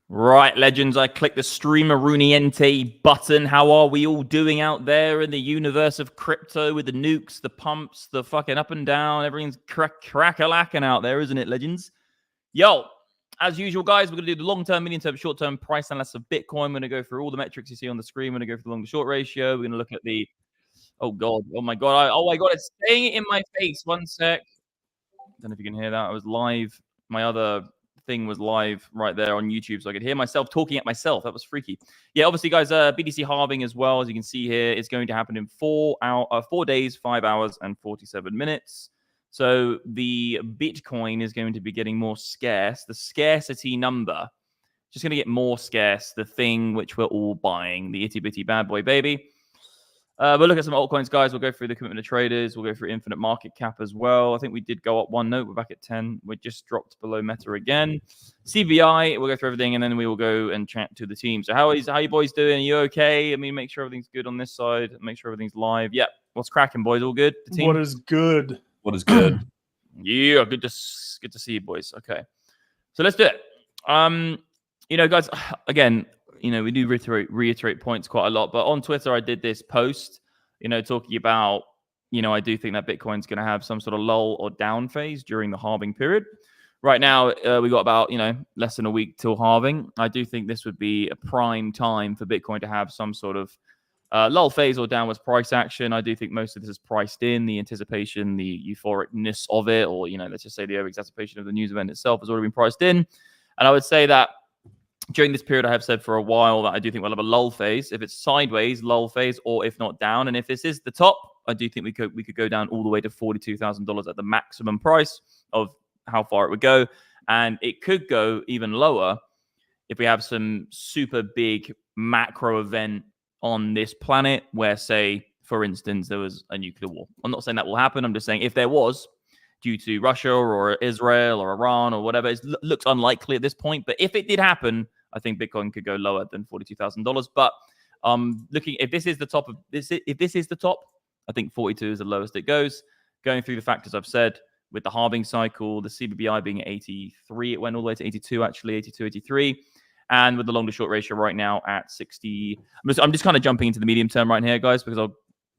Right, legends, I clicked the Streamer Runiente button. How are we all doing out there in the universe of crypto with the nukes, the pumps, the fucking up and down? Everything's crack-a-lacking out there, isn't it, legends? Yo, as usual, guys, we're going to do the long-term, medium-term, short-term price analysis of Bitcoin. We're going to go through all the metrics you see on the screen. We're going to go through the long-to-short ratio. We're going to look at the... Oh, God. Oh, my God. Oh, my God. It's saying it in my face. One sec. Don't know if you can hear that. I was live. My other thing was live right there on YouTube, so I could hear myself talking at myself. That was freaky. Yeah, obviously, guys, BTC halving as well, as you can see here, is going to happen in 4 days, 5 hours, and 47 minutes. So the Bitcoin is going to be getting more scarce. The scarcity number just going to get more scarce. The thing which we're all buying, the itty bitty bad boy baby. We'll look at some altcoins, guys. We'll go through the commitment of traders. We'll go through infinite market cap as well. I think we did go up one note. We're back at 10. We just dropped below Meta again. CBI, we'll go through everything, and then we will go and chat to the team. So how you boys doing? Are you okay? I mean, make sure everything's good on this side. Make sure everything's live. Yeah. What's cracking, boys? All good? The team? What is good? What is good? Yeah, good to see you, boys. Okay. So let's do it. Guys, again, we do reiterate points quite a lot, but on Twitter, I did this post, talking about, I do think that Bitcoin's going to have some sort of lull or down phase during the halving period. Right now, we got about, less than a week till halving. I do think this would be a prime time for Bitcoin to have some sort of lull phase or downwards price action. I do think most of this is priced in. The anticipation, the euphoricness of it, or, let's just say the over-exacerbation of the news event itself has already been priced in. And I would say that during this period, I have said for a while that I do think we'll have a lull phase. If it's sideways, lull phase, or if not down. And if this is the top, I do think we could go down all the way to $42,000 at the maximum price of how far it would go. And it could go even lower if we have some super big macro event on this planet where, say, for instance, there was a nuclear war. I'm not saying that will happen. I'm just saying if there was, due to Russia or Israel or Iran or whatever, it looks unlikely at this point. But if it did happen, I think Bitcoin could go lower than $42,000. But looking, if this is the top of this, if this is the top, I think 42 is the lowest it goes. Going through the factors I've said with the halving cycle, the CBI being at 83, it went all the way to 82, actually 82, 83. And with the long to short ratio right now at 60, I'm just kind of jumping into the medium term right here, guys, because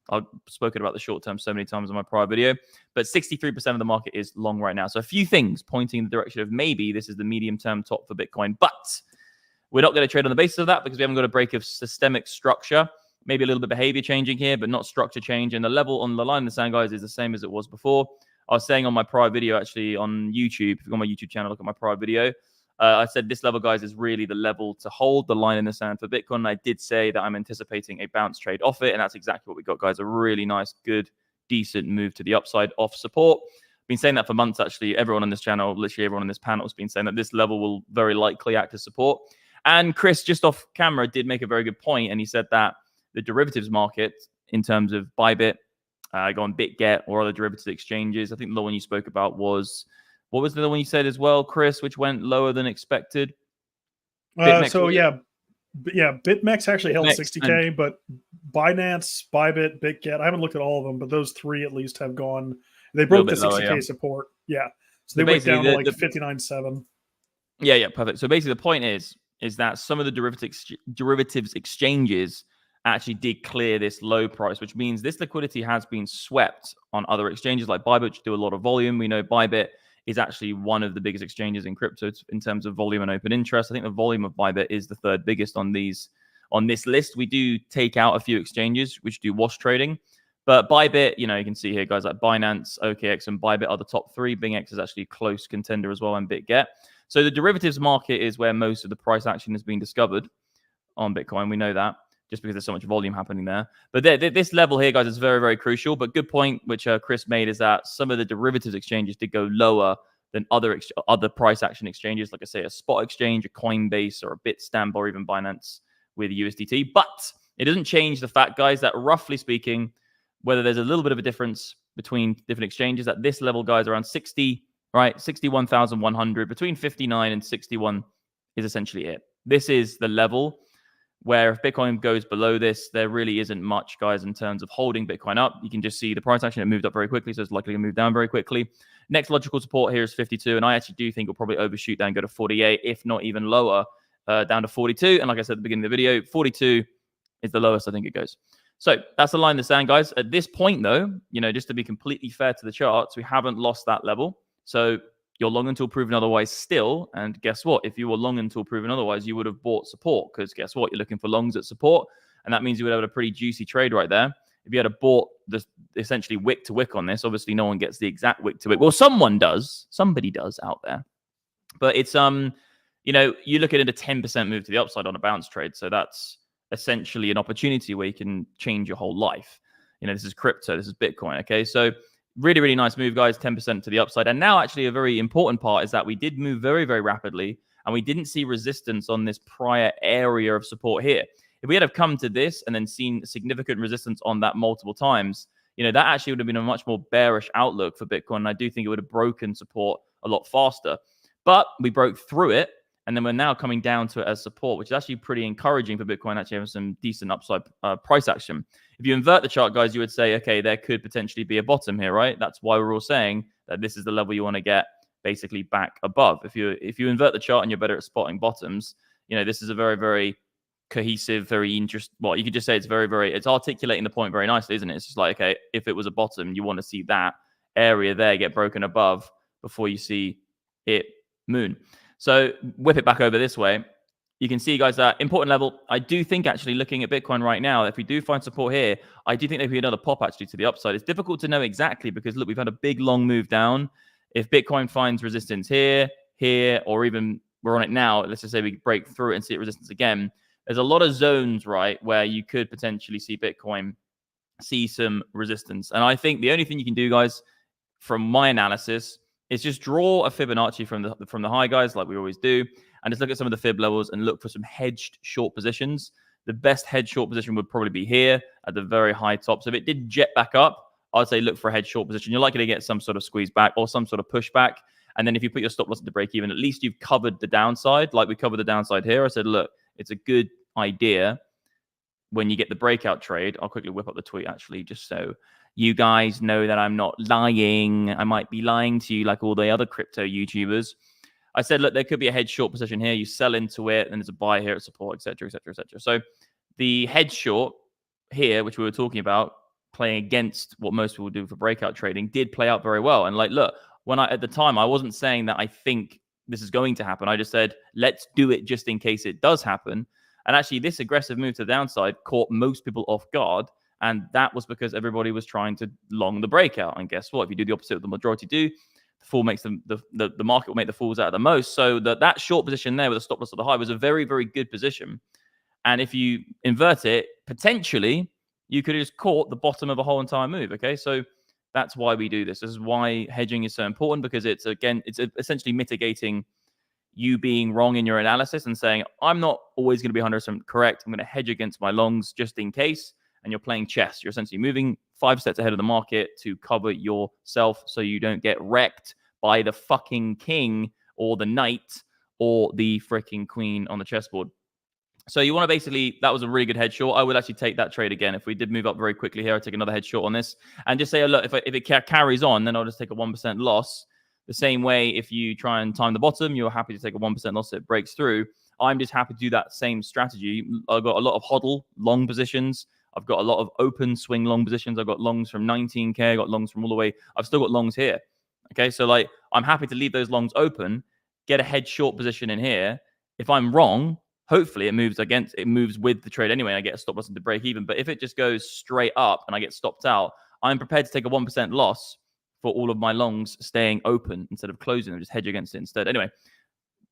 I've spoken about the short term so many times in my prior video, but 63% of the market is long right now. So a few things pointing in the direction of maybe this is the medium term top for Bitcoin, but we're not going to trade on the basis of that because we haven't got a break of systemic structure. Maybe a little bit behavior changing here, but not structure change. And the level on the line in the sand, guys, is the same as it was before. I was saying on my prior video, actually on YouTube, if you go on my YouTube channel, look at my prior video. I said this level, guys, is really the level to hold the line in the sand for Bitcoin. And I did say that I'm anticipating a bounce trade off it. And that's exactly what we got, guys. A really nice, good, decent move to the upside off support. Been saying that for months, actually. Everyone on this channel, literally everyone on this panel has been saying that this level will very likely act as support. And Chris, just off camera, did make a very good point. And he said that the derivatives market, in terms of Bybit, go on BitGet or other derivatives exchanges, I think the one you spoke about was, what was the other one you said as well, Chris, which went lower than expected? Bitmex actually held 60K, but Binance, Bybit, BitGet, I haven't looked at all of them, but those three at least have gone. They broke the 60K support. Yeah. So they went down to like 59.7. Yeah, perfect. So basically the point is that some of the derivatives exchanges actually did clear this low price, which means this liquidity has been swept on other exchanges like Bybit, which do a lot of volume. We know Bybit is actually one of the biggest exchanges in crypto in terms of volume and open interest. I think the volume of Bybit is the third biggest on this list. We do take out a few exchanges which do wash trading, but Bybit, you can see here, guys, like Binance, OKX, and Bybit are the top three. Bingx is actually a close contender as well, and BitGet. So the derivatives market is where most of the price action has been discovered on Bitcoin. We know that, just because there's so much volume happening there. But this level here, guys, is very, very crucial. But good point, which Chris made, is that some of the derivatives exchanges did go lower than other price action exchanges, like I say, a spot exchange, a Coinbase, or a Bitstamp, or even Binance with USDT. But it doesn't change the fact, guys, that roughly speaking, whether there's a little bit of a difference between different exchanges, at this level, guys, around 60, right, 61,100, between 59 and 61 is essentially it. This is the level where if Bitcoin goes below this, there really isn't much, guys, in terms of holding Bitcoin up. You can just see the price action. It moved up very quickly, so it's likely to move down very quickly. Next logical support here is 52, and I actually do think it'll probably overshoot that and go to 48, if not even lower, down to 42. And like I said at the beginning of the video, 42 is the lowest I think it goes. So that's the line in the sand, guys. At this point, though, just to be completely fair to the charts, we haven't lost that level. So you're long until proven otherwise still. And guess what? If you were long until proven otherwise, you would have bought support, because guess what? You're looking for longs at support. And that means you would have a pretty juicy trade right there. If you had bought essentially wick to wick on this, obviously no one gets the exact wick to wick. Well, someone does. Somebody does out there. But it's, you look at it, a 10% move to the upside on a bounce trade. So that's essentially an opportunity where you can change your whole life. This is crypto, this is Bitcoin. Okay, so really, really nice move, guys. 10% to the upside. And now actually a very important part is that we did move very, very rapidly, and we didn't see resistance on this prior area of support here. If we had have come to this and then seen significant resistance on that multiple times, that actually would have been a much more bearish outlook for Bitcoin. And I do think it would have broken support a lot faster. But we broke through it, and then we're now coming down to it as support, which is actually pretty encouraging for Bitcoin, actually having some decent upside price action. If you invert the chart, guys, you would say, okay, there could potentially be a bottom here, right? That's why we're all saying that this is the level you want to get basically back above. If you invert the chart and you're better at spotting bottoms, this is a very, very cohesive, very interesting. Well, you could just say it's very, very, it's articulating the point very nicely, isn't it? It's just like, okay, if it was a bottom, you want to see that area there get broken above before you see it moon. So whip it back over this way. You can see, guys, that important level. I do think actually looking at Bitcoin right now, if we do find support here, I do think there could be another pop actually to the upside. It's difficult to know exactly because look, we've had a big long move down. If Bitcoin finds resistance here, or even we're on it now, let's just say we break through it and see it resistance again. There's a lot of zones, right, where you could potentially see Bitcoin see some resistance. And I think the only thing you can do, guys, from my analysis, is just draw a Fibonacci from the high, guys, like we always do, and just look at some of the fib levels and look for some hedged short positions. The best hedge short position would probably be here at the very high top. So if it did jet back up, I'd say look for a hedge short position. You're likely to get some sort of squeeze back or some sort of pushback. And then if you put your stop loss at the break even, at least you've covered the downside. Like we covered the downside here. I said, look, it's a good idea when you get the breakout trade. I'll quickly whip up the tweet actually, just so you guys know that I'm not lying. I might be lying to you like all the other crypto YouTubers. I said, look, there could be a hedge short position here. You sell into it, and there's a buy here at support, etc., etc., etc. So the hedge short here, which we were talking about, playing against what most people do for breakout trading, did play out very well. And like, look, at the time, I wasn't saying that I think this is going to happen. I just said, let's do it just in case it does happen. And actually, this aggressive move to the downside caught most people off guard. And that was because everybody was trying to long the breakout. And guess what? If you do the opposite of the majority do, the fool makes the market will make the fools out of the most. So that short position there with a stop loss at the high was a very, very good position. And if you invert it, potentially you could have just caught the bottom of a whole entire move. Okay, so that's why we do this. This is why hedging is so important, because it's essentially mitigating you being wrong in your analysis and saying, I'm not always going to be 100% correct. I'm going to hedge against my longs just in case. And you're playing chess. You're essentially moving 5 steps ahead of the market to cover yourself so you don't get wrecked by the fucking king or the knight or the freaking queen on the chessboard. So you want to basically, that was a really good head short. I would actually take that trade again. If we did move up very quickly here, I'd take another head short on this and just say, oh, look, if it carries on, then I'll just take a 1% loss. The same way, if you try and time the bottom, you're happy to take a 1% loss if it breaks through. I'm just happy to do that same strategy. I've got a lot of hodl long positions. I've got a lot of open swing long positions. I've got longs from 19K. I got longs from all the way. I've still got longs here. Okay, so like I'm happy to leave those longs open, get a head short position in here. If I'm wrong, hopefully it moves with the trade anyway. And I get a stop loss into break even. But if it just goes straight up and I get stopped out, I'm prepared to take a 1% loss for all of my longs staying open instead of closing and just hedge against it instead. Anyway,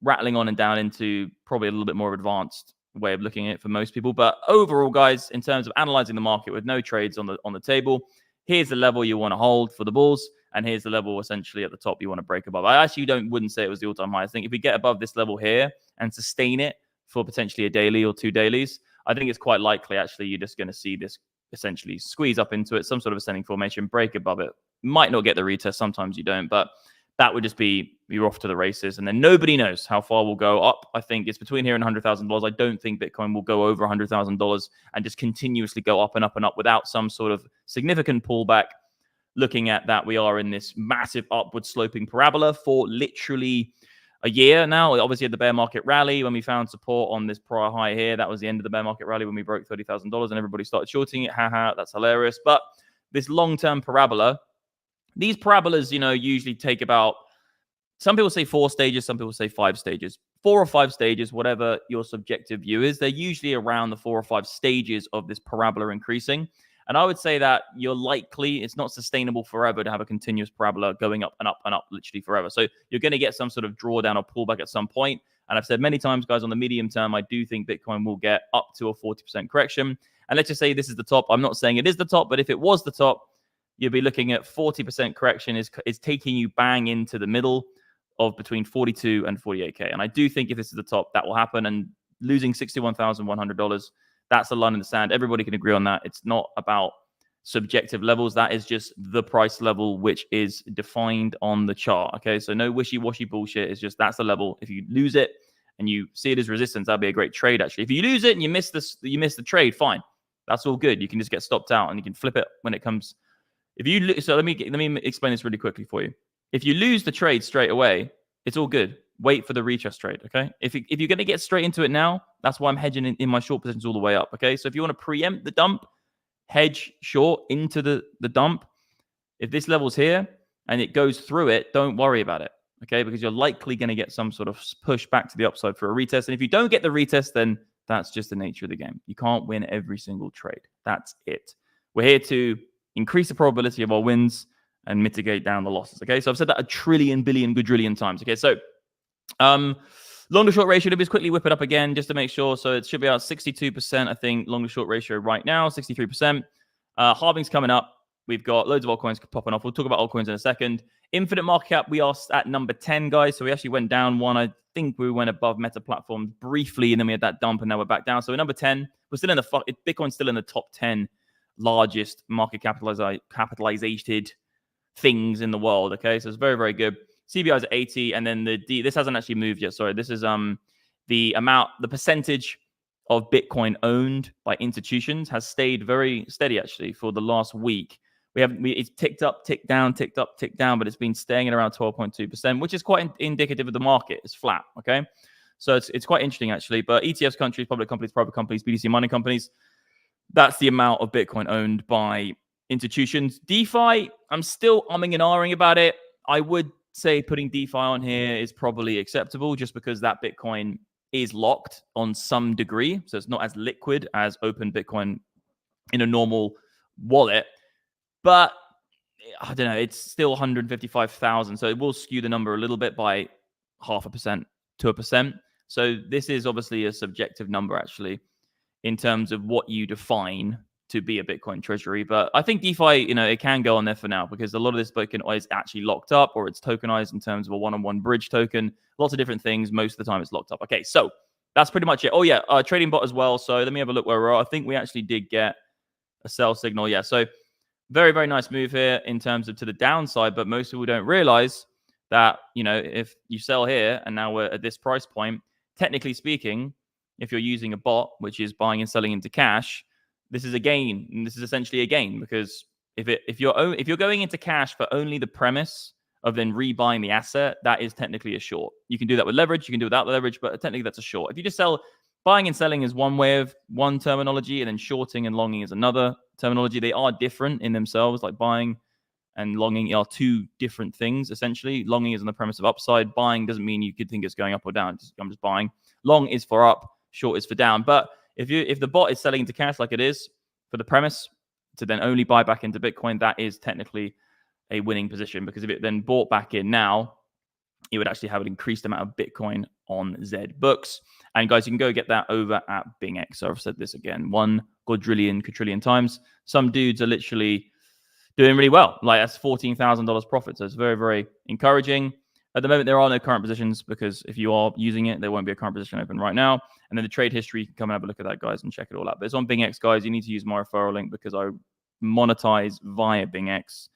rattling on and down into probably a little bit more advanced way of looking at it for most people. But overall, guys, in terms of analyzing the market with no trades on the table, here's the level you want to hold for the bulls, and here's the level essentially at the top you want to break above. I actually wouldn't say it was the all-time high. I think if we get above this level here and sustain it for potentially a daily or 2 dailies, I think it's quite likely actually you're just going to see this essentially squeeze up into it, some sort of ascending formation, break above it. Might not get the retest, sometimes you don't, but that would just be you're off to the races. And then nobody knows how far we'll go up. I think it's between here and $100,000. I don't think Bitcoin will go over $100,000 and just continuously go up and up and up without some sort of significant pullback. Looking at that, we are in this massive upward sloping parabola for literally, a year now. Obviously, had the bear market rally when we found support on this prior high here. That was the end of the bear market rally when we broke $30,000 and everybody started shorting it. Haha, that's hilarious. But this long-term parabola, these parabolas, usually take about, some people say 4 stages, some people say 5 stages. 4 or 5 stages, whatever your subjective view is, they're usually around the 4 or 5 stages of this parabola increasing. And I would say that it's not sustainable forever to have a continuous parabola going up and up and up literally forever. So you're going to get some sort of drawdown or pullback at some point. And I've said many times, guys, on the medium term, I do think Bitcoin will get up to a 40% correction. And let's just say this is the top. I'm not saying it is the top, but if it was the top, you'll be looking at 40% correction is taking you bang into the middle of between 42 and 48K. And I do think if this is the top, that will happen. And losing $61,100, that's a line in the sand. Everybody can agree on that. It's not about subjective levels. That is just the price level, which is defined on the chart. Okay, so no wishy-washy bullshit. It's just that's the level. If you lose it and you see it as resistance, that'd be a great trade, actually. If you lose it and you miss the trade, fine. That's all good. You can just get stopped out and you can flip it when it comes. So let me explain this really quickly for you. If you lose the trade straight away, it's all good. Wait for the retest trade, okay? If you're going to get straight into it now, that's why I'm hedging in my short positions all the way up, okay? So if you want to preempt the dump, hedge short into the dump. If this level's here and it goes through it, don't worry about it, okay? Because you're likely going to get some sort of push back to the upside for a retest. And if you don't get the retest, then that's just the nature of the game. You can't win every single trade. That's it. We're here to increase the probability of our wins and mitigate down the losses, okay? So I've said that a trillion, billion, quadrillion times, okay? So long to short ratio, let me just quickly whip it up again just to make sure. So it should be about 62%, I think, long to short ratio right now, 63%. Halving's coming up. We've got loads of altcoins popping off. We'll talk about altcoins in a second. Infinite market cap, we are at number 10, guys. So we actually went down one. I think we went above Meta platforms briefly, and then we had that dump, and now we're back down. So we're number 10. We're still in Bitcoin's still in the top 10 largest market capitalized things in the world, okay? So it's very, very good. CBI is at 80, and then this hasn't actually moved yet. Sorry, this is the percentage of Bitcoin owned by institutions has stayed very steady actually for the last week. It's ticked up, ticked down, ticked up, ticked down, but it's been staying at around 12.2%, which is quite indicative of the market. It's flat, okay? So it's quite interesting actually. But ETFs, countries, public companies, private companies, BTC mining companies, that's the amount of Bitcoin owned by institutions. DeFi, I'm still umming and ahhing about it. I would say putting DeFi on here is probably acceptable just because that Bitcoin is locked on some degree. So it's not as liquid as open Bitcoin in a normal wallet. But I don't know, it's still 155,000. So it will skew the number a little bit by 0.5% to 1%. So this is obviously a subjective number actually in terms of what you define to be a Bitcoin treasury. But I think DeFi, it can go on there for now because a lot of this Bitcoin is actually locked up or it's tokenized in terms of a one-on-one bridge token. Lots of different things. Most of the time it's locked up. Okay, so that's pretty much it. Oh yeah, trading bot as well. So let me have a look where we're at. I think we actually did get a sell signal. Yeah, so very, very nice move here in terms of to the downside. But most people don't realize that, if you sell here and now we're at this price point, technically speaking, if you're using a bot, which is buying and selling into cash, this is a gain. And this is essentially a gain because if you're going into cash for only the premise of then rebuying the asset, that is technically a short. You can do that with leverage. You can do it without leverage, but technically that's a short. If you just buying and selling is one terminology, and then shorting and longing is another terminology. They are different in themselves. Like buying and longing are two different things, essentially. Longing is on the premise of upside. Buying doesn't mean you could think it's going up or down. I'm just buying. Long is for up. Short is for down. But if the bot is selling into cash like it is for the premise to then only buy back into Bitcoin, that is technically a winning position because if it then bought back in now, it would actually have an increased amount of Bitcoin on Z books. And guys, you can go get that over at Bingx. So I've said this again, 1 quadrillion times. Some dudes are literally doing really well. Like that's $14,000 profit. So it's very, very encouraging. At the moment, there are no current positions because if you are using it, there won't be a current position open right now. And then the trade history, you can come and have a look at that, guys, and check it all out. But it's on Bingx, guys. You need to use my referral link because I monetize via Bingx.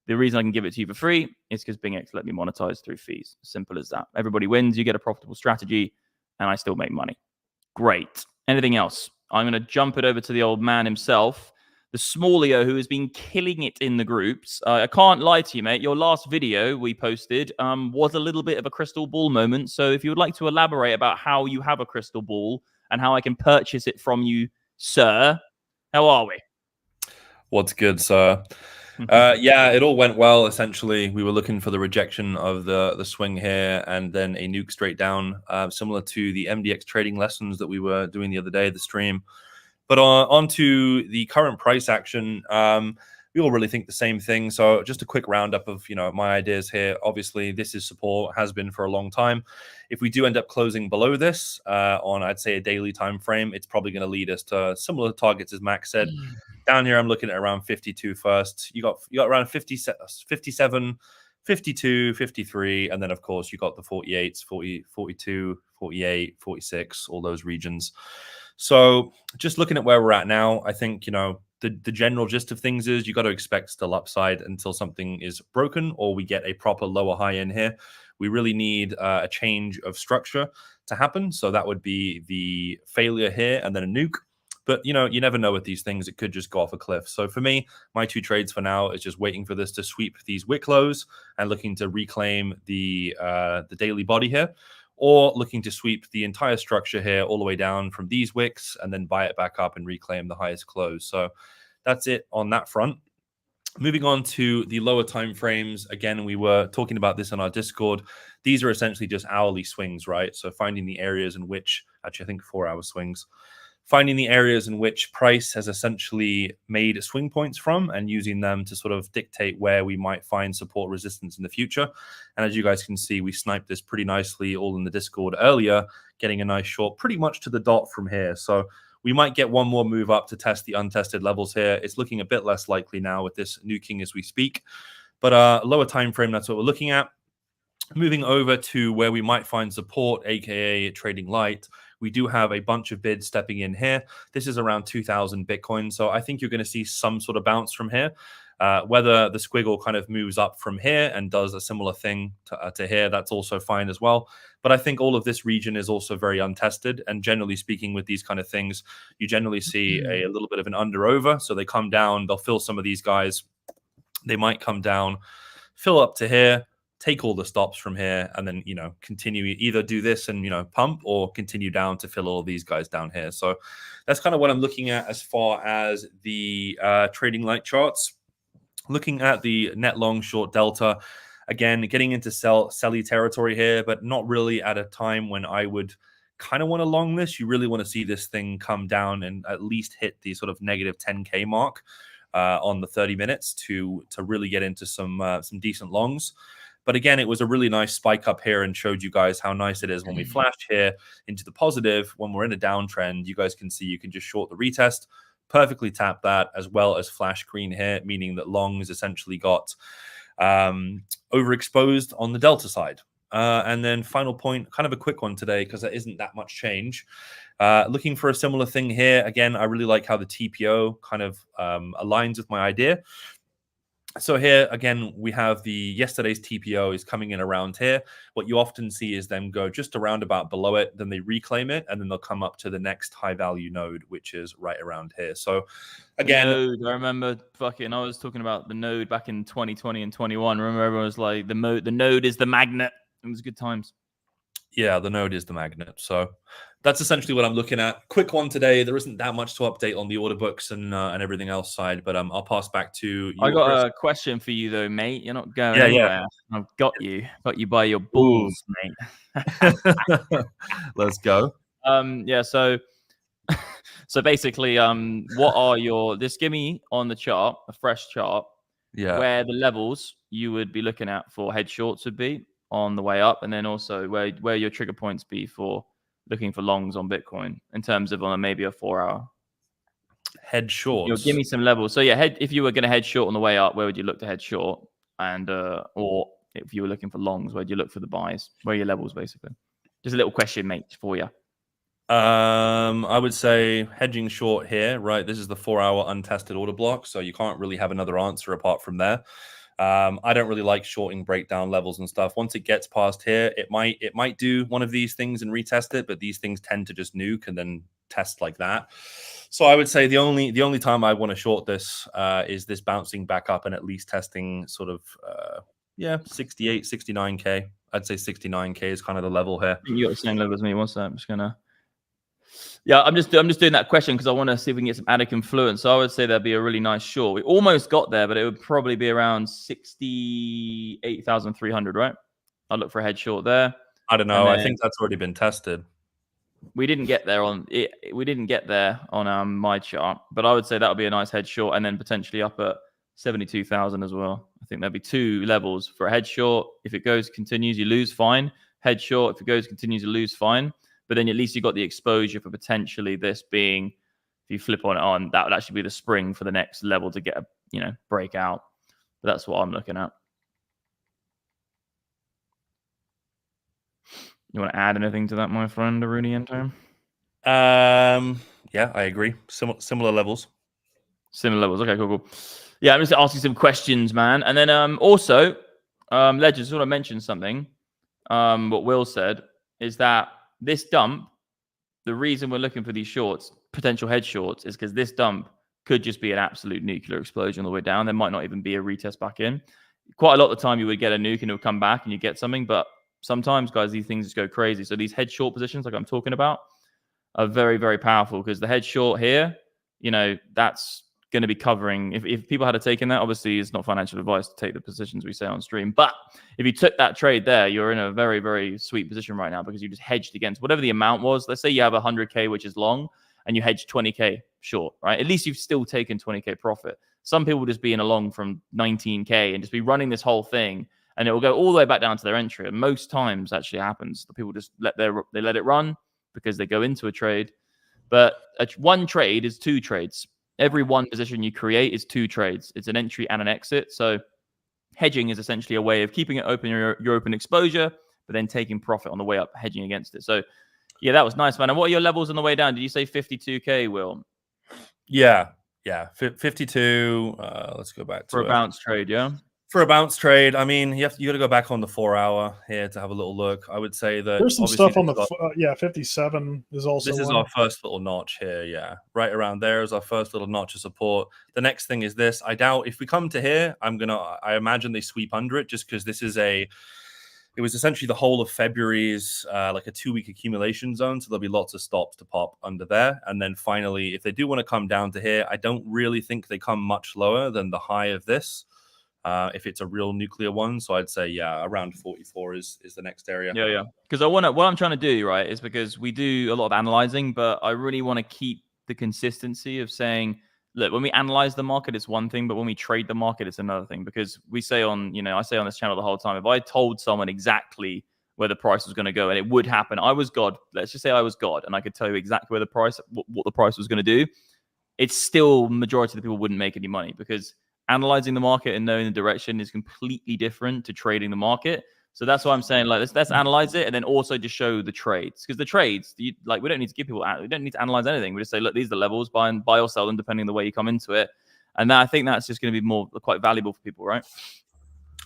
The reason I can give it to you for free is because Bingx let me monetize through fees. Simple as that. Everybody wins. You get a profitable strategy, and I still make money. Great. Anything else? I'm going to jump it over to the old man himself. the Smallio, who has been killing it in the groups. I can't lie to you, mate. Your last video we posted was a little bit of a crystal ball moment. So if you would like to elaborate about how you have a crystal ball and how I can purchase it from you, sir, how are we? What's good, sir? Yeah, it all went well. Essentially, we were looking for the rejection of the swing here and then a nuke straight down, similar to the MDX trading lessons that we were doing the other day, the stream. But on to the current price action, we all really think the same thing. So just a quick roundup of my ideas here. Obviously, this is support, has been for a long time. If we do end up closing below this on, I'd say, a daily time frame, it's probably going to lead us to similar targets as Max said. Down here, I'm looking at around 52 first. You got around 57, 52, 53, and then of course you got the 48s, 40, 42, 48, 46, all those regions. So just looking at where we're at now, I think, the general gist of things is you got to expect still upside until something is broken or we get a proper lower high in here. We really need a change of structure to happen. So that would be the failure here and then a nuke. But, you never know with these things. It could just go off a cliff. So for me, my two trades for now is just waiting for this to sweep these wick lows and looking to reclaim the daily body here, or looking to sweep the entire structure here all the way down from these wicks and then buy it back up and reclaim the highest close. So that's it on that front. Moving on to the lower time frames, again, we were talking about this on our Discord. These are essentially just hourly swings, right? So finding the areas in which, actually, I think 4-hour swings, finding the areas in which price has essentially made swing points from and using them to sort of dictate where we might find support resistance in the future. And as you guys can see, we sniped this pretty nicely all in the Discord earlier, getting a nice short pretty much to the dot from here. So we might get one more move up to test the untested levels here. It's looking a bit less likely now with this nuking as we speak. But lower time frame, that's what we're looking at. Moving over to where we might find support, aka trading light, we do have a bunch of bids stepping in here. This is around 2,000 Bitcoin. So I think you're going to see some sort of bounce from here. Whether the squiggle kind of moves up from here and does a similar thing to here, that's also fine as well. But I think all of this region is also very untested. And generally speaking, with these kind of things, you generally see a little bit of an under over. So they come down, they'll fill some of these guys. They might come down, fill up to here, take all the stops from here, and then, continue, either do this and, pump, or continue down to fill all these guys down here. So that's kind of what I'm looking at as far as the trading light charts. Looking at the net long short delta, again, getting into selly territory here, but not really at a time when I would kind of want to long this. You really want to see this thing come down and at least hit the sort of negative 10K mark on the 30 minutes to really get into some decent longs. But again, it was a really nice spike up here and showed you guys how nice it is when we flash here into the positive. When we're in a downtrend, you guys can see you can just short the retest, perfectly tap that, as well as flash green here, meaning that longs essentially got overexposed on the delta side. And then final point, kind of a quick one today because there isn't that much change. Looking for a similar thing here. Again, I really like how the TPO kind of aligns with my idea. So here, again, we have yesterday's TPO is coming in around here. What you often see is them go just around about below it, then they reclaim it, and then they'll come up to the next high value node, which is right around here. So again, I remember I was talking about the node back in 2020 and 21. Remember everyone was like, the node is the magnet. It was good times. Yeah, the node is the magnet. So that's essentially what I'm looking at. Quick one today. There isn't that much to update on the order books and everything else side, but I'll pass back to you. I got a question for you though, mate. You're not going anywhere. Yeah. I've got you by your balls, mate. Let's go. Yeah. So basically, what are just give me on the chart, a fresh chart, where the levels you would be looking at for head shorts would be on the way up, and then also where your trigger points be for looking for longs on Bitcoin in terms of on maybe a 4-hour head shorts. Give me some levels. So yeah, if you were going to head short on the way up, where would you look to head short? And or if you were looking for longs, where do you look for the buys? Where are your levels, basically? Just a little question, mate, for you. I would say hedging short here, right? This is the 4-hour untested order block, so you can't really have another answer apart from there. I don't really like shorting breakdown levels and stuff. Once it gets past here, it might do one of these things and retest it, but these things tend to just nuke and then test like that. So I would say the only time I want to short this is this bouncing back up and at least testing sort of 68, 69k. I'd say 69k is kind of the level here. You got the same level as me. What's that? I'm just gonna. Yeah, I'm just doing that question because I want to see if we can get some added influence. So I would say that'd be a really nice short. We almost got there, but it would probably be around 68,300, right? I'll look for a head short there. I don't know. I think that's already been tested. We didn't get there on it. We didn't get there on my chart, but I would say that would be a nice head short, and then potentially up at 72,000 as well. I think there'd be 2 levels for a head short. If it continues, you lose, fine. Head short, if it continues, you lose, fine. But then at least you got the exposure for potentially this being, if you flip on, that would actually be the spring for the next level to get a breakout. But that's what I'm looking at. You want to add anything to that, my friend, Aruniento? Yeah, I agree. Similar levels. Similar levels. Okay, cool. Yeah, I'm just asking some questions, man. And then also, Legends sort of mentioned something. What Will said is that this dump, the reason we're looking for these shorts, potential head shorts, is because this dump could just be an absolute nuclear explosion all the way down. There might not even be a retest back in. Quite a lot of the time, you would get a nuke and it would come back and you get something, but sometimes, guys, these things just go crazy. So these head short positions, like I'm talking about, are very, very powerful because the head short here, that's going to be covering. If people had taken that, obviously it's not financial advice to take the positions we say on stream. But if you took that trade there, you're in a very, very sweet position right now because you just hedged against whatever the amount was. Let's say you have 100K, which is long, and you hedge 20K short, right? At least you've still taken 20K profit. Some people will just be in a long from 19K and just be running this whole thing, and it will go all the way back down to their entry. And most times actually happens. The people just let it run because they go into a trade. But one trade is 2 trades. Every one position you create is 2 trades. It's an entry and an exit. So hedging is essentially a way of keeping it open, your open exposure, but then taking profit on the way up, hedging against it. So yeah, that was nice, man. And what are your levels on the way down? Did you say 52K, Will? Yeah. 52. Let's go back to for a bounce trade, yeah? For a bounce trade, I mean, you got to go back on the 4 hour here to have a little look. I would say that there's some stuff on the 57 is also. This is our first little notch here, yeah. Right around there is our first little notch of support. The next thing is this. I doubt if we come to here, I imagine they sweep under it just because this is it was essentially the whole of February's like a 2-week accumulation zone. So there'll be lots of stops to pop under there. And then finally, if they do want to come down to here, I don't really think they come much lower than the high of this. If it's a real nuclear one. So I'd say, yeah, around 44 is the next area. Yeah. Because what I'm trying to do, right, is because we do a lot of analyzing, but I really want to keep the consistency of saying, look, when we analyze the market, it's one thing, but when we trade the market, it's another thing. Because we say I say on this channel the whole time, if I told someone exactly where the price was going to go and it would happen, I was God. Let's just say I was God and I could tell you exactly where what the price was going to do. It's still majority of the people wouldn't make any money because analyzing the market and knowing the direction is completely different to trading the market. So that's why I'm saying, like, let's analyze it and then also just show the trades. Because the trades, we don't need to give people, we don't need to analyze anything. We just say, look, these are the levels, buy or sell them depending on the way you come into it. And I think that's just going to be quite valuable for people, right?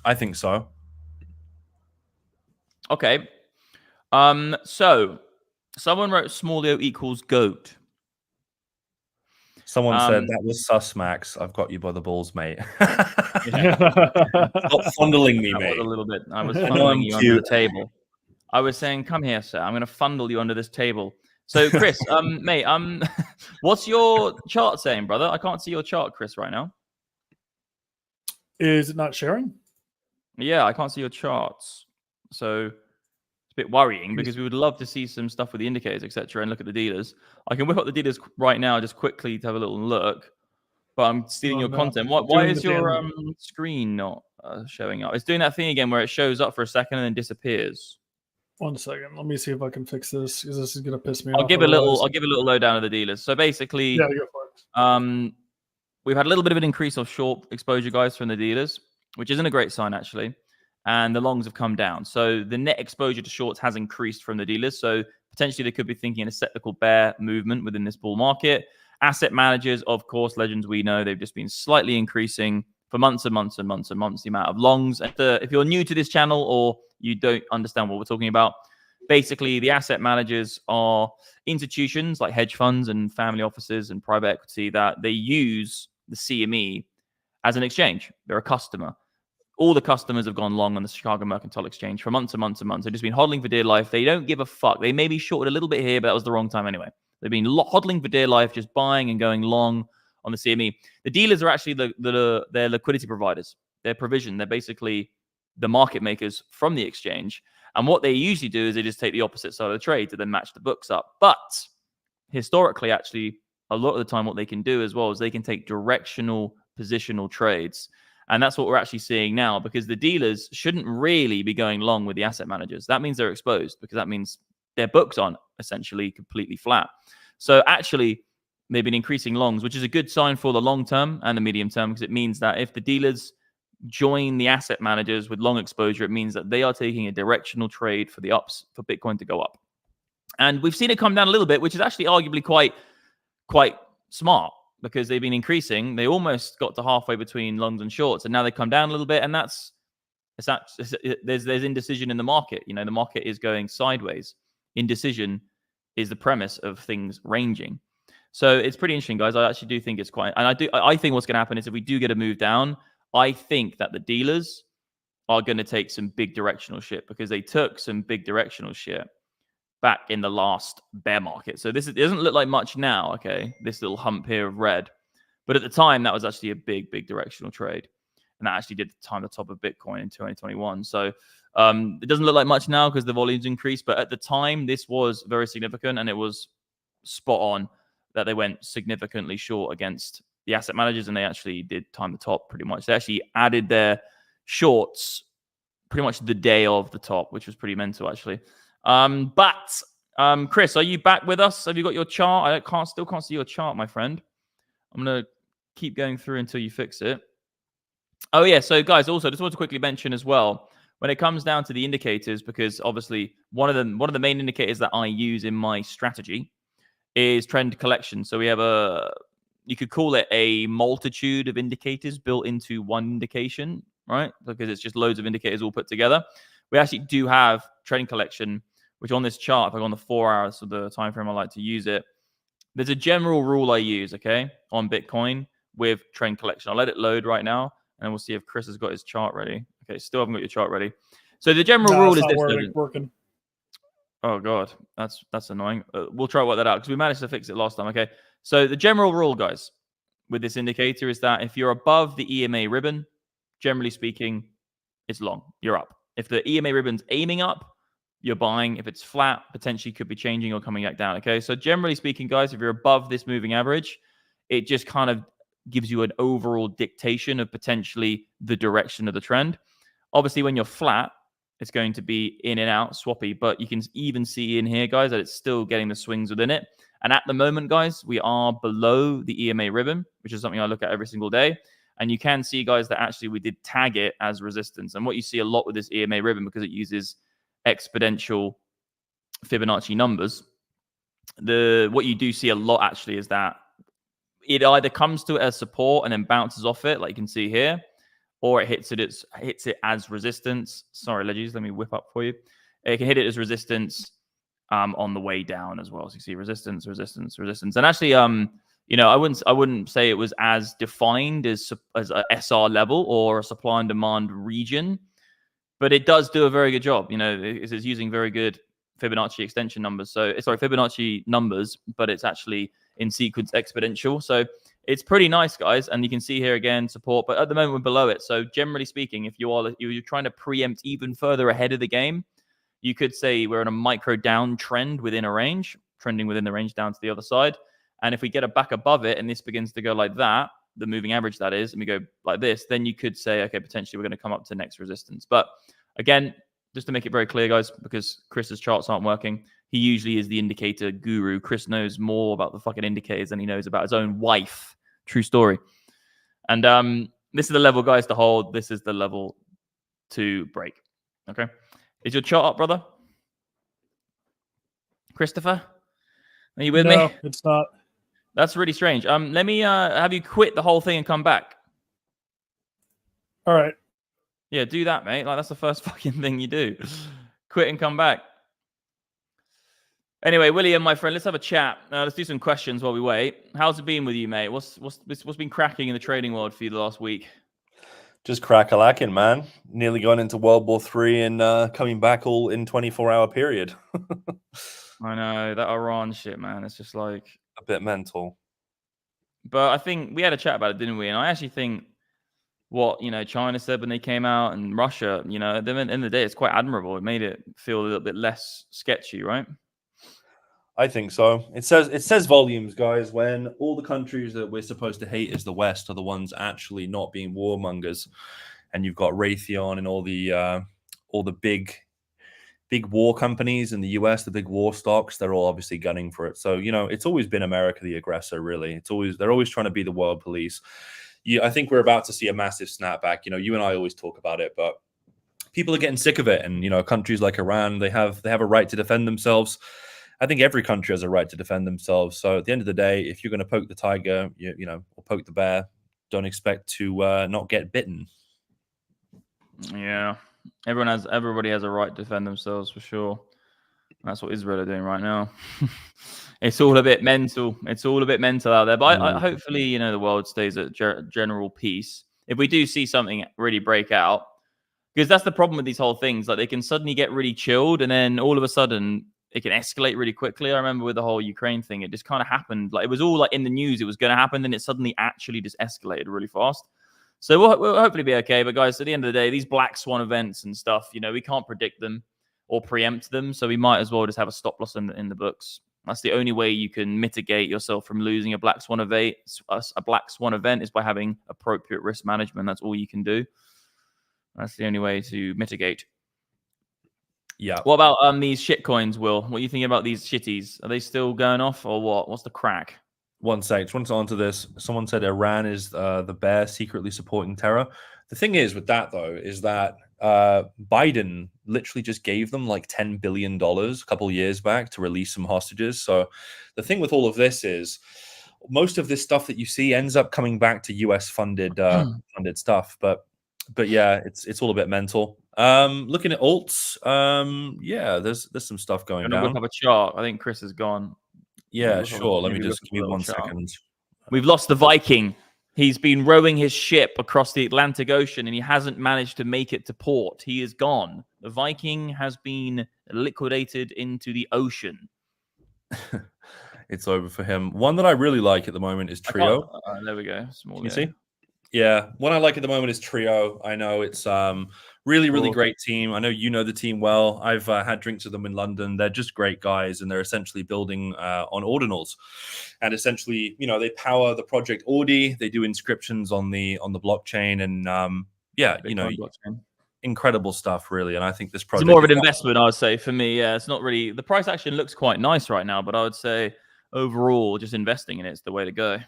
I think so. Okay. So someone wrote Smallio equals GOAT. Someone said that was sus, Max. I've got you by the balls, mate. Stop fondling me, mate. A little bit. I was fondling you under the table. I was saying, "Come here, sir. I'm going to fondle you under this table." So, Chris, mate, what's your chart saying, brother? I can't see your chart, Chris, right now. Is it not sharing? Yeah, I can't see your charts. So a bit worrying because we would love to see some stuff with the indicators, etc., and look at the dealers. I can whip up the dealers right now just quickly to have a little look, but I'm stealing your content. Why is your screen not showing up? It's doing that thing again where it shows up for a second and then disappears. 1 second. Let me see if I can fix this because this is going to piss me off. I'll give a little lowdown of the dealers. So basically, yeah, go for it. We've had a little bit of an increase of short exposure, guys, from the dealers, which isn't a great sign, actually. And the longs have come down. So the net exposure to shorts has increased from the dealers. So potentially they could be thinking a cyclical bear movement within this bull market. Asset managers, of course, legends we know, they've just been slightly increasing for months and months and months and months the amount of longs. And if you're new to this channel or you don't understand what we're talking about, basically the asset managers are institutions like hedge funds and family offices and private equity that they use the CME as an exchange. They're a customer. All the customers have gone long on the Chicago Mercantile Exchange for months and months and months. They've just been hodling for dear life. They don't give a fuck. They may be shorted a little bit here, but that was the wrong time anyway. They've been hodling for dear life, just buying and going long on the CME. The dealers are actually their liquidity providers. Their provision. They're basically the market makers from the exchange. And what they usually do is they just take the opposite side of the trade to then match the books up. But historically, actually, a lot of the time what they can do as well is they can take directional positional trades. And that's what we're actually seeing now, because the dealers shouldn't really be going long with the asset managers. That means they're exposed, because that means their books aren't essentially completely flat. So actually, they've been increasing longs, which is a good sign for the long term and the medium term, because it means that if the dealers join the asset managers with long exposure, it means that they are taking a directional trade for the ups, for Bitcoin to go up. And we've seen it come down a little bit, which is actually arguably quite smart, because they've been increasing. They almost got to halfway between longs and shorts, and now they come down a little bit, and there's indecision in the market. You know, the market is going sideways. Indecision is the premise of things ranging. So it's pretty interesting, guys. I actually do think it's quite, and I think what's going to happen is if we do get a move down, I think that the dealers are going to take some big directional shit, because they took some big directional shit back in the last bear market. So it doesn't look like much now, okay, this little hump here of red. But at the time, that was actually a big directional trade. And that actually did time the top of Bitcoin in 2021. So it doesn't look like much now because the volumes increased. But at the time, this was very significant, and it was spot on that they went significantly short against the asset managers, and they actually did time the top pretty much. They actually added their shorts pretty much the day of the top, which was pretty mental, actually. But Chris, are you back with us? Have you got your chart? I still can't see your chart, my friend. I'm going to keep going through until you fix it. Oh, yeah. So, guys, also, just want to quickly mention as well, when it comes down to the indicators, because obviously one of the main indicators that I use in my strategy is trend collection. So we have you could call it a multitude of indicators built into one indication, right? Because it's just loads of indicators all put together. We actually do have trend collection, which on this chart, if I go on the 4 hours of the time frame I like to use it, there's a general rule I use, okay, on Bitcoin with trend collection. I'll let it load right now, and we'll see if Chris has got his chart ready. Okay, still haven't got your chart ready. So the general rule is this. Working. Oh god, that's annoying. We'll try to work that out because we managed to fix it last time. Okay, so the general rule, guys, with this indicator is that if you're above the EMA ribbon, generally speaking, it's long. You're up. If the EMA ribbon's aiming up, you're buying. If it's flat, potentially could be changing or coming back down. Okay, so generally speaking, guys, if you're above this moving average, it just kind of gives you an overall dictation of potentially the direction of the trend. Obviously, when you're flat, it's going to be in and out, swappy, but you can even see in here, guys, that it's still getting the swings within it. And at the moment, guys, we are below the EMA ribbon, which is something I look at every single day. And you can see, guys, that actually we did tag it as resistance. And what you see a lot with this EMA ribbon, because it uses exponential Fibonacci numbers, what you do see a lot actually is that it either comes to it as support and then bounces off it, like you can see here, or it hits it as resistance. Sorry, Leggies, let me whip up for you. It can hit it as resistance on the way down as well. So you see resistance, resistance, resistance. And actually, you know, I wouldn't say it was as defined as a SR level or a supply and demand region, but it does do a very good job. You know, it's using very good Fibonacci extension numbers. So sorry, Fibonacci numbers, but it's actually in sequence exponential. So it's pretty nice, guys. And you can see here again support, but at the moment we're below it. So generally speaking, if you're trying to preempt even further ahead of the game, you could say we're in a micro down trend within a range, trending within the range down to the other side. And if we get back above it and this begins to go like that, the moving average that is, and we go like this, then you could say, okay, potentially we're going to come up to next resistance. But again, just to make it very clear, guys, because Chris's charts aren't working, he usually is the indicator guru. Chris knows more about the fucking indicators than he knows about his own wife. True story. And this is the level, guys, to hold. This is the level to break. Okay. Is your chart up, brother? Christopher? Are you with me? No, it's not. That's really strange. Let me have you quit the whole thing and come back. All right. Yeah, do that, mate. Like, that's the first fucking thing you do. Quit and come back. Anyway, William, my friend, let's have a chat. Let's do some questions while we wait. How's it been with you, mate? What's been cracking in the trading world for you the last week? Just crack-a-lacking, man. Nearly gone into World War III and coming back all in 24-hour period. I know, that Iran shit, man. It's just like... a bit mental. But I think we had a chat about it, didn't we? And I actually think what, China said when they came out and Russia, at the end of the day, it's quite admirable. It made it feel a little bit less sketchy, right? I think so. It says volumes, guys, when all the countries that we're supposed to hate as the West are the ones actually not being warmongers. And you've got Raytheon and all the big war companies in the US, the big war stocks, they're all obviously gunning for it. So, it's always been America the aggressor, really. They're always trying to be the world police. I think we're about to see a massive snapback. You and I always talk about it, but people are getting sick of it. And, countries like Iran, they have a right to defend themselves. I think every country has a right to defend themselves. So at the end of the day, if you're going to poke the tiger, or poke the bear, don't expect to not get bitten. Yeah, everybody has a right to defend themselves for sure. That's what Israel are doing right now. It's all a bit mental. It's all a bit mental out there. But I hopefully, the world stays at general peace. If we do see something really break out, because that's the problem with these whole things. Like they can suddenly get really chilled, and then all of a sudden it can escalate really quickly. I remember with the whole Ukraine thing, it just kind of happened. Like it was all like in the news, it was going to happen, then it suddenly actually just escalated really fast. So we'll hopefully be okay. But guys, at the end of the day, these black swan events and stuff, we can't predict them or preempt them. So we might as well just have a stop loss in the books. That's the only way you can mitigate yourself from losing a black swan event. A black swan event is by having appropriate risk management. That's all you can do. That's the only way to mitigate. Yeah. What about these shit coins, Will? What are you thinking about these shitties? Are they still going off or what? What's the crack? One sec. Just want to answer this. Someone said Iran is the bear secretly supporting terror. The thing is with that, though, is that Biden literally just gave them like $10 billion a couple of years back to release some hostages. So the thing with all of this is most of this stuff that you see ends up coming back to US funded stuff. But yeah, it's all a bit mental. Looking at alts, yeah, there's some stuff going down. Whip up a chart. I think Chris is gone. Yeah, sure. Let me just give me 1 second. We've lost the Viking. He's been rowing his ship across the Atlantic Ocean and he hasn't managed to make it to port. He is gone. The Viking has been liquidated into the ocean. It's over for him. One that I really like at the moment is Trio. There we go. You see? Yeah, one I like at the moment is Trio. I know it's really great team. I know you know the team well. I've had drinks with them in London. They're just great guys, and they're essentially building on ordinals. And essentially, they power the project Audi. They do inscriptions on the blockchain, and blockchain. Incredible stuff, really. And I think this project is more of an investment, I would say, for me. Yeah, it's not really the price action looks quite nice right now, but I would say overall, just investing in it is the way to go.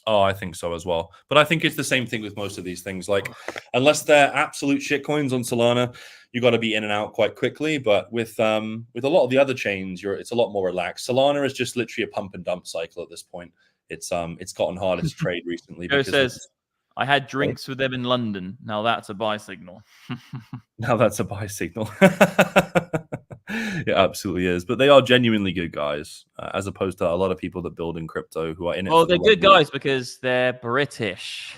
Oh, I think so as well. But I think it's the same thing with most of these things. Like, unless they're absolute shit coins on Solana, you got to be in and out quite quickly. But with a lot of the other chains, it's a lot more relaxed. Solana is just literally a pump and dump cycle at this point. It's gotten harder to trade recently. Joe says, I had drinks with them in London. Now that's a buy signal. Now that's a buy signal. It absolutely is. But they are genuinely good guys, as opposed to a lot of people that build in crypto who are in it. Oh, they're good guys because they're British.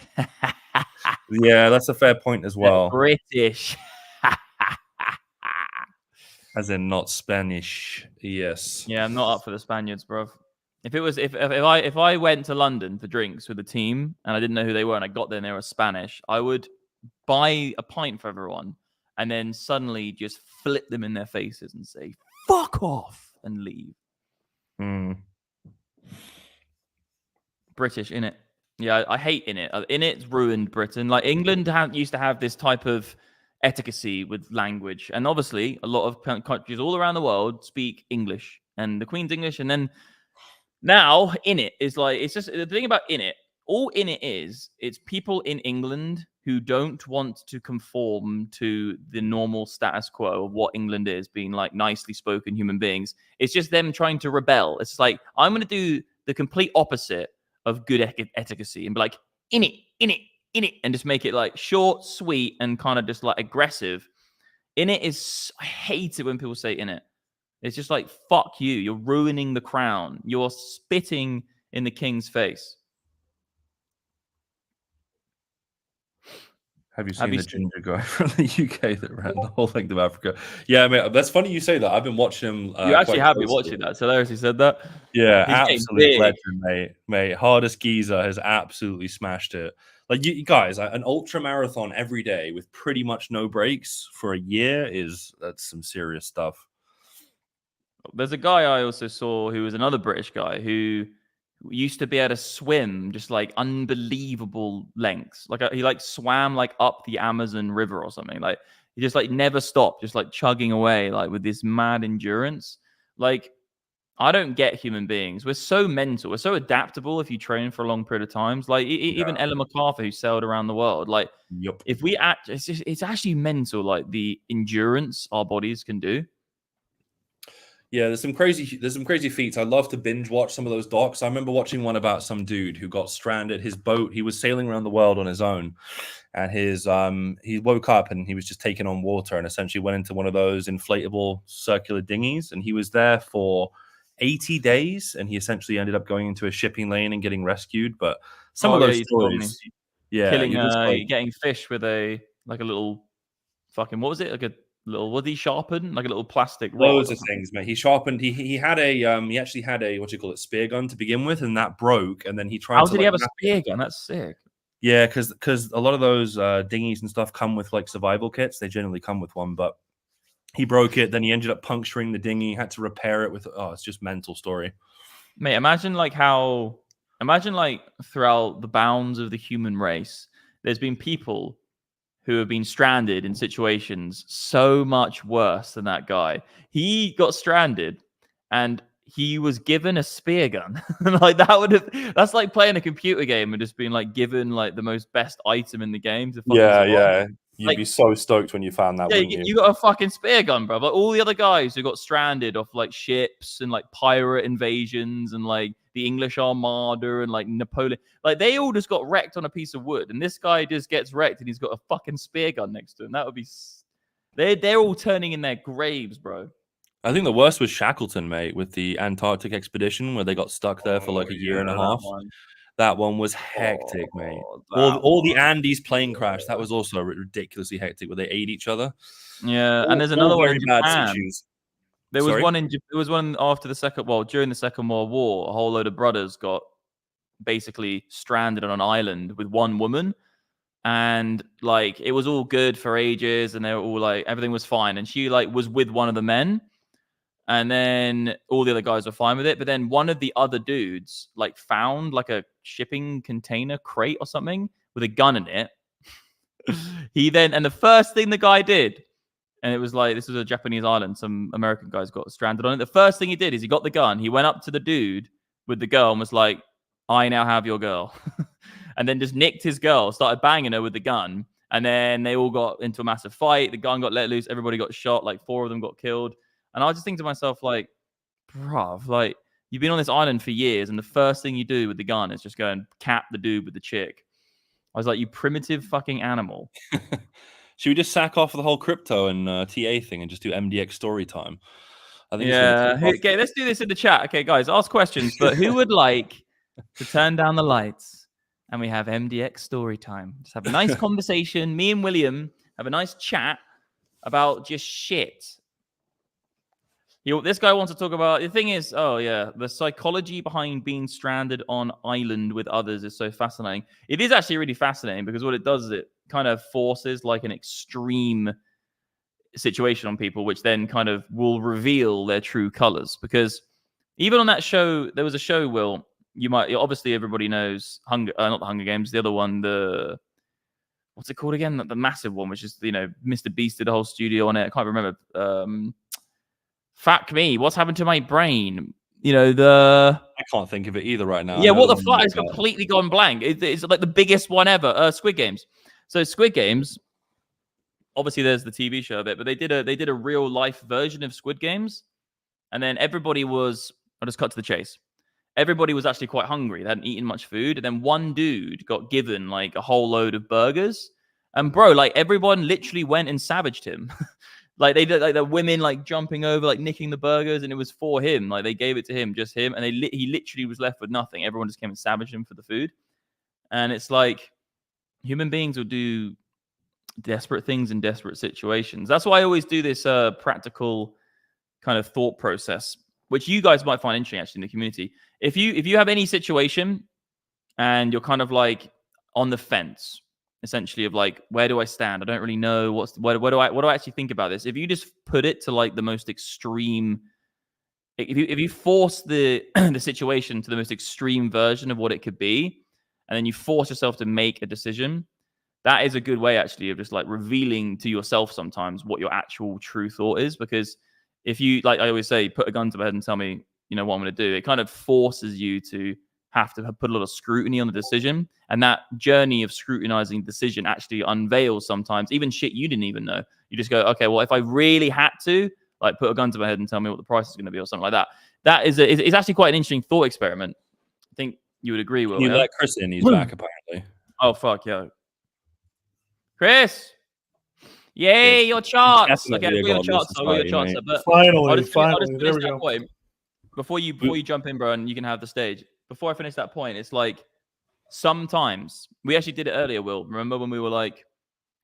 Yeah, that's a fair point as well. They're British. As in not Spanish. Yes. Yeah, I'm not up for the Spaniards, bro. If I went to London for drinks with a team and I didn't know who they were and I got there and they were Spanish, I would buy a pint for everyone and then suddenly just flip them in their faces and say, fuck off, and leave. British, innit? Yeah, I hate innit. Innit's ruined Britain. Like, England used to have this type of efficacy with language. And obviously, a lot of countries all around the world speak English. And the Queen's English. And then now, innit is like, it's just the thing about innit. All innit is, it's people in England who don't want to conform to the normal status quo of what England is, being like nicely spoken human beings. It's just them trying to rebel. It's like, I'm going to do the complete opposite of good efficacy and be like, innit, and just make it like short, sweet, and kind of just like aggressive. Innit is, I hate it when people say innit. It's just like, fuck you. You're ruining the crown. You're spitting in the king's face. Have you seen the ginger guy from the UK that ran the whole length of Africa? Yeah, mate, that's funny you say that. I've been watching him. You actually have been watching that. So hilarious, he said that. Yeah, absolute legend, mate. Hardest geezer has absolutely smashed it. Like, you guys, an ultra marathon every day with pretty much no breaks for a year that's some serious stuff. There's a guy I also saw who was another British guy who used to be able to swim just like unbelievable lengths. Like he like swam like up the Amazon River or something. Like he just like never stopped, just like chugging away like with this mad endurance. Like, I don't get human beings. We're so mental. We're so adaptable if you train for a long period of times. Like even Ellen MacArthur, who sailed around the world. Like, if we act, it's actually mental. Like the endurance our bodies can do. Yeah, there's some crazy feats. I love to binge watch some of those docs. I remember watching one about some dude who got stranded. His boat, he was sailing around the world on his own, and he woke up and he was just taking on water and essentially went into one of those inflatable circular dinghies, and he was there for 80 days, and he essentially ended up going into a shipping lane and getting rescued. But some of those stories, getting fish with a little fucking, what was it? Like a little, what did he sharpen? Like a little plastic rod. Loads of things, mate. He sharpened. He had a he actually had a, what do you call it, spear gun to begin with, and that broke. And then he tried. How did he have a spear gun? That's sick. Yeah, because a lot of those dinghies and stuff come with like survival kits. They generally come with one, but he broke it. Then he ended up puncturing the dinghy. Had to repair it with. Oh, it's just mental story. Mate, imagine throughout the bounds of the human race, there's been people who have been stranded in situations so much worse than that guy. He got stranded and he was given a spear gun. Like that's like playing a computer game and just being like given like the most best item in the game to fucking survive. Yeah. You'd be so stoked when you found that, wouldn't you? You got a fucking spear gun, bro. Like all the other guys who got stranded off like ships and like pirate invasions and like the English Armada and like Napoleon, like they all just got wrecked on a piece of wood, and this guy just gets wrecked and he's got a fucking spear gun next to him. That would be. They're all turning in their graves, bro. I think the worst was Shackleton, mate, with the Antarctic expedition where they got stuck there for like a year and a half. That one was hectic, mate. All the Andes plane crash. That was also ridiculously hectic, where they ate each other. Yeah, and there's another one in Japan. Bad issues. There was one after the second. Well, during the Second World War, a whole load of brothers got basically stranded on an island with one woman, and like it was all good for ages, and they were all like everything was fine, and she like was with one of the men. And then all the other guys were fine with it. But then one of the other dudes like found like a shipping container crate or something with a gun in it. And the first thing the guy did, and it was like, this was a Japanese island. Some American guys got stranded on it. The first thing he did is he got the gun. He went up to the dude with the girl and was like, I now have your girl. And then just nicked his girl, started banging her with the gun. And then they all got into a massive fight. The gun got let loose. Everybody got shot. Like 4 of them got killed. And I was just thinking to myself, like, bruv, like, you've been on this island for years, and the first thing you do with the gun is just go and cap the dude with the chick. I was like, you primitive fucking animal. Should we just sack off the whole crypto and TA thing and just do MDX story time? I think okay, let's do this in the chat. Okay, guys, ask questions, but who would like to turn down the lights and we have MDX story time? Just have a nice conversation. Me and William have a nice chat about just shit. This guy wants to talk about, the thing is, the psychology behind being stranded on island with others is so fascinating. It is actually really fascinating because what it does is it kind of forces like an extreme situation on people, which then kind of will reveal their true colors. Because even on that show, there was a show, Will, obviously everybody knows not the Hunger Games, the other one, what's it called again? The massive one, which is, Mr. Beast did the whole studio on it. I can't remember. Fuck me, what's happened to my brain? I can't think of it either right now. Yeah, what the fuck? It's completely gone blank. It's like the biggest one ever. Squid Games. So Squid Games, obviously there's the TV show of it, but they did a real life version of Squid Games, and then everybody was. I'll just cut to the chase. Everybody was actually quite hungry. They hadn't eaten much food, and then one dude got given like a whole load of burgers, and bro, like everyone literally went and savaged him. Like they did, like the women like jumping over, like nicking the burgers, and it was for him. Like they gave it to him, just him, and he literally was left with nothing. Everyone just came and savaged him for the food, and it's like human beings will do desperate things in desperate situations. That's why I always do this practical kind of thought process, which you guys might find interesting actually in the community. If you have any situation and you're kind of like on the fence, essentially, of like, where do I stand? I don't really know what do I actually think about this. If you just put it to like the most extreme, if you force the the situation to the most extreme version of what it could be, and then you force yourself to make a decision, that is a good way actually of just like revealing to yourself sometimes what your actual true thought is. Because if you, like I always say, put a gun to my head and tell me, you know, what I'm going to do, it kind of forces you to have to put a lot of scrutiny on the decision. And that journey of scrutinizing decision actually unveils sometimes even shit you didn't even know. You just go, okay, well, if I really had to, like, put a gun to my head and tell me what the price is going to be or something like that. That is it's actually quite an interesting thought experiment. I think you would agree, Will. You Yeah? let Chris in, he's back apparently. Oh, fuck, yeah. Chris! Yay, your charts! Okay, I've got your charts. I've got your charts. But finally, I'll just there we go. Point. Before you jump in, bro, and you can have the stage. Before I finish that point, it's like sometimes we actually did it earlier, Will. Remember when we were like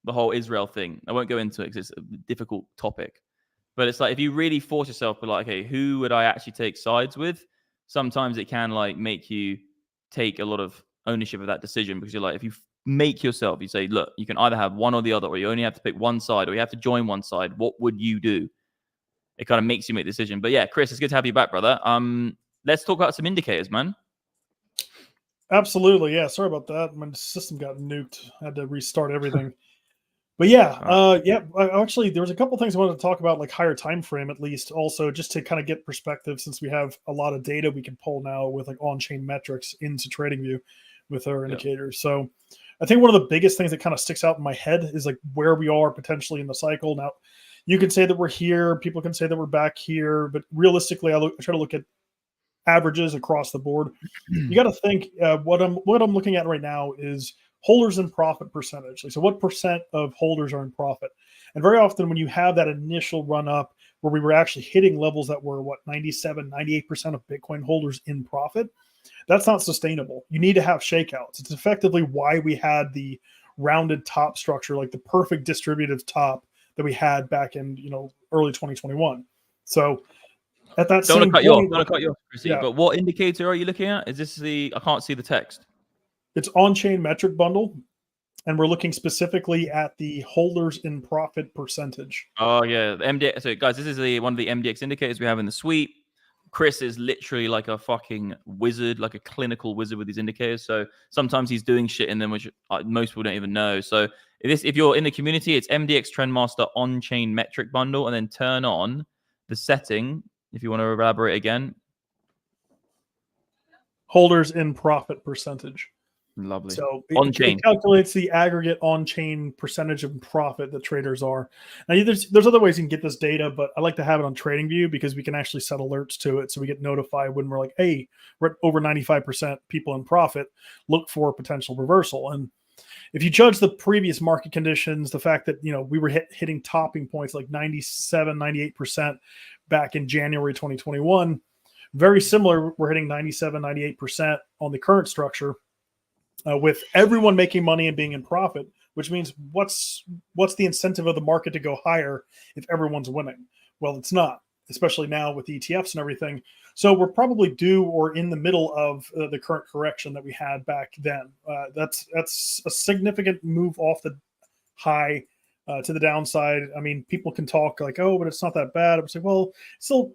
the whole Israel thing? I won't go into it because it's a difficult topic. But it's like if you really force yourself to like, okay, who would I actually take sides with? Sometimes it can like make you take a lot of ownership of that decision, because you're like, if you make yourself, you say, look, you can either have one or the other, or you only have to pick one side, or you have to join one side. What would you do? It kind of makes you make a decision. But yeah, Chris, it's good to have you back, brother. Let's talk about some indicators, man. Absolutely, yeah. Sorry about that. My system got nuked. I had to restart everything. But yeah, actually, there was a couple things I wanted to talk about, like higher time frame at least. Also, just to kind of get perspective, since we have a lot of data we can pull now with like on-chain metrics into TradingView with our indicators. So I think one of the biggest things that kind of sticks out in my head is like where we are potentially in the cycle. Now, you can say that we're here. People can say that we're back here. But realistically, I try to look at averages across the board. You got to think what I'm looking at right now is holders in profit percentage. So what percent of holders are in profit? And very often when you have that initial run up where we were actually hitting levels that were 97, 98% of Bitcoin holders in profit, that's not sustainable. You need to have shakeouts. It's effectively why we had the rounded top structure, like the perfect distributive top that we had back in early 2021. So at that don't same cut point, you off, Chrissy, yeah. But what indicator are you looking at? Is this I can't see the text. It's on-chain metric bundle, and we're looking specifically at the holders in profit percentage. Oh yeah, the MDX. So guys, this is one of the MDX indicators we have in the suite. Chris is literally like a fucking wizard, like a clinical wizard with these indicators. So sometimes he's doing shit in them which most people don't even know. So if you're in the community, it's MDX Trendmaster on-chain metric bundle, and then turn on the setting if you want to elaborate again. Holders in profit percentage. Lovely. So on-chain it calculates the aggregate on-chain percentage of profit that traders are. Now, there's other ways you can get this data, but I like to have it on TradingView because we can actually set alerts to it. So we get notified when we're like, hey, we're at over 95% people in profit, look for a potential reversal. And if you judge the previous market conditions, the fact that we were hitting topping points like 97, 98% back in January 2021, very similar. We're hitting 97, 98% on the current structure. With everyone making money and being in profit, which means what's the incentive of the market to go higher if everyone's winning? Well, it's not, especially now with ETFs and everything. So we're probably due or in the middle of the current correction that we had back then. That's a significant move off the high to the downside. I mean, people can talk like, oh, but it's not that bad. I'm saying, well, it's still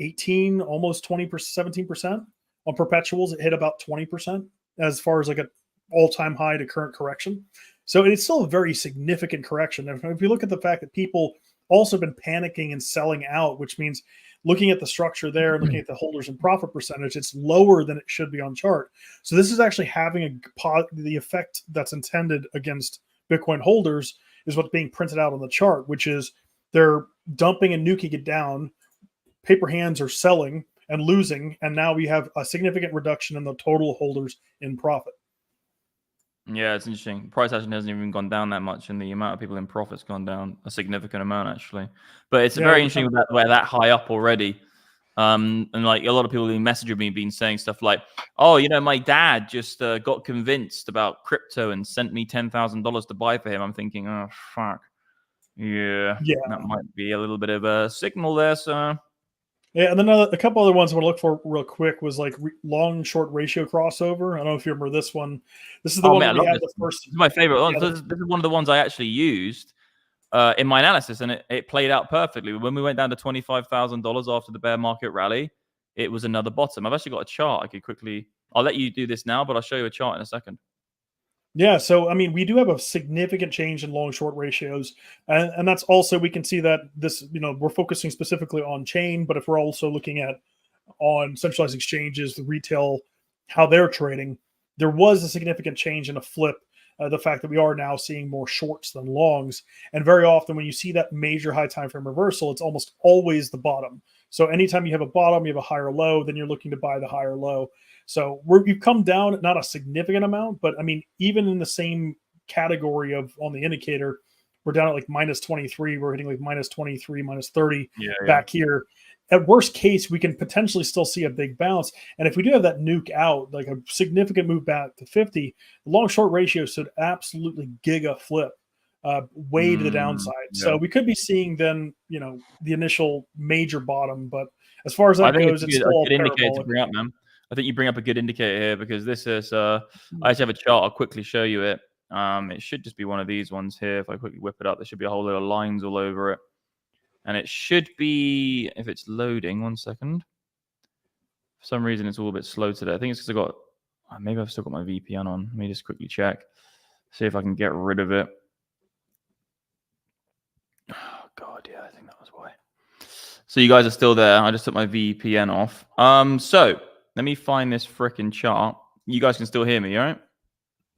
18, almost 20%, 17% on perpetuals. It hit about 20% as far as like an all-time high to current correction. So it's still a very significant correction. And if you look at the fact that people also been panicking and selling out, which means looking at the structure there, looking at the holders and profit percentage, it's lower than it should be on chart. So this is actually having the effect that's intended against Bitcoin holders is what's being printed out on the chart, which is they're dumping and nuking it down. Paper hands are selling and losing, and now we have a significant reduction in the total holders in profit. Yeah, it's interesting. Price action hasn't even gone down that much, and the amount of people in profits gone down a significant amount, actually. But it's very interesting that we're that high up already. And like a lot of people who messaged me been saying stuff like, "Oh, you know, my dad just got convinced about crypto and sent me $10,000 to buy for him." I'm thinking, "Oh, fuck, yeah, that might be a little bit of a signal there, sir." Yeah, and then a couple other ones I want to look for real quick was like long short ratio crossover. I don't know if you remember this one. This is the one man, where we had the first. This is my favorite one. This is one of the ones I actually used in my analysis, and it played out perfectly. When we went down to $25,000 after the bear market rally, it was another bottom. I've actually got a chart I could quickly. I'll let you do this now, but I'll show you a chart in a second. Yeah, so I mean, we do have a significant change in long short ratios, and that's also we can see that this, you know, we're focusing specifically on chain, but if we're also looking at on centralized exchanges, the retail, how they're trading, there was a significant change in a flip. The fact that we are now seeing more shorts than longs, and very often when you see that major high time frame reversal, it's almost always the bottom. So anytime you have a bottom, you have a higher low, then you're looking to buy the higher low. So we've come down, not a significant amount, but I mean, even in the same category of on the indicator, we're down at like minus 23. We're hitting like minus 23, minus 30 back here. At worst case, we can potentially still see a big bounce. And if we do have that nuke out, like a significant move back to 50, the long short ratio should absolutely giga flip way to the downside. Yeah. So we could be seeing then, you know, the initial major bottom. But as far as that goes, it's still a good indicator to bring up, man. I think you bring up a good indicator here because this is, I actually have a chart. I'll quickly show you it. It should just be one of these ones here. If I quickly whip it up, there should be a whole lot of lines all over it. And it should be, if it's loading, 1 second. For some reason, it's all a bit slow today. I think it's because I got, maybe I've still got my VPN on. Let me just quickly check. See if I can get rid of it. Oh, God, yeah, I think that was why. So you guys are still there. I just took my VPN off. So let me find this frickin' chart. You guys can still hear me, all right?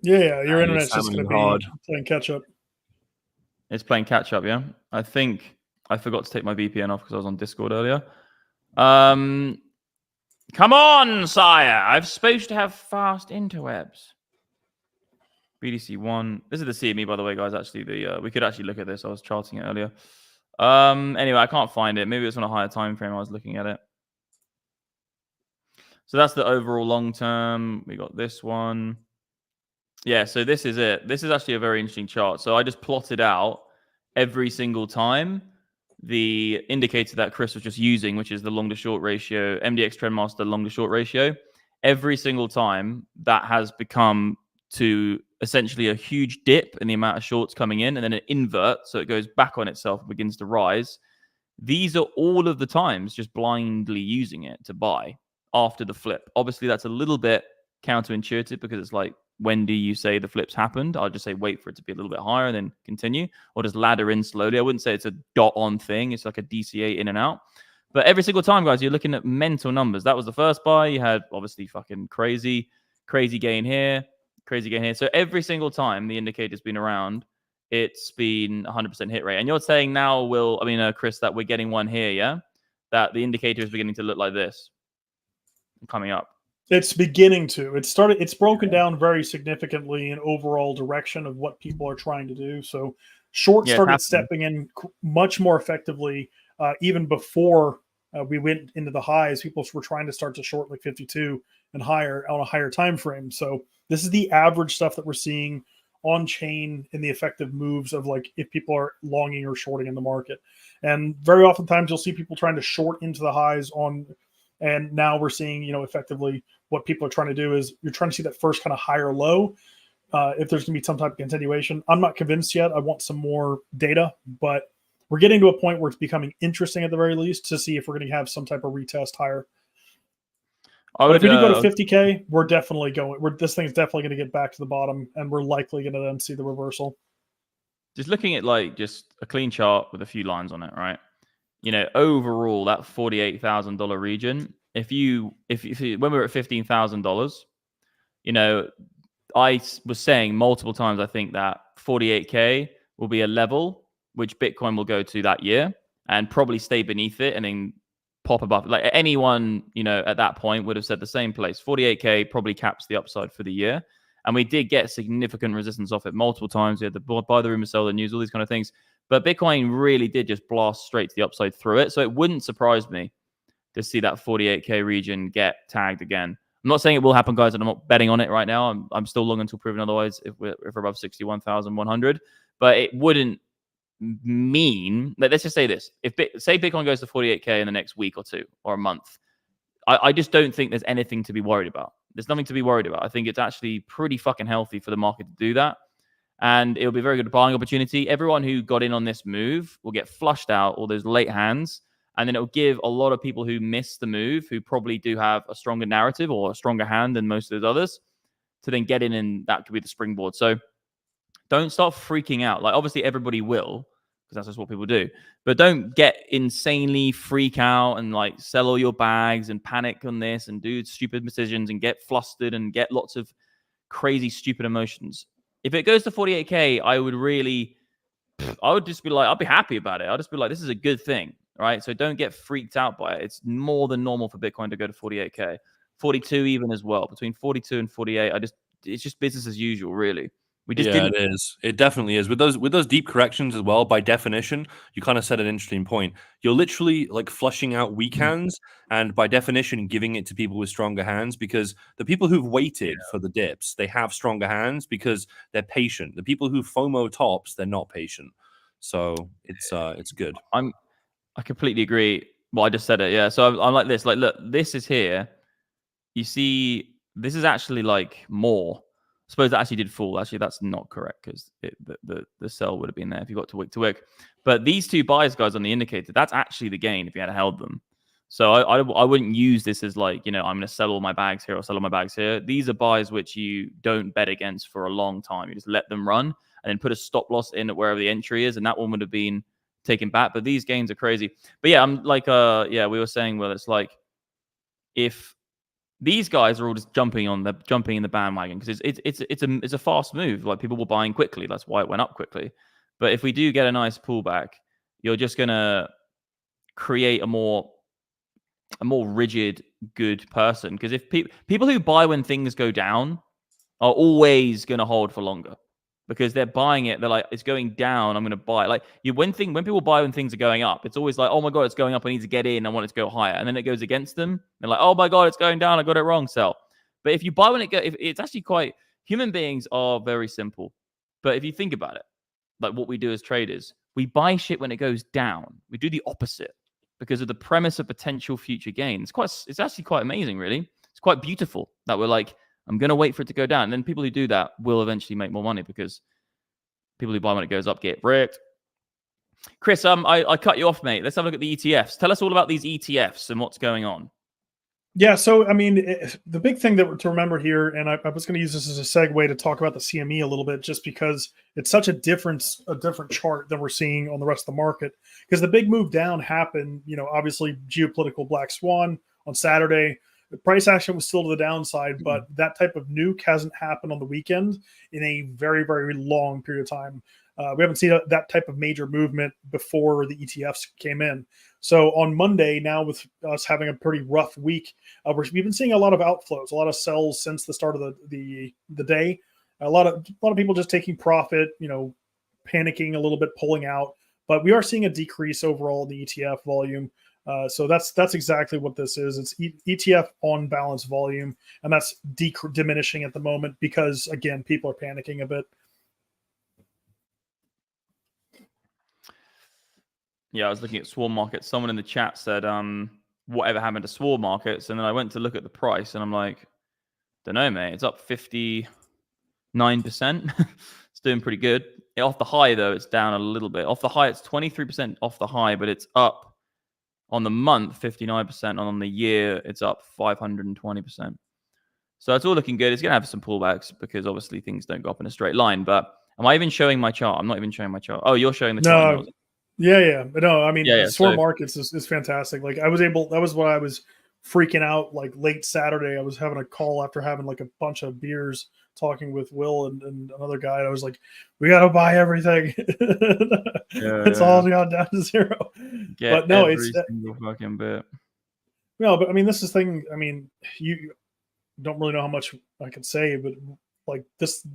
Yeah, your internet's just going to be playing catch up. It's playing catch up, yeah? I think I forgot to take my VPN off because I was on Discord earlier. Come on, sire. I'm supposed to have fast interwebs. BDC1. This is the CME, by the way, guys. Actually, we could actually look at this. I was charting it earlier. Anyway, I can't find it. Maybe it's on a higher time frame. I was looking at it. So that's the overall long term. We got this one. Yeah, so this is it. This is actually a very interesting chart. So I just plotted out every single time the indicator that Chris was just using, which is the long to short ratio, MDX Trendmaster long to short ratio. Every single time that has become to essentially a huge dip in the amount of shorts coming in and then an invert. So it goes back on itself and begins to rise. These are all of the times just blindly using it to buy after the flip. Obviously, that's a little bit counterintuitive because it's like, when do you say the flips happened? I'll just say wait for it to be a little bit higher and then continue, or just ladder in slowly. I wouldn't say it's a dot on thing. It's like a DCA in and out. But every single time, guys, you're looking at mental numbers. That was the first buy. You had obviously fucking crazy gain here, crazy gain here. So every single time the indicator's been around, it's been 100% hit rate. And you're saying now, Chris, that we're getting one here, yeah? That the indicator is beginning to look like this coming up. It's beginning to. It's broken down very significantly in overall direction of what people are trying to do. So short started stepping in much more effectively even before we went into the highs. People were trying to start to short like 52 and higher on a higher time frame. So this is the average stuff that we're seeing on chain in the effective moves of like if people are longing or shorting in the market. And very oftentimes you'll see people trying to short into the highs on. And now we're seeing, you know, effectively what people are trying to do is you're trying to see that first kind of higher low. If there's going to be some type of continuation, I'm not convinced yet. I want some more data, but we're getting to a point where it's becoming interesting at the very least to see if we're going to have some type of retest higher. But if we do go to 50K, we're definitely going. This thing's definitely going to get back to the bottom, and we're likely going to then see the reversal. Just looking at like just a clean chart with a few lines on it, right? You know, overall, that $48,000 region, if when we were at $15,000, you know, I was saying multiple times, I think that 48K will be a level which Bitcoin will go to that year and probably stay beneath it and then pop above. Like anyone, you know, at that point would have said the same place. 48K probably caps the upside for the year. And we did get significant resistance off it multiple times. We had the buy the rumor, sell the news, all these kind of things. But Bitcoin really did just blast straight to the upside through it. So it wouldn't surprise me to see that 48K region get tagged again. I'm not saying it will happen, guys, and I'm not betting on it right now. I'm still long until proven otherwise if we're above 61,100. But it wouldn't mean, let's just say this. Say Bitcoin goes to 48K in the next week or two or a month, I just don't think there's anything to be worried about. There's nothing to be worried about. I think it's actually pretty fucking healthy for the market to do that. And it'll be a very good buying opportunity. Everyone who got in on this move will get flushed out, all those late hands. And then it'll give a lot of people who miss the move, who probably do have a stronger narrative or a stronger hand than most of those others, to then get in, and that could be the springboard. So don't start freaking out. Like, obviously everybody will, because that's just what people do. But don't get insanely freak out and like sell all your bags and panic on this and do stupid decisions and get flustered and get lots of crazy, stupid emotions. If it goes to 48K, I would just be like, I'll be happy about it. I'll just be like, this is a good thing, right? So don't get freaked out by it. It's more than normal for Bitcoin to go to 48K, 42 even as well. Between 42 and 48, it's just business as usual, really. We just didn't. It is. It definitely is. With those deep corrections as well, by definition, you kind of said an interesting point. You're literally like flushing out weak hands, and by definition, giving it to people with stronger hands, because the people who've waited for the dips, they have stronger hands because they're patient. The people who FOMO tops, they're not patient. So it's good. I completely agree. Well, I just said it. Yeah. So I'm like this. Like, look, this is here. You see, this is actually like more. I suppose that actually did fall. Actually, that's not correct, because the sell would have been there if you got to wick. But these two buys, guys, on the indicator, that's actually the gain if you had held them. So I wouldn't use this as like, I'm going to sell all my bags here or sell all my bags here. These are buys which you don't bet against for a long time. You just let them run and then put a stop loss in at wherever the entry is, and that one would have been taken back. But these gains are crazy. But yeah, I'm like, we were saying, well, it's like if these guys are all just jumping in the bandwagon because it's a fast move. Like, people were buying quickly. That's why it went up quickly. But if we do get a nice pullback, you're just gonna create a more rigid, good person. Because if people who buy when things go down are always gonna hold for longer, because they're buying it. They're like, it's going down, I'm going to buy it. Like, when people buy when things are going up, it's always like, oh my God, it's going up, I need to get in, I want it to go higher. And then it goes against them. They're like, oh my God, it's going down, I got it wrong, sell. But if you buy when it's actually quite, human beings are very simple. But if you think about it, like what we do as traders, we buy shit when it goes down. We do the opposite because of the premise of potential future gain. It's actually quite amazing, really. It's quite beautiful that we're like, I'm going to wait for it to go down. And then people who do that will eventually make more money, because people who buy when it goes up get bricked. Chris, I cut you off, mate. Let's have a look at the ETFs. Tell us all about these ETFs and what's going on. Yeah, so, I mean, the big thing to remember here, and I was going to use this as a segue to talk about the CME a little bit, just because it's such a different chart than we're seeing on the rest of the market. Because the big move down happened, obviously, geopolitical black swan on Saturday. The price action was still to the downside, but that type of nuke hasn't happened on the weekend in a very, very long period of time. We haven't seen that type of major movement before the ETFs came in. So on Monday, now with us having a pretty rough week, we've been seeing a lot of outflows, a lot of sells since the start of the day. A lot of people just taking profit, panicking a little bit, pulling out. But we are seeing a decrease overall in the ETF volume. So that's exactly what this is. It's ETF on balance volume, and that's diminishing at the moment because, again, people are panicking a bit. Yeah, I was looking at swarm markets. Someone in the chat said, whatever happened to swarm markets? And then I went to look at the price, and I'm like, don't know, mate. It's up 59%. It's doing pretty good. Off the high, though, it's down a little bit. Off the high, it's 23% off the high, but it's up on the month 59%. And on the year, it's up 520%. So it's all looking good. It's going to have some pullbacks because obviously things don't go up in a straight line. But am I even showing my chart? I'm not even showing my chart. Oh, you're showing the chart. No. Yeah. But no, I mean, swarm markets is fantastic. Like, that was what I was freaking out like late Saturday. I was having a call after having like a bunch of beers, talking with Will and another guy. And I was like, we got to buy everything. It's all gone down to zero. But no, it's single fucking bit. No, but I mean, this is thing. I mean, you don't really know how much I can say, but like this.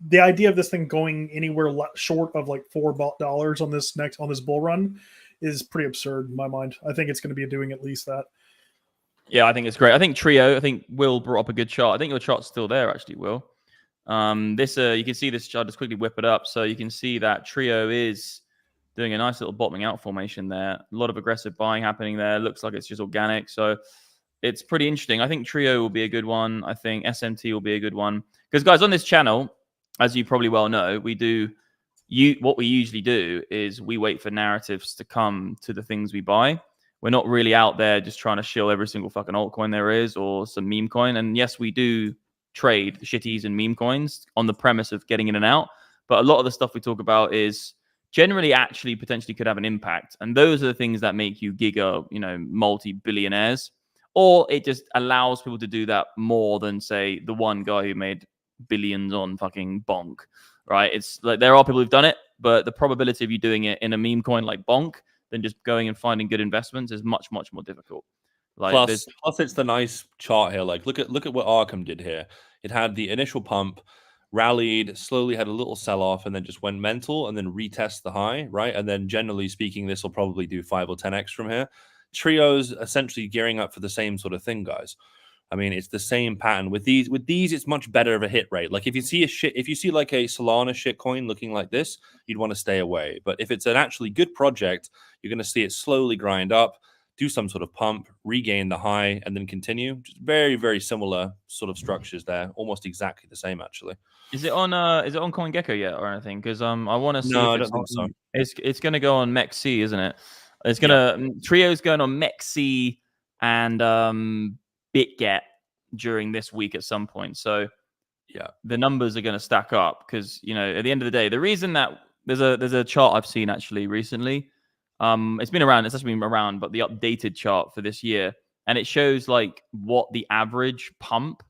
The idea of this thing going anywhere short of like $4 on this bull run is pretty absurd in my mind. I think it's going to be doing at least that. Yeah, I think it's great. I think Trio. I think Will brought up a good chart. I think your chart's still there, actually, Will. This you can see this chart. Just quickly whip it up, so you can see that Trio is doing a nice little bottoming out formation there. A lot of aggressive buying happening there. Looks like it's just organic, so it's pretty interesting. I think Trio will be a good one. I think SMT will be a good one because, guys, on this channel, as you probably well know, what we usually do is we wait for narratives to come to the things we buy. We're not really out there just trying to shill every single fucking altcoin there is or some meme coin. And yes, we do trade the shitties and meme coins on the premise of getting in and out. But a lot of the stuff we talk about is generally actually potentially could have an impact. And those are the things that make you multi-billionaires. Or it just allows people to do that more than, say, the one guy who made billions on fucking Bonk, right? It's like there are people who've done it, but the probability of you doing it in a meme coin like Bonk than just going and finding good investments is much, much more difficult. Like plus it's the nice chart here. Like look at what Arkham did here. It had the initial pump, rallied, slowly had a little sell-off, and then just went mental and then retest the high, right? And then generally speaking, this will probably do 5 or 10x from here. Trio's essentially gearing up for the same sort of thing, guys. I mean, it's the same pattern. With these, it's much better of a hit rate. Like if you see like a Solana shitcoin looking like this, you'd want to stay away. But if it's an actually good project, you're going to see it slowly grind up, do some sort of pump, regain the high, and then continue. Just very, very similar sort of structures there. Almost exactly the same, actually. Is it on CoinGecko yet or anything? Because I want to see. No, I don't think so. It's going to go on MEXC, isn't it? It's gonna Trio's going on MEXC and BitGet during this week at some point. So yeah, the numbers are going to stack up because at the end of the day, the reason that there's a chart I've seen actually recently. It's actually been around, but the updated chart for this year, and it shows like what the average pump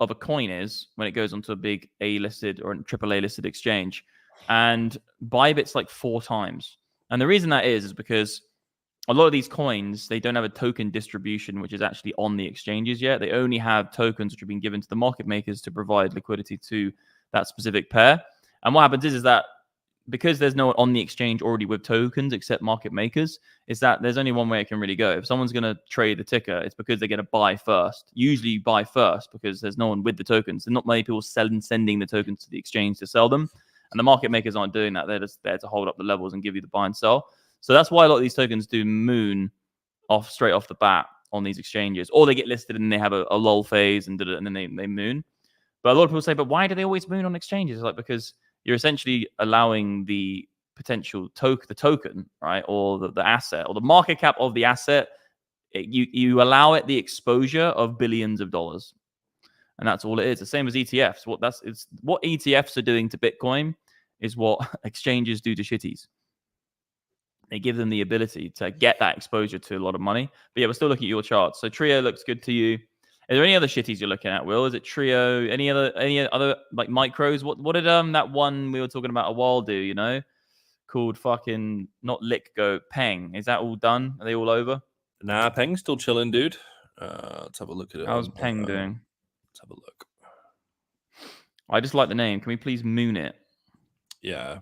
of a coin is when it goes onto a big A-listed or AAA listed exchange, and Bybit's like 4 times. And the reason that is because a lot of these coins, they don't have a token distribution, which is actually on the exchanges yet. They only have tokens which have been given to the market makers to provide liquidity to that specific pair. And what happens is that because there's no one on the exchange already with tokens except market makers, is that there's only one way it can really go. If someone's going to trade the ticker, it's because they're going to buy first. Usually buy first because there's no one with the tokens. There's not many people sending the tokens to the exchange to sell them. And the market makers aren't doing that. They're just there to hold up the levels and give you the buy and sell. So that's why a lot of these tokens do moon off straight off the bat on these exchanges. Or they get listed and they have a lull phase and then they moon. But a lot of people say, but why do they always moon on exchanges? Like, because you're essentially allowing the potential token, right? Or the asset or the market cap of the asset. You allow it the exposure of billions of dollars. And that's all it is. The same as ETFs. What ETFs are doing to Bitcoin is what exchanges do to shitties. They give them the ability to get that exposure to a lot of money. But yeah, we're still looking at your charts. So Trio looks good to you. Are there any other shitties you're looking at, Will? Is it Trio? Any other like micros? What did that one we were talking about a while do, called fucking not LickGo, Peng. Is that all done? Are they all over? Nah, Peng's still chilling, dude. Let's have a look at it. How's Peng doing? Let's have a look. I just like the name. Can we please moon it? Yeah.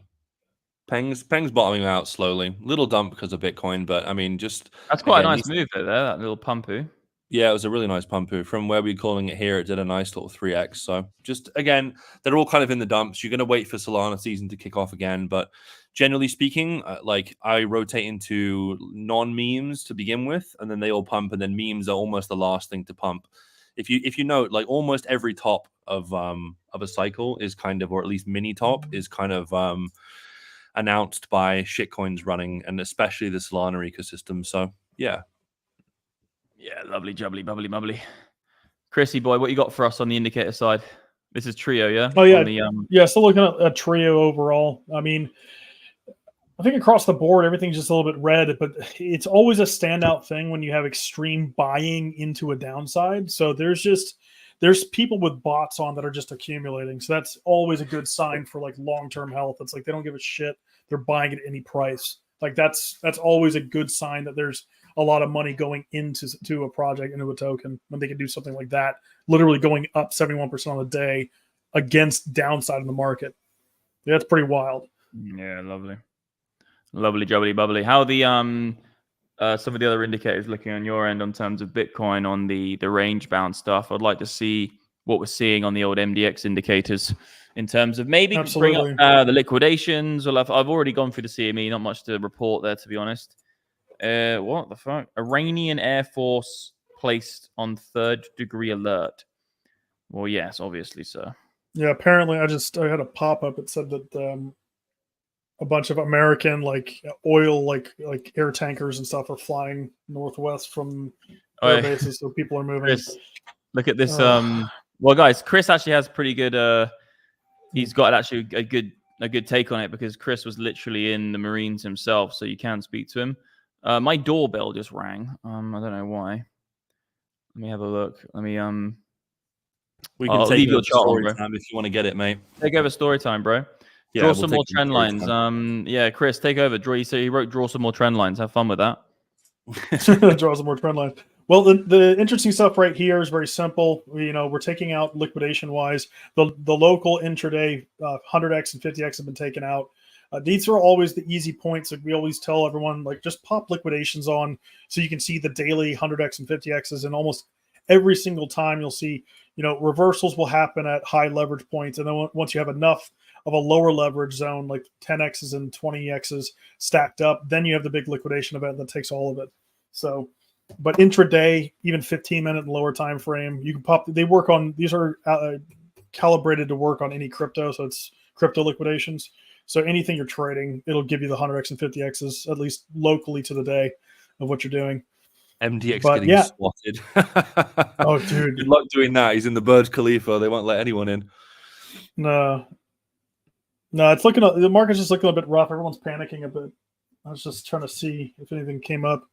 Peng's bottoming out slowly. Little dump because of Bitcoin, but I mean, that's quite a nice move there, that little pumpu. Yeah, it was a really nice pumpu. From where we're calling it here, it did a nice little 3x. So just, again, they're all kind of in the dumps. You're going to wait for Solana season to kick off again. But generally speaking, like I rotate into non-memes to begin with, and then they all pump, and then memes are almost the last thing to pump. If you note, like almost every top of a cycle is kind of, or at least mini top is kind of announced by shitcoins running, and especially the Solana ecosystem. So yeah. Yeah, lovely, jubbly, bubbly, bubbly. Chrissy boy, what you got for us on the indicator side? This is Trio, yeah? Oh, yeah. Yeah, still looking at a Trio overall. I mean, I think across the board, everything's just a little bit red, but it's always a standout thing when you have extreme buying into a downside. So there's people with bots on that are just accumulating. So that's always a good sign for like long-term health. It's like they don't give a shit. They're buying at any price. Like that's always a good sign that there's a lot of money going into a project, into a token, when they can do something like that, literally going up 71% on the day against downside in the market. Yeah, that's pretty wild. Yeah, lovely. Lovely, jubbly, bubbly. How the some of the other indicators looking on your end on terms of Bitcoin on the range bound stuff? I'd like to see what we're seeing on the old MDX indicators in terms of maybe Absolutely. bring up the liquidations. I've already gone through the CME, not much to report there, to be honest. What the fuck? Iranian Air Force placed on 3rd degree alert. Well, yes, obviously, sir. Yeah, apparently I had a pop-up. It said that a bunch of American oil air tankers and stuff are flying northwest from air bases, so people are moving. Chris, look at this. Well, guys, Chris actually has pretty good. He's got actually a good take on it because Chris was literally in the Marines himself, so you can speak to him. My doorbell just rang. I don't know why. Let me have a look. Let me We can take over story time if you want to get it, mate. Take over story time, bro. Yeah, draw some more trend lines. Yeah, Chris, take over. He wrote draw some more trend lines. Have fun with that. Draw some more trend lines. Well, the interesting stuff right here is very simple. We're taking out liquidation wise. The local intraday 100x and 50x have been taken out. These are always the easy points. Like we always tell everyone, just pop liquidations on so you can see the daily 100x and 50x's, and almost every single time you'll see, reversals will happen at high leverage points, and then once you have enough of a lower leverage zone, like 10x's and 20x's stacked up, then you have the big liquidation event that takes all of it. So, but intraday, even 15-minute and lower time frame, you can pop. These are calibrated to work on any crypto, so it's crypto liquidations. So anything you're trading, it'll give you the 100x and 50x's at least locally to the day of what you're doing. MDX getting swatted. Oh, dude, good luck doing that. He's in the Burj Khalifa. They won't let anyone in. No, it's the market's just looking a bit rough. Everyone's panicking a bit. I was just trying to see if anything came up.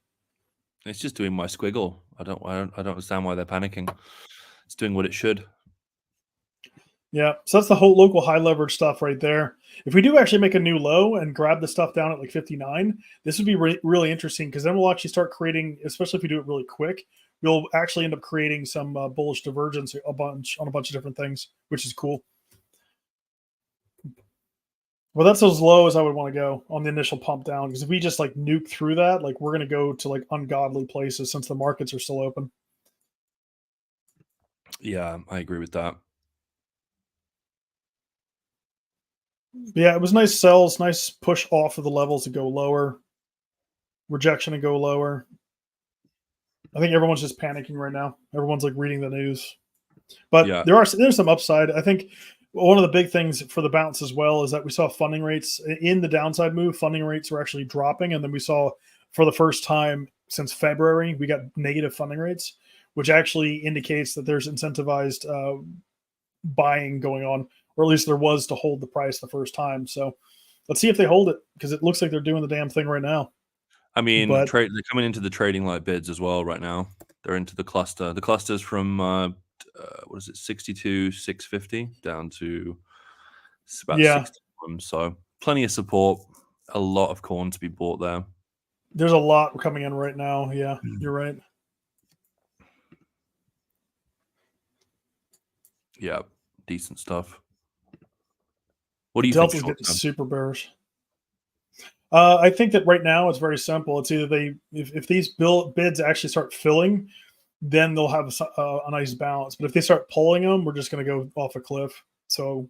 It's just doing my squiggle. I don't understand why they're panicking. It's doing what it should. Yeah, so that's the whole local high leverage stuff right there. If we do actually make a new low and grab the stuff down at 59, this would be really interesting, because then we'll actually start creating, especially if we do it really quick, we'll actually end up creating some bullish divergence on a bunch of different things, which is cool. Well, that's as low as I would want to go on the initial pump down, because if we just nuke through that, we're going to go to ungodly places since the markets are still open. Yeah, I agree with that. Yeah, it was nice sells, nice push off of the levels to go lower, rejection to go lower. I think everyone's just panicking right now. Everyone's reading the news, but yeah, there's some upside. I think one of the big things for the bounce as well is that we saw funding rates in the downside move. Funding rates were actually dropping, and then we saw for the first time since February we got negative funding rates, which actually indicates that there's incentivized buying going on, or at least there was, to hold the price the first time. So let's see if they hold it, because it looks like they're doing the damn thing right now. I mean, they're coming into the trading light bids as well right now. They're into the cluster. The cluster's from what is it, 62, 650 down to about 61. So plenty of support. A lot of corn to be bought there. There's a lot coming in right now. Yeah, you're right. Yeah, decent stuff. What do you Delta's think? Getting super bearish. I think that right now it's very simple. It's either if these bids actually start filling, then they'll have a nice balance. But if they start pulling them, we're just going to go off a cliff. So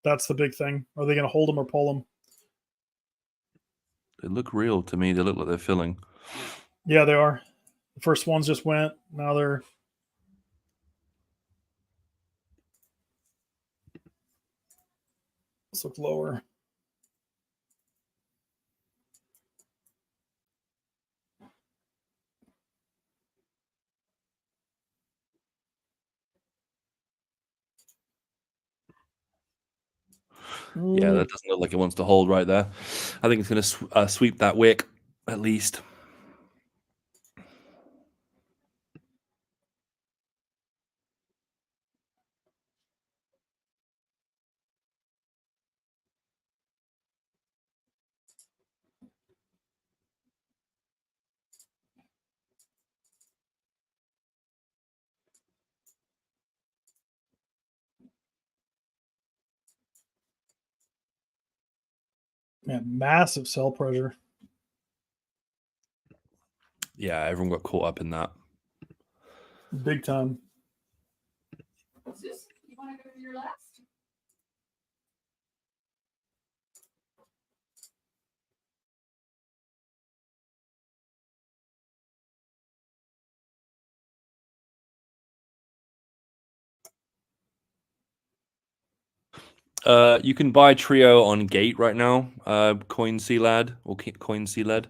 that's the big thing. Are they going to hold them or pull them? They look real to me. They look like they're filling. Yeah, they are. The first ones just went. Now they're. Let's look lower. Yeah, that doesn't look like it wants to hold right there. I think it's going to sweep that wick at least. Man, massive sell pressure. Yeah, everyone got caught up in that. Big time. What's this? You want to go to your last? You can buy Trio on Gate right now, Coin CLAD or Coin CLAD.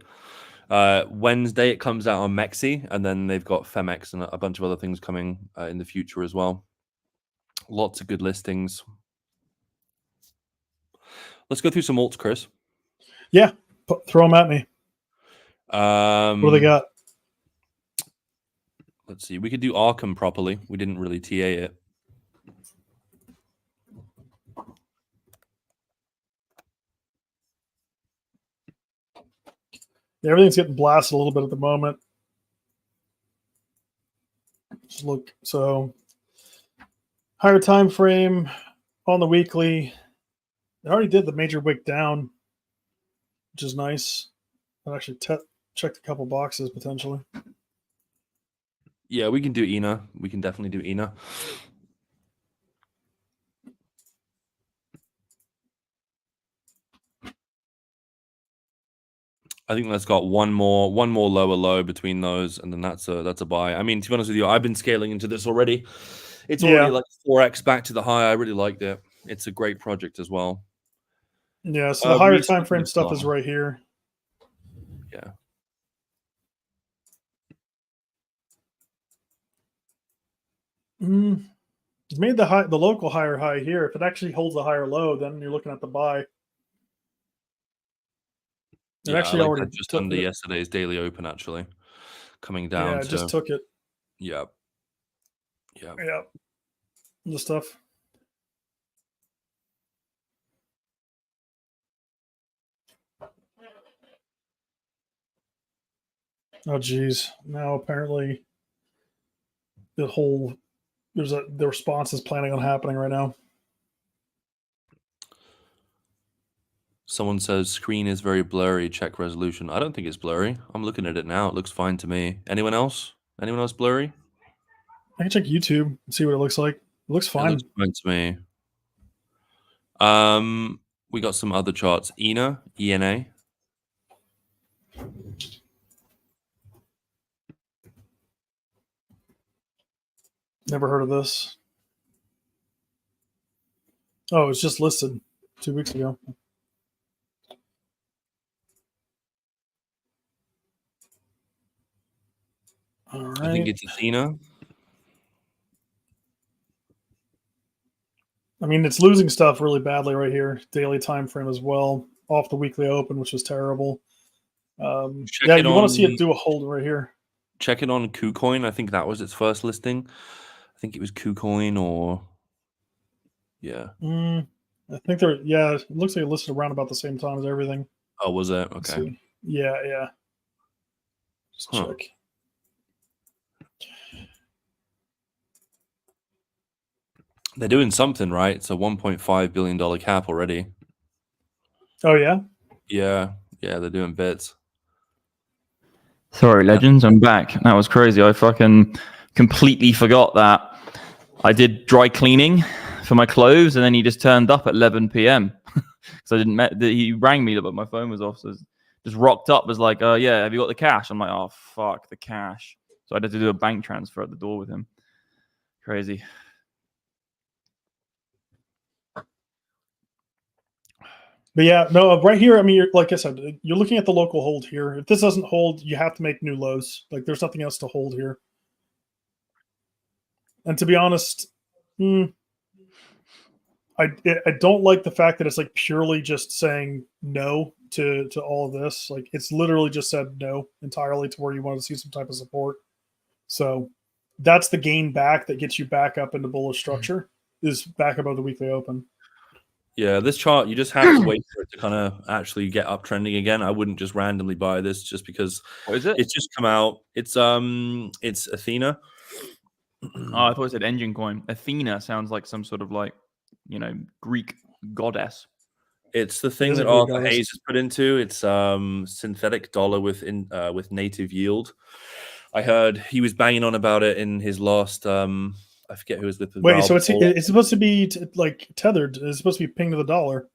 Wednesday it comes out on Mexi, and then they've got Phemex and a bunch of other things coming in the future as well. Lots of good listings. Let's go through some alts, Chris. Yeah, throw them at me. What do they got? Let's see. We could do Arkham properly. We didn't really TA it. Yeah, everything's getting blasted a little bit at the moment. Just look, so higher time frame on the weekly. They already did the major wick down, which is nice. I actually checked a couple boxes potentially. Yeah, we can do ENA. We can definitely do ENA. I think that's got one more lower low between those, and then that's a buy. I mean, to be honest with you, I've been scaling into this already. It's already like 4x back to the high. I really liked it. It's a great project as well. Yeah, so the higher time frame stuff is right here. Yeah. It's made the local higher high here. If it actually holds a higher low, then you're looking at the buy. It actually already just under yesterday's daily open, actually coming down. Yeah, I just took it. Yeah. The stuff. Oh geez! Now apparently the response is planning on happening right now. Someone says screen is very blurry. Check resolution. I don't think it's blurry. I'm looking at it now. It looks fine to me. Anyone else? Anyone else blurry? I can check YouTube and see what it looks like. It looks fine. It looks fine to me. We got some other charts. ENA. Never heard of this. Oh, it's just listed 2 weeks ago. All right. I think it's Athena. I mean, it's losing stuff really badly right here. Daily time frame as well. Off the weekly open, which was terrible. Yeah, you want to see it do a hold right here. Check it on KuCoin. I think that was its first listing. I think it was KuCoin or... Yeah. I think they're... Yeah, it looks like it listed around about the same time as everything. Oh, was it? Okay. Yeah. Just check. They're doing something, right? It's a $1.5 billion cap already. Oh, yeah? Yeah, they're doing bits. Sorry, legends, I'm back. That was crazy. I fucking completely forgot that I did dry cleaning for my clothes, and then he just turned up at 11 p.m. So I didn't. He rang me, but my phone was off. So just rocked up, was like, yeah, have you got the cash? I'm like, oh, fuck, the cash. So I had to do a bank transfer at the door with him. Crazy. But yeah, no, right here, I mean, like I said, you're looking at the local hold here. If this doesn't hold, you have to make new lows. Like, there's nothing else to hold here. And to be honest, I don't like the fact that it's like purely just saying no to all of this. Like, it's literally just said no entirely to where you want to see some type of support. So that's the gain back that gets you back up into bullish structure, is back above the weekly open. Yeah, this chart, you just have to wait for it to kind of actually get uptrending again. I wouldn't just randomly buy this just because it's just come out. It's Athena. Oh, I thought it said engine coin. Athena sounds like some sort of like, Greek goddess. It's the thing that Arthur Hayes has put into. It's synthetic dollar with native yield. I heard he was banging on about it in his last. I forget who was with. Wait, so it's supposed to be like tethered? It's supposed to be pinged to the dollar?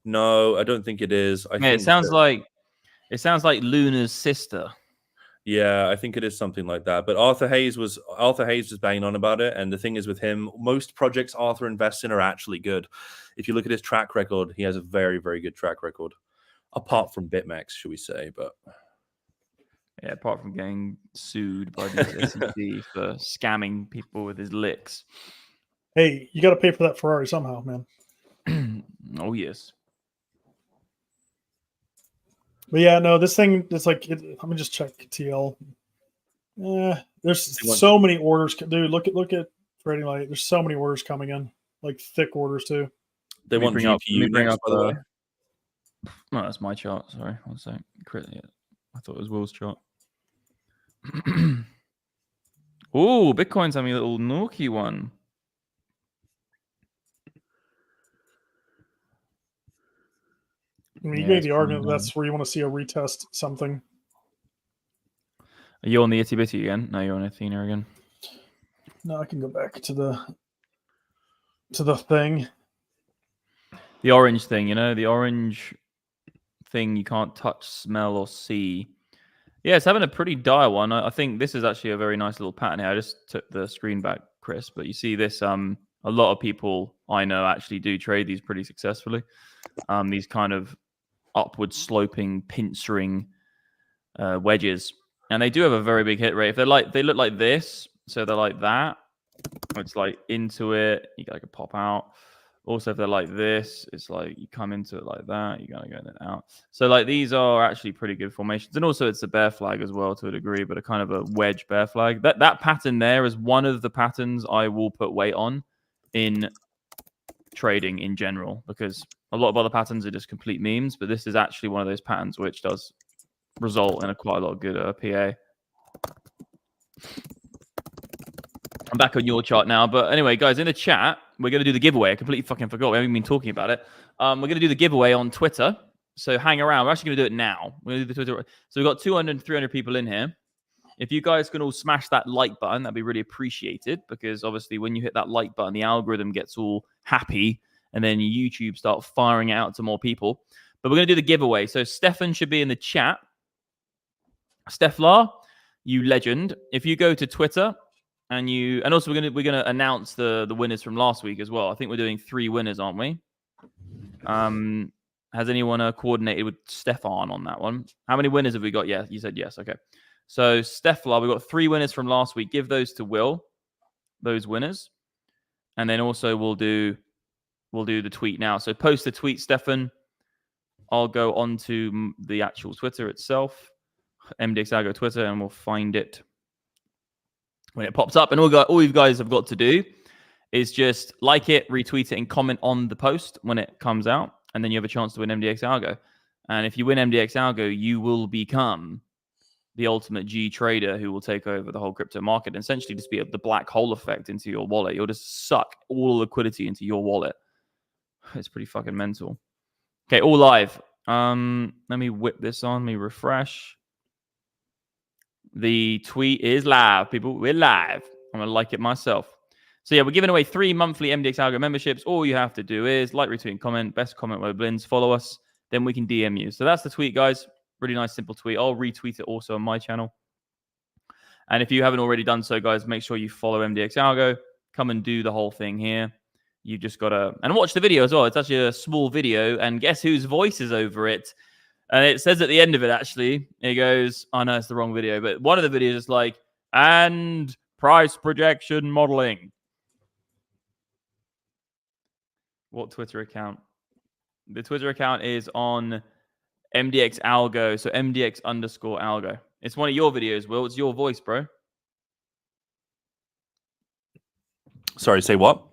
No, I don't think it is. I think it sounds like Luna's sister. Yeah, I think it is something like that. But Arthur Hayes was banging on about it. And the thing is with him, most projects Arthur invests in are actually good. If you look at his track record, he has a very, very good track record. Apart from BitMEX, should we say, but yeah, apart from getting sued by the SEC for scamming people with his licks. Hey, you got to pay for that Ferrari somehow, man. Oh yes. But yeah, no, this thing is like. Let me just check TL. There's so many orders, dude. Look at Trading Light. There's so many orders coming in, like thick orders too. They want GPU next, by the way. No, that's my chart. Sorry, one sec. Yeah, I thought it was Will's chart. Oh, Bitcoin's having a little naughty one. I mean, you made the argument that's where you want to see a retest something. Are you on the itty bitty again? No, you're on Athena again. No, I can go back to the thing. The orange thing, the orange thing you can't touch, smell, or see. Yeah, it's having a pretty dire one. I think this is actually a very nice little pattern here. I just took the screen back, Chris, but you see this. A lot of people I know actually do trade these pretty successfully. These kind of upward sloping, pincering wedges, and they do have a very big hit rate. If they look like this, so they're like that. It's like into it, you gotta pop out. Also, if they're like this, it's like you come into it like that, you gotta go in and out. So like these are actually pretty good formations, and also it's a bear flag as well to a degree, but a kind of a wedge bear flag. That pattern there is one of the patterns I will put weight on in trading in general, because a lot of other patterns are just complete memes, but this is actually one of those patterns which does result in quite a lot of good PA. I'm back on your chart now, but anyway, guys, in the chat, we're going to do the giveaway. I completely fucking forgot. We haven't been talking about it. We're going to do the giveaway on Twitter, so hang around. We're actually going to do it now. We're going to do the Twitter. So we've got 200, 300 people in here. If you guys can all smash that like button, that'd be really appreciated, because obviously when you hit that like button, the algorithm gets all happy, and then YouTube start firing it out to more people. But we're going to do the giveaway. So Stefan should be in the chat. Steflar, you legend. If you go to Twitter and also we're gonna announce the winners from last week as well. I think we're doing 3 winners, aren't we? Has anyone coordinated with Stefan on that one? How many winners have we got? Yeah, you said yes. Okay. So Steflar, we've got 3 winners from last week. Give those to Will, those winners, and then also we'll do the tweet now. So post the tweet, Stefan. I'll go onto the actual Twitter itself, MDX Algo Twitter, and we'll find it when it pops up. And all you guys have got to do is just like it, retweet it, and comment on the post when it comes out, and then you have a chance to win MDX Algo. And if you win MDX Algo, you will become the ultimate G trader who will take over the whole crypto market and essentially just be the black hole effect into your wallet. You'll just suck all the liquidity into your wallet. It's pretty fucking mental. Okay, all live. Let me whip this on. Let me refresh. The tweet is live, people. We're live. I'm going to like it myself. So yeah, we're giving away 3 monthly MDX Algo memberships. All you have to do is like, retweet, and comment. Best comment where blins. Follow us. Then we can DM you. So that's the tweet, guys. Really nice, simple tweet. I'll retweet it also on my channel. And if you haven't already done so, guys, make sure you follow MDX Algo. Come and do the whole thing here. You just got to... And watch the video as well. It's actually a small video. And guess whose voice is over it? And it says at the end of it, actually, it goes, oh, no, it's the wrong video. But one of the videos is like, and price projection modeling. What Twitter account? The Twitter account is on MDX Algo. So MDX_Algo. It's one of your videos, Will. It's your voice, bro. Sorry, say what?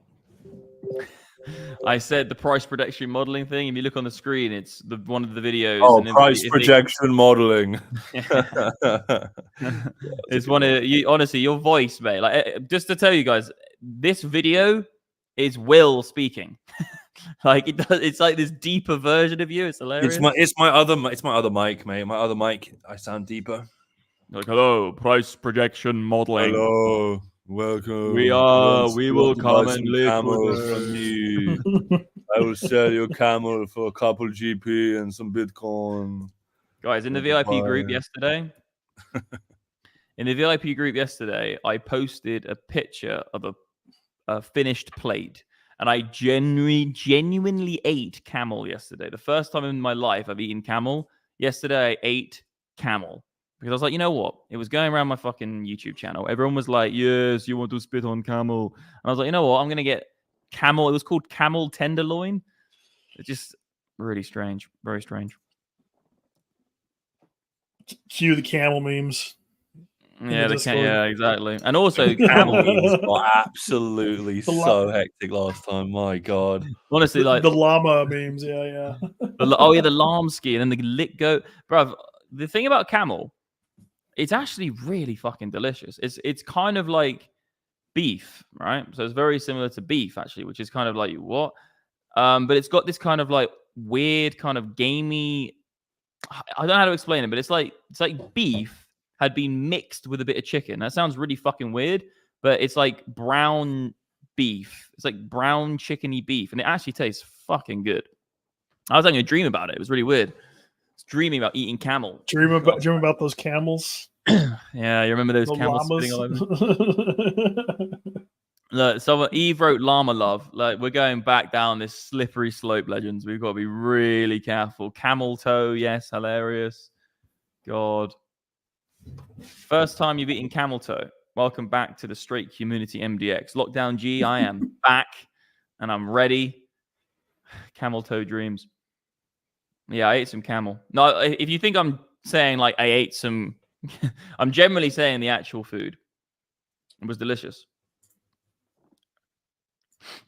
I said the price projection modeling thing. If you look on the screen, it's one of the videos. Oh, price projection modeling. It's one of you. Honestly, your voice, mate. Like, just to tell you guys, this video is Will speaking. Like it does. It's like this deeper version of you. It's hilarious. It's my other mic, mate. My other mic. I sound deeper. Like, hello, price projection modeling. Hello, welcome. We will come and live from you. I will sell you a camel for a couple GP and some Bitcoin. Guys, in the VIP group yesterday, I posted a picture of a finished plate, and I genuinely ate camel yesterday. The first time in my life I've eaten camel. Yesterday I ate camel. Because I was like, you know what? It was going around my fucking YouTube channel. Everyone was like, yes, you want to spit on camel. And I was like, you know what? I'm going to get camel. It was called camel tenderloin. It's just really strange. Very strange. Cue the camel memes. Yeah, yeah, exactly. And also, camel memes were absolutely so hectic last time. My God. Honestly, like the llama memes. Yeah. The lamb skin and the lit goat. Bruv, the thing about camel, it's actually really fucking delicious. It's kind of like beef, right? So it's very similar to beef, actually, which is kind of like what? But it's got this kind of like weird kind of gamey. I don't know how to explain it, but it's like beef had been mixed with a bit of chicken. That sounds really fucking weird, but it's like brown beef. It's like brown chickeny beef, and it actually tastes fucking good. I was having a dream about it. It was really weird. Dreaming about eating camel. Dream about those camels. Yeah, you remember those camels spitting all over? Look, someone Eve wrote llama love. Like we're going back down this slippery slope, legends. We've got to be really careful. Camel toe, yes, hilarious. God. First time you've eaten camel toe. Welcome back to the Straight Community MDX. Lockdown G, I am back and I'm ready. Camel toe dreams. Yeah, I ate some camel. No, if you think I'm saying like I ate some, I'm generally saying the actual food. It was delicious.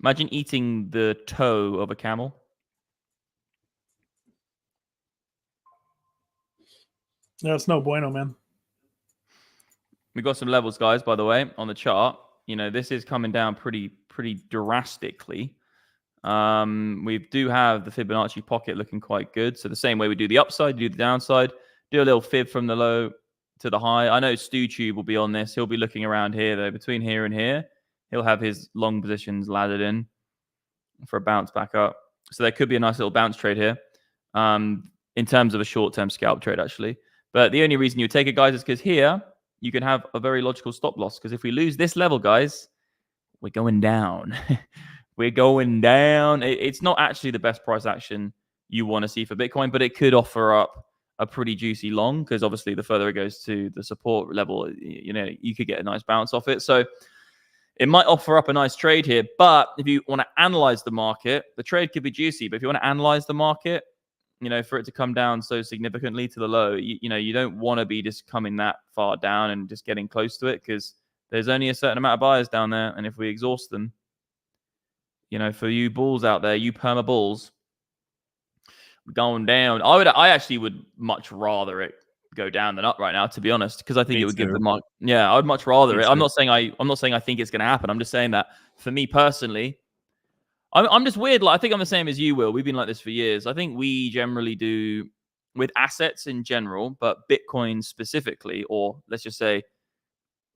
Imagine eating the toe of a camel. Yeah, it's no bueno, man. We got some levels, guys, by the way, on the chart. You know, this is coming down pretty drastically. We do have the Fibonacci pocket looking quite good. So the same way we do the upside, do the downside, do a little fib from the low to the high. I know StuTube will be on this. He'll be looking around here, though, between here and here. He'll have his long positions laddered in for a bounce back up. So there could be a nice little bounce trade here in terms of a short-term scalp trade, actually. But the only reason you take it, guys, is because here you can have a very logical stop loss. Because if we lose this level, guys, we're going down. We're going down. It's not actually the best price action you want to see for Bitcoin, but it could offer up a pretty juicy long because obviously the further it goes to the support level, you know, you could get a nice bounce off it. So it might offer up a nice trade here. But if you want to analyze the market, the trade could be juicy. But if you want to analyze the market, you know, for it to come down so significantly to the low, you know, you don't want to be just coming that far down and just getting close to it because there's only a certain amount of buyers down there. And if we exhaust them, you know, for you bulls out there, you perma bulls, going down. I actually would much rather it go down than up right now, to be honest, because I think it would give the market. Yeah, I would much rather it. I'm not saying I think it's going to happen. I'm just saying that for me personally, I'm just weird. Like I think I'm the same as you, Will. We've been like this for years. I think we generally do with assets in general, but Bitcoin specifically, or let's just say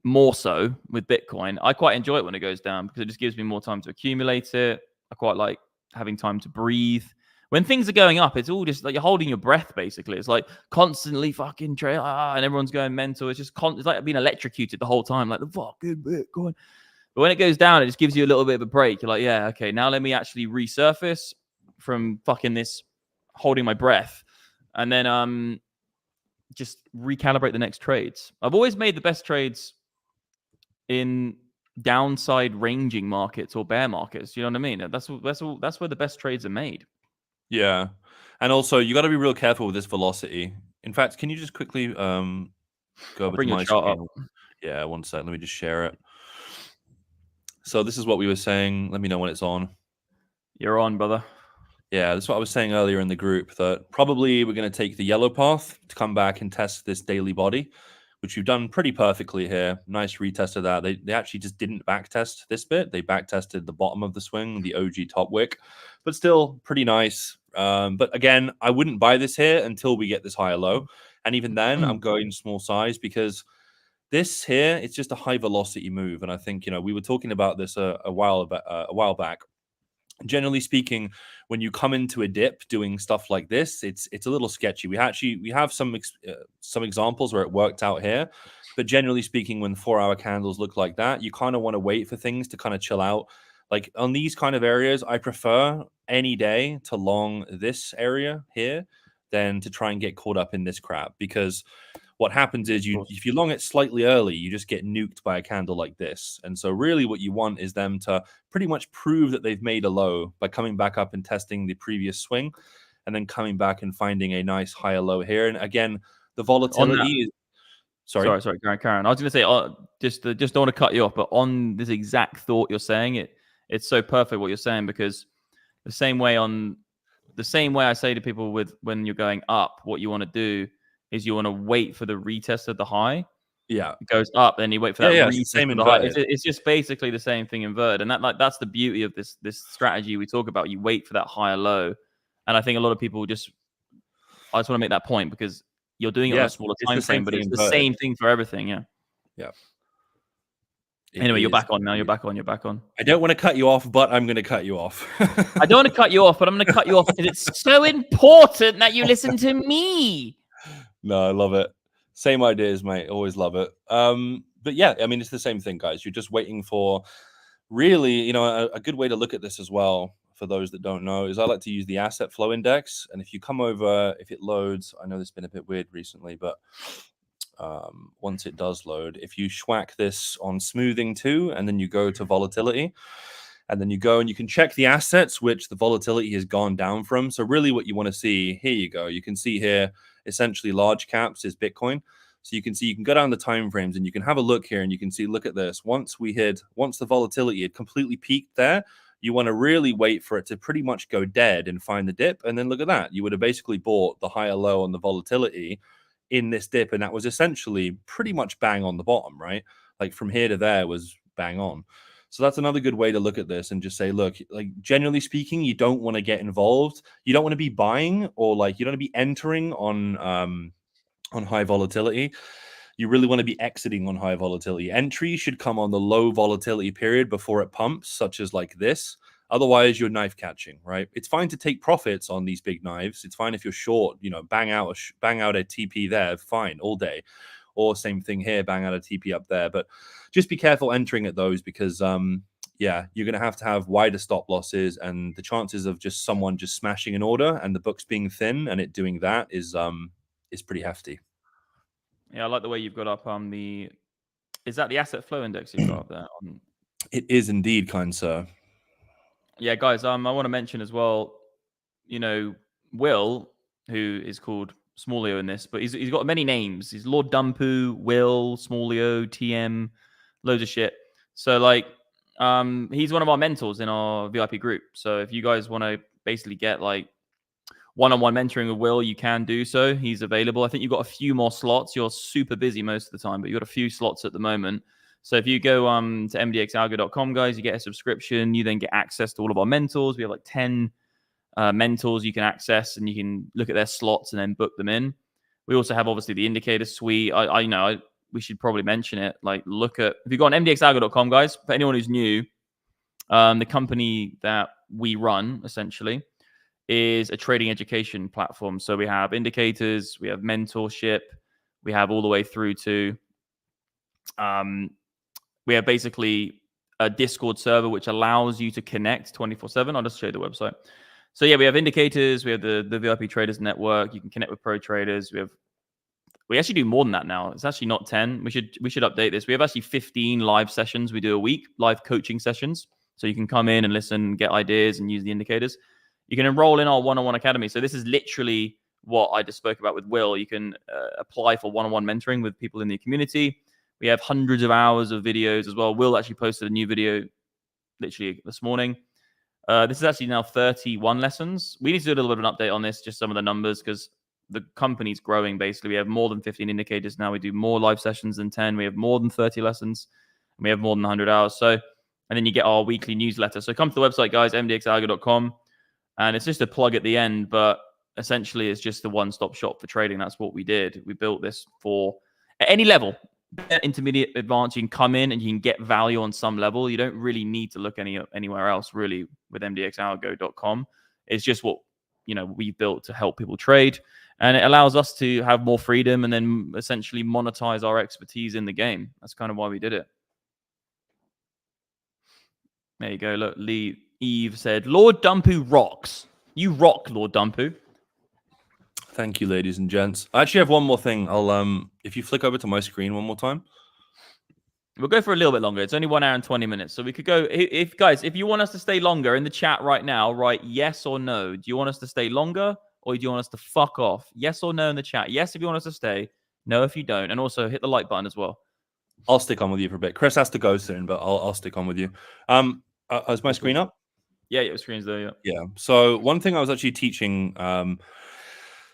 more so with Bitcoin, I quite enjoy it when it goes down because it just gives me more time to accumulate it. I quite like having time to breathe. When things are going up, it's all just like you're holding your breath, basically. It's like constantly fucking trail, and everyone's going mental. It's just it's like being electrocuted the whole time, like the fucking Bitcoin. But when it goes down, it just gives you a little bit of a break. You're like, yeah, okay, now let me actually resurface from fucking this holding my breath. And then just recalibrate the next trades. I've always made the best trades in downside ranging markets or bear markets. You know what I mean? That's where the best trades are made. Yeah. And also, you got to be real careful with this velocity. In fact, can you just quickly go over to my screen? Yeah, one sec. Let me just share it. So this is what we were saying. Let me know when it's on. You're on, brother. Yeah, that's what I was saying earlier in the group, that probably we're going to take the yellow path to come back and test this daily body, which we've done pretty perfectly here. Nice retest of that. They actually just didn't backtest this bit. They backtested the bottom of the swing, the OG top wick, but still pretty nice. But again, I wouldn't buy this here until we get this higher low. And even then, I'm going small size because this here, it's just a high velocity move. And I think, we were talking about this a while back. Generally speaking, when you come into a dip doing stuff like this, it's a little sketchy. We have some examples where it worked out here, but generally speaking, when 4-hour candles look like that, you kind of want to wait for things to kind of chill out. Like on these kind of areas, I prefer any day to long this area here than to try and get caught up in this crap, because what happens is if you long it slightly early, you just get nuked by a candle like this. And so really what you want is them to pretty much prove that they've made a low by coming back up and testing the previous swing and then coming back and finding a nice higher low here. And again, the volatility is... Sorry, Karen. I was going to say, just don't want to cut you off, but on this exact thought you're saying, it's so perfect what you're saying, because the same way I say to people when you're going up, what you want to do is you want to wait for the retest of the high. Yeah, it goes up, then you wait for that retest same of the high. It's just basically the same thing inverted, and that's the beauty of this strategy we talk about. You wait for that higher low, and I think a lot of people I just want to make that point, because you're doing it on a smaller time frame, but it's the same thing for everything. Yeah. Anyway, you're back on now. You're back on. I don't want to cut you off, but I'm going to cut you off. I don't want to cut you off, but I'm going to cut you off because it's so important that you listen to me. No, I love it. Same ideas, mate. Always love it. But yeah, I mean, it's the same thing, guys. You're just waiting for really, a good way to look at this as well, for those that don't know, is I like to use the asset flow index. And if you come over, if it loads, I know this has been a bit weird recently, but once it does load, if you schwack this on smoothing too, and then you go to volatility, and then you go and you can check the assets which the volatility has gone down from. So really what you want to see, here you go. You can see here, essentially large caps is Bitcoin. So you can see, you can go down the time frames and you can have a look here and you can see, look at this. Once the volatility had completely peaked there, you want to really wait for it to pretty much go dead and find the dip. And then look at that. You would have basically bought the higher low on the volatility in this dip. And that was essentially pretty much bang on the bottom, right? Like from here to there was bang on. So that's another good way to look at this and just say, look, like generally speaking, you don't want to get involved. You don't want to be buying, or like you don't want to be entering on high volatility. You really want to be exiting on high volatility. Entry should come on the low volatility period before it pumps, such as like this. Otherwise, you're knife catching, right? It's fine to take profits on these big knives. It's fine if you're short, bang out a TP there, fine, all day. Or same thing here, bang out a TP up there. But just be careful entering at those, because you're going to have wider stop losses, and the chances of just someone just smashing an order and the books being thin and it doing that is pretty hefty. Yeah, I like the way you've got up on the... Is that the asset flow index you've got up there? It is indeed, kind sir. Yeah, guys, I want to mention as well, Will, who is called Smallio in this, but he's got many names. He's Lord Dumpu, Will, Smallio, TM, loads of shit. So he's one of our mentors in our VIP group. So if you guys want to basically get like one-on-one mentoring with Will, you can do so. He's available. I think you've got a few more slots. You're super busy most of the time, but you've got a few slots at the moment. So if you go to mdxalgo.com, guys, you get a subscription. You then get access to all of our mentors. We have like 10 mentors you can access, and you can look at their slots and then book them in. We also have obviously the indicator suite. We should probably mention it. Like, if you go on mdxalgo.com, guys, for anyone who's new, the company that we run essentially is a trading education platform. So we have indicators, we have mentorship, we have all the way through to we have basically a Discord server which allows you to connect 24/7. I'll just show you the website. So yeah, we have indicators, we have the VIP Traders Network. You can connect with pro traders. We actually do more than that now. It's actually not 10. We should update this. We have actually 15 live sessions we do a week, live coaching sessions. So you can come in and listen, get ideas, and use the indicators. You can enroll in our one-on-one academy. So this is literally what I just spoke about with Will. You can apply for one-on-one mentoring with people in the community. We have hundreds of hours of videos as well. Will actually posted a new video literally this morning. This is actually now 31 lessons. We need to do a little bit of an update on this, just some of the numbers, because the company's growing. Basically, we have more than 15 indicators now. We do more live sessions than 10. We have more than 30 lessons. And we have more than 100 hours. So, and then you get our weekly newsletter. So come to the website, guys, mdxalgo.com. And it's just a plug at the end, but essentially it's just the one-stop shop for trading. That's what we did. We built this for at any level, intermediate, advanced. You can come in and you can get value on some level. You don't really need to look anywhere else really with mdxalgo.com. It's just what we built to help people trade, and it allows us to have more freedom and then essentially monetize our expertise in the game. That's kind of why we did it. There you go. Look, Eve said, Lord Dumpu rocks. You rock, Lord Dumpu. Thank you, ladies and gents. I actually have one more thing. I'll if you flick over to my screen one more time. We'll go for a little bit longer. It's only 1 hour and 20 minutes. So we could go, if you want us to stay longer in the chat right now, write yes or no. Do you want us to stay longer or do you want us to fuck off? Yes or no in the chat. Yes if you want us to stay. No if you don't. And also hit the like button as well. I'll stick on with you for a bit. Chris has to go soon, but I'll stick on with you. Is my screen up? Yeah, your screen's there, yeah. Yeah. So one thing I was actually teaching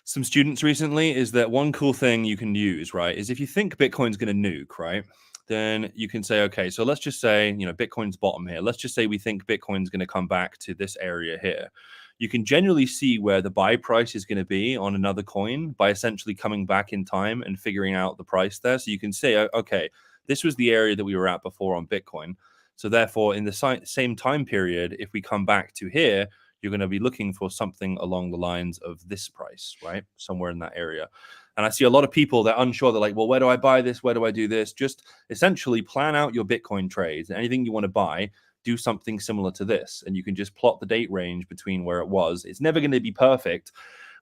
some students recently is that one cool thing you can use, right, is if you think Bitcoin's going to nuke, right, then you can say, okay, so let's just say, Bitcoin's bottom here. Let's just say we think Bitcoin's going to come back to this area here. You can generally see where the buy price is going to be on another coin by essentially coming back in time and figuring out the price there. So you can say, okay, this was the area that we were at before on Bitcoin. So therefore, in the same time period, if we come back to here, you're going to be looking for something along the lines of this price, right? Somewhere in that area. And I see a lot of people, they're unsure. They're like, well, where do I buy this? Where do I do this? Just essentially plan out your Bitcoin trades. Anything you want to buy, do something similar to this. And you can just plot the date range between where it was. It's never going to be perfect.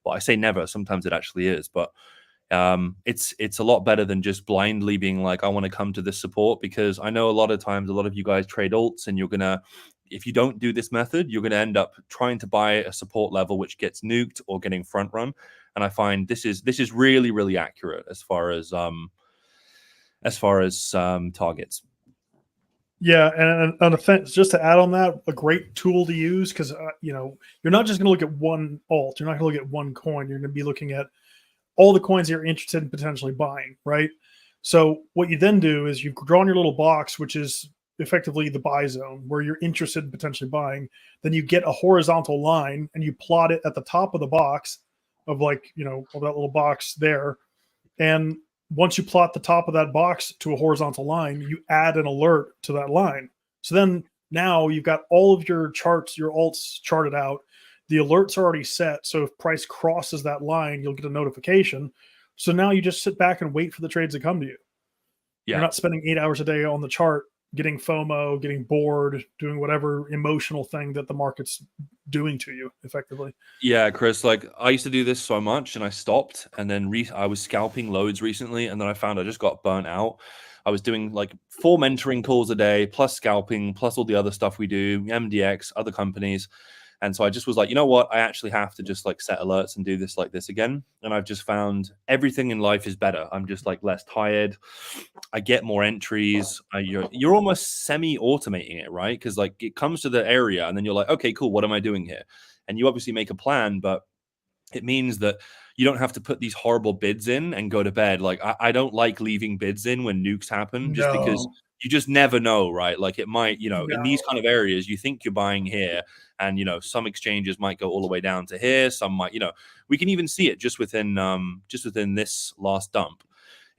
Well, I say never. Sometimes it actually is. But it's a lot better than just blindly being like, I want to come to this support, because I know a lot of times a lot of you guys trade alts and you're going to, if you don't do this method, you're going to end up trying to buy a support level which gets nuked or getting front run. And I find this is really, really accurate as far as targets. Yeah, and an offense, just to add on that, a great tool to use, because you're not just going to look at one alt, you're not going to look at one coin, you're going to be looking at all the coins you're interested in potentially buying, right? So what you then do is you've drawn your little box, which is effectively the buy zone where you're interested in potentially buying. Then you get a horizontal line and you plot it at the top of the box of of that little box there. And once you plot the top of that box to a horizontal line, you add an alert to that line. So then now you've got all of your charts, your alts charted out. The alerts are already set. So if price crosses that line, you'll get a notification. So now you just sit back and wait for the trades to come to you. Yeah. You're not spending 8 hours a day on the chart, getting FOMO, getting bored, doing whatever emotional thing that the market's doing to you effectively. Yeah, Chris, like I used to do this so much and I stopped, and then I was scalping loads recently, and then I found I just got burnt out. I was doing like 4 mentoring calls a day, plus scalping, plus all the other stuff we do, MDX, other companies. And so I just was like, you know what? I actually have to just like set alerts and do this like this again. And I've just found everything in life is better. I'm just like less tired. I get more entries. You're almost semi-automating it, right? Because like it comes to the area and then you're like, okay, cool. What am I doing here? And you obviously make a plan, but it means that you don't have to put these horrible bids in and go to bed. Like I don't like leaving bids in when nukes happen, just because you just never know, right? Like it might, in these kind of areas, you think you're buying here, and some exchanges might go all the way down to here. Some might, we can even see it just within this last dump.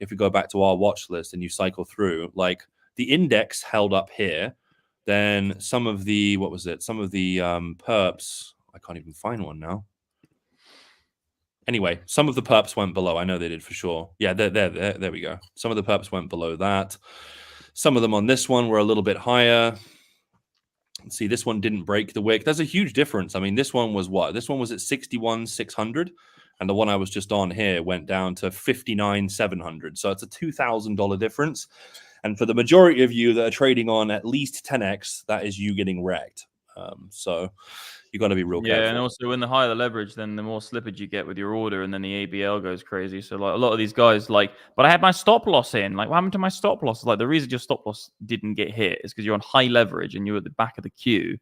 If we go back to our watch list and you cycle through, like the index held up here, then some of the perps, I can't even find one now. Anyway, some of the perps went below. I know they did for sure. Yeah, there we go. Some of the perps went below that. Some of them on this one were a little bit higher. Let's see, this one didn't break the wick. There's a huge difference. I mean, this one was what? This one was at 61,600, and the one I was just on here went down to 59,700. So it's a $2,000 difference. And for the majority of you that are trading on at least 10x, that is you getting wrecked. So you got to be real careful. Yeah, and also when the higher the leverage, then the more slippage you get with your order, and then the ABL goes crazy. So like a lot of these guys, like, but I had my stop loss in. Like, what happened to my stop loss? Like the reason your stop loss didn't get hit is because you're on high leverage and you're at the back of the queue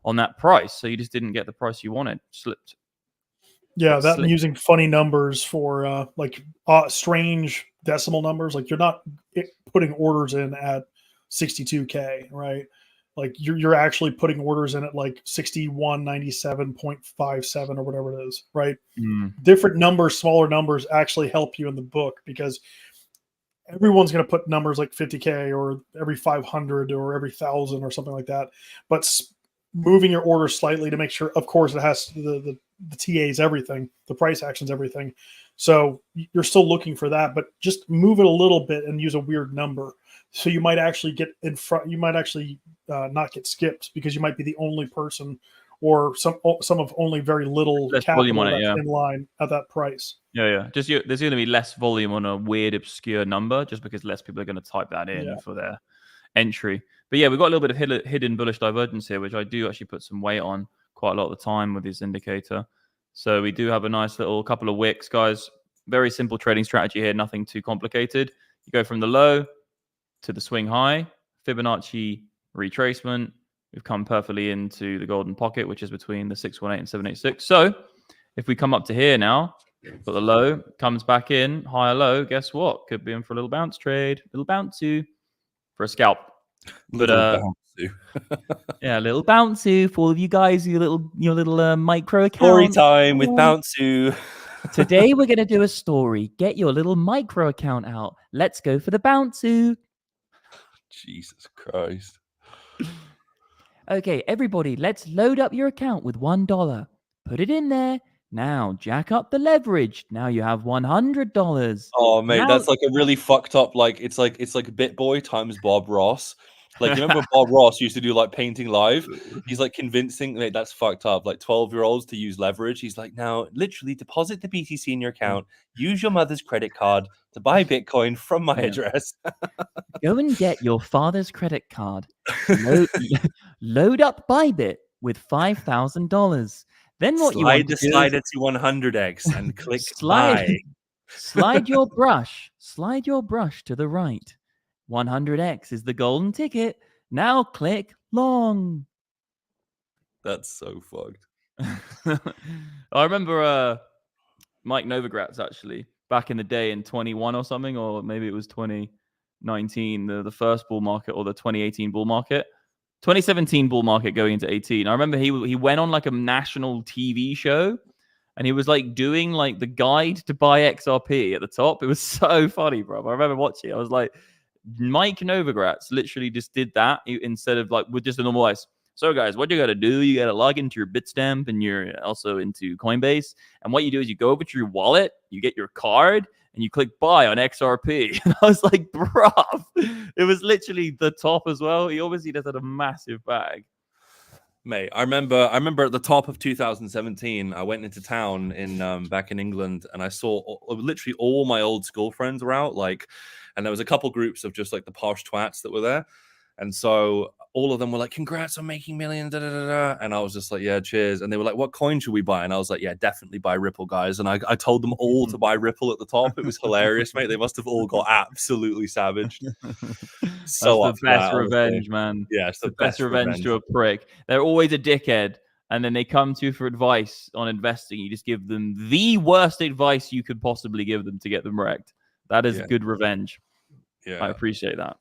on that price. So you just didn't get the price you wanted. Slipped. Yeah, that and using funny numbers for strange decimal numbers. Like you're not putting orders in at 62K, right? Like you're actually putting orders in at like 6197.57 or whatever it is, right? Different numbers, smaller numbers actually help you in the book because everyone's going to put numbers like 50K or every 500 or every 1,000 or something like that. But moving your order slightly to make sure, of course, it has the TA is everything, the price action's everything. So you're still looking for that, but just move it a little bit and use a weird number. So you might actually get in front. You might actually not get skipped because you might be the only person or some of only very little capital on it, in line at that price. Yeah. Just there's going to be less volume on a weird, obscure number just because less people are going to type that in for their entry. But yeah, we've got a little bit of hidden bullish divergence here, which I do actually put some weight on quite a lot of the time with this indicator. So we do have a nice little couple of wicks, guys. Very simple trading strategy here, nothing too complicated. You go from the low to the swing high, Fibonacci retracement. We've come perfectly into the golden pocket, which is between the 618 and 786. So if we come up to here now, got the low, comes back in, higher low, guess what? Could be in for a little bounce trade, little bounce for a scalp. But yeah, a little bouncy for all of you guys, your little micro account. Story time with Bouncy. Today we're gonna do a story. Get your little micro account out. Let's go for the Bouncy. Jesus Christ. Okay, everybody, let's load up your account with $1. Put it in there. Now jack up the leverage. Now you have $100. Oh mate, that's like a really fucked up. Like it's like BitBoy times Bob Ross. Like you remember Bob Ross used to do like painting live? He's like convincing, mate, that's fucked up. Like 12-year-olds to use leverage. He's like, now literally deposit the BTC in your account. Use your mother's credit card to buy Bitcoin from my address. Go and get your father's credit card. Load up Bybit with $5,000. Then what you want to do? Slide it to 100x and click buy. Slide your brush to the right. 100x is the golden ticket. Now click long. That's so fucked. I remember Mike Novogratz actually back in the day in 21 or something, or maybe it was 2019, the first bull market or the 2018 bull market. 2017 bull market going into 18. I remember he went on like a national TV show and he was like doing like the guide to buy XRP at the top. It was so funny, bro. I remember watching it. I was like, Mike Novogratz literally just did that instead of like with just a normal voice. So guys, what you got to do, you got to log into your Bitstamp and you're also into Coinbase. And what you do is you go over to your wallet, you get your card, and you click buy on XRP. And I was like, bruv, it was literally the top as well. He obviously just had a massive bag. Mate, I remember at the top of 2017, I went into town in back in England and I saw literally all my old school friends were out, like, and there was a couple groups of just like the posh twats that were there. And so all of them were like, congrats on making millions, da, da, da, da. And I was just like, yeah, cheers. And they were like, what coin should we buy? And I was like, yeah, definitely buy Ripple, guys. And I told them all to buy Ripple at the top. It was hilarious, mate. They must have all got absolutely savaged. So that's the best revenge, man. Yeah, it's the best revenge to a prick. They're always a dickhead. And then they come to you for advice on investing. You just give them the worst advice you could possibly give them to get them wrecked. That is good revenge. Yeah, I appreciate that.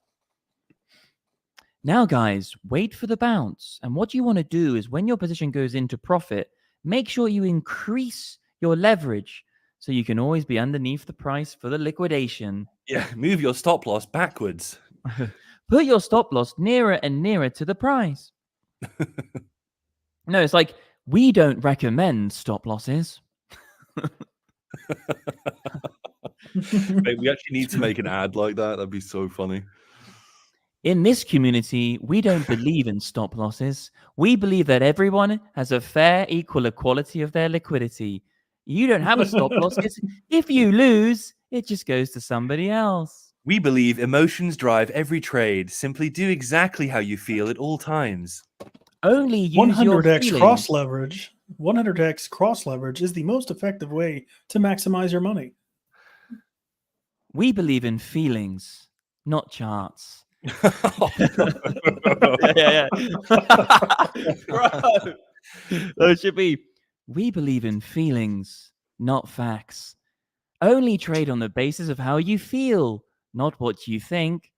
Now, guys, wait for the bounce. And what you want to do is when your position goes into profit, make sure you increase your leverage so you can always be underneath the price for the liquidation. Yeah, move your stop loss backwards. Put your stop loss nearer and nearer to the price. No, it's like, we don't recommend stop losses. Mate, we actually need to make an ad like that. That'd be so funny. In this community, we don't believe in stop losses. We believe that everyone has a fair, equal equality of their liquidity. You don't have a stop loss. If you lose, it just goes to somebody else. We believe emotions drive every trade. Simply do exactly how you feel at all times. Only use 100x cross leverage. 100x cross leverage is the most effective way to maximize your money. We believe in feelings, not charts. yeah. Bro. So it should be, We believe in feelings, not facts. Only trade on the basis of how you feel, not what you think.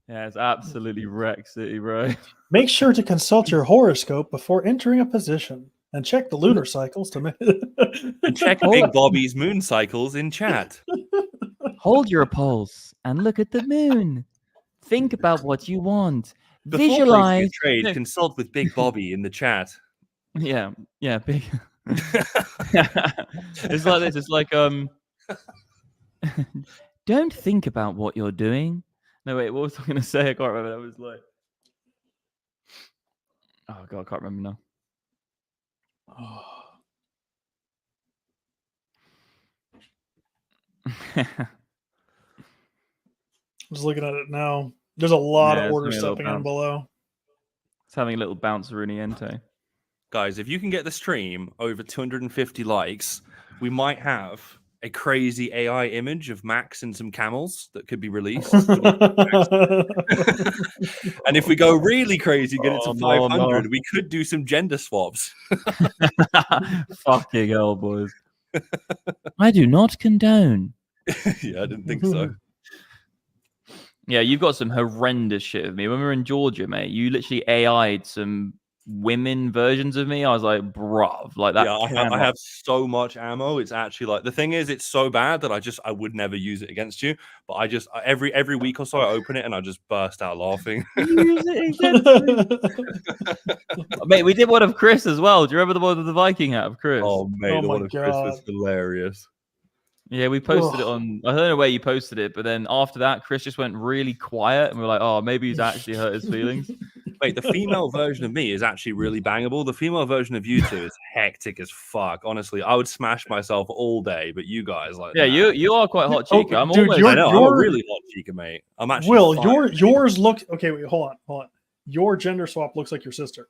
Yeah, it's absolutely wreck city, bro. Make sure to consult your horoscope before entering a position and check the lunar cycles to And check Big Bobby's moon cycles in chat. Hold your pulse and look at the moon. Think about what you want. Before Visualize. placing a trade, consult with Big Bobby in the chat. Yeah, big. It's like this. It's like don't think about what you're doing. No, wait. What was I going to say? I can't remember. I was like, oh god, I can't remember now. Just looking at it now. There's a lot of orders stepping in below. It's having a little bounce Runiente. Guys, if you can get the stream over 250 likes, we might have a crazy AI image of Max and some camels that could be released. And if we go really crazy, get it to 500, we could do some gender swaps. Fucking hell, boys. I do not condone. Yeah, I didn't think so. Yeah, you've got some horrendous shit of me. When we were in Georgia, mate, you literally AI'd some women versions of me. I was like, bruv, like that. Yeah, I have so much ammo. It's actually like, the thing is, it's so bad that I would never use it against you. But I just every week or so I open it and I just burst out laughing. Use it against mate, we did one of Chris as well. Do you remember the one of the Viking hat of Chris? Oh mate, the one of Chris was hilarious. Yeah, we posted it on. I don't know where you posted it, but then after that, Chris just went really quiet, and we're like, "Oh, maybe he's actually hurt his feelings." Wait, the female version of me is actually really bangable. The female version of you two is hectic as fuck. Honestly, I would smash myself all day, but you guys like, yeah, nah. you are quite hot chica. I'm dude, almost. I know, I'm a really hot chica, mate. I'm actually. Will, yours look okay. Wait, hold on. Your gender swap looks like your sister.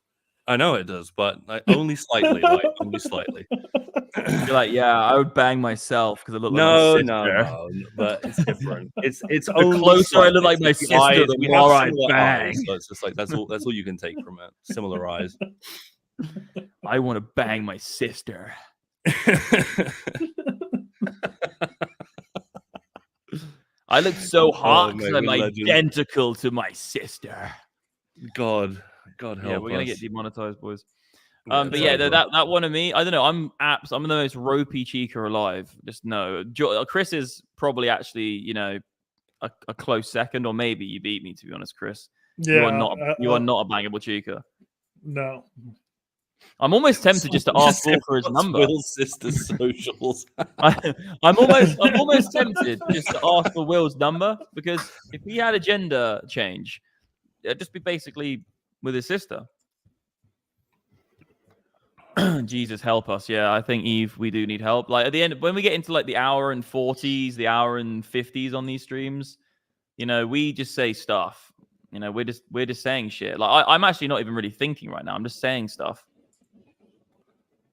I know it does, but only slightly. Like only slightly. You're like, yeah, I would bang myself because I look like my sister. No, but it's different. It's the only closer slightly. I look like my sister, the more I bang. So it's just like that's all you can take from it. Similar eyes. I want to bang my sister. I look so hot because I'm identical to my sister. God help us. Yeah, we're gonna get demonetized, boys. But yeah, that one of me, I don't know. I'm the most ropey chica alive. Just no. Chris is probably actually, a close second, or maybe you beat me. To be honest, Chris, yeah, you are not a bangable chica. No, I'm almost tempted just to ask Will for his number. Will's sister's socials. I'm almost tempted just to ask for Will's number, because if he had a gender change, it'd just be basically with his sister. Jesus help us. Yeah, I think Eve, we do need help. Like at the end, when we get into like the hour and 40s, the hour and 50s on these streams, we just say stuff. We're just saying shit. Like I'm actually not even really thinking right now. I'm just saying stuff.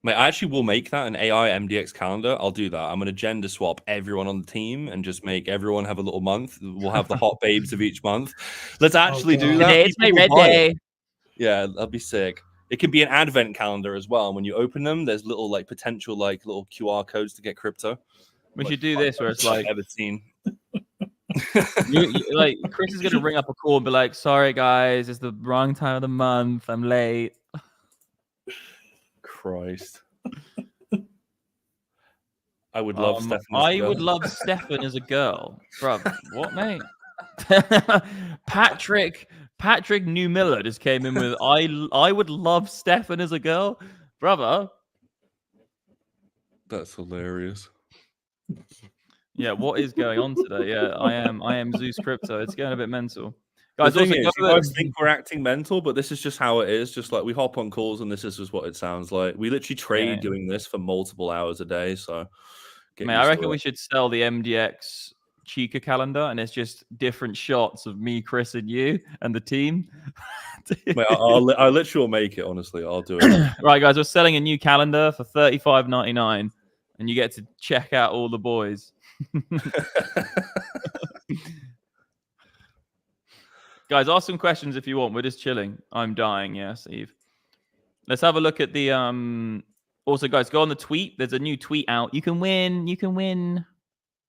Mate, I actually will make that an AI MDX calendar. I'll do that. I'm going to gender swap everyone on the team and just make everyone have a little month. We'll have the hot babes of each month. Let's actually do that. Today it's my red day. Yeah, that'd be sick. It could be an advent calendar as well. And when you open them, there's little potential little QR codes to get crypto. We should do this where it's like I've ever seen. Like Chris is gonna ring up a call and be like, "Sorry guys, it's the wrong time of the month. I'm late." Christ. I would love Stefan. I would love Stefan as a girl, bro. What, mate? Patrick New Miller just came in with I would love Stefan as a girl, brother. That's hilarious. Yeah, what is going on today? Yeah, I am Zeus Crypto. It's going a bit mental. Guys, the thing is, you guys think we're acting mental, but this is just how it is. Just like we hop on calls and this is just what it sounds like. We literally trade doing this for multiple hours a day. So mate, I reckon we should sell the MDX Chica calendar, and it's just different shots of me, Chris, and you and the team. Mate, I literally will make it. Honestly, I'll do it. Right, guys, we're selling a new calendar for $35.99, and you get to check out all the boys. Guys, ask some questions if you want. We're just chilling. I'm dying. Yes, Eve. Let's have a look at the Also, guys, go on the tweet. There's a new tweet out. You can win. You can win.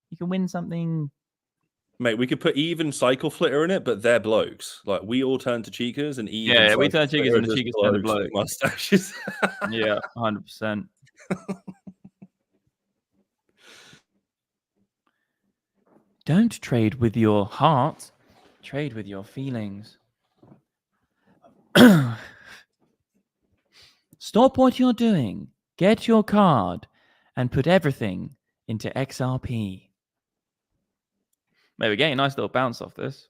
You can win something. Mate, we could put Eve and Cycle Flitter in it, but they're blokes. Like, we all turn to cheekers, and Eve and we Cycle turn cheekers, Flitter and the are just cheekers turn to blokes with blokes. mustaches. Yeah, 100%. Don't trade with your heart. Trade with your feelings. Stop what you're doing. Get your card and put everything into XRP. Maybe we're getting a nice little bounce off this.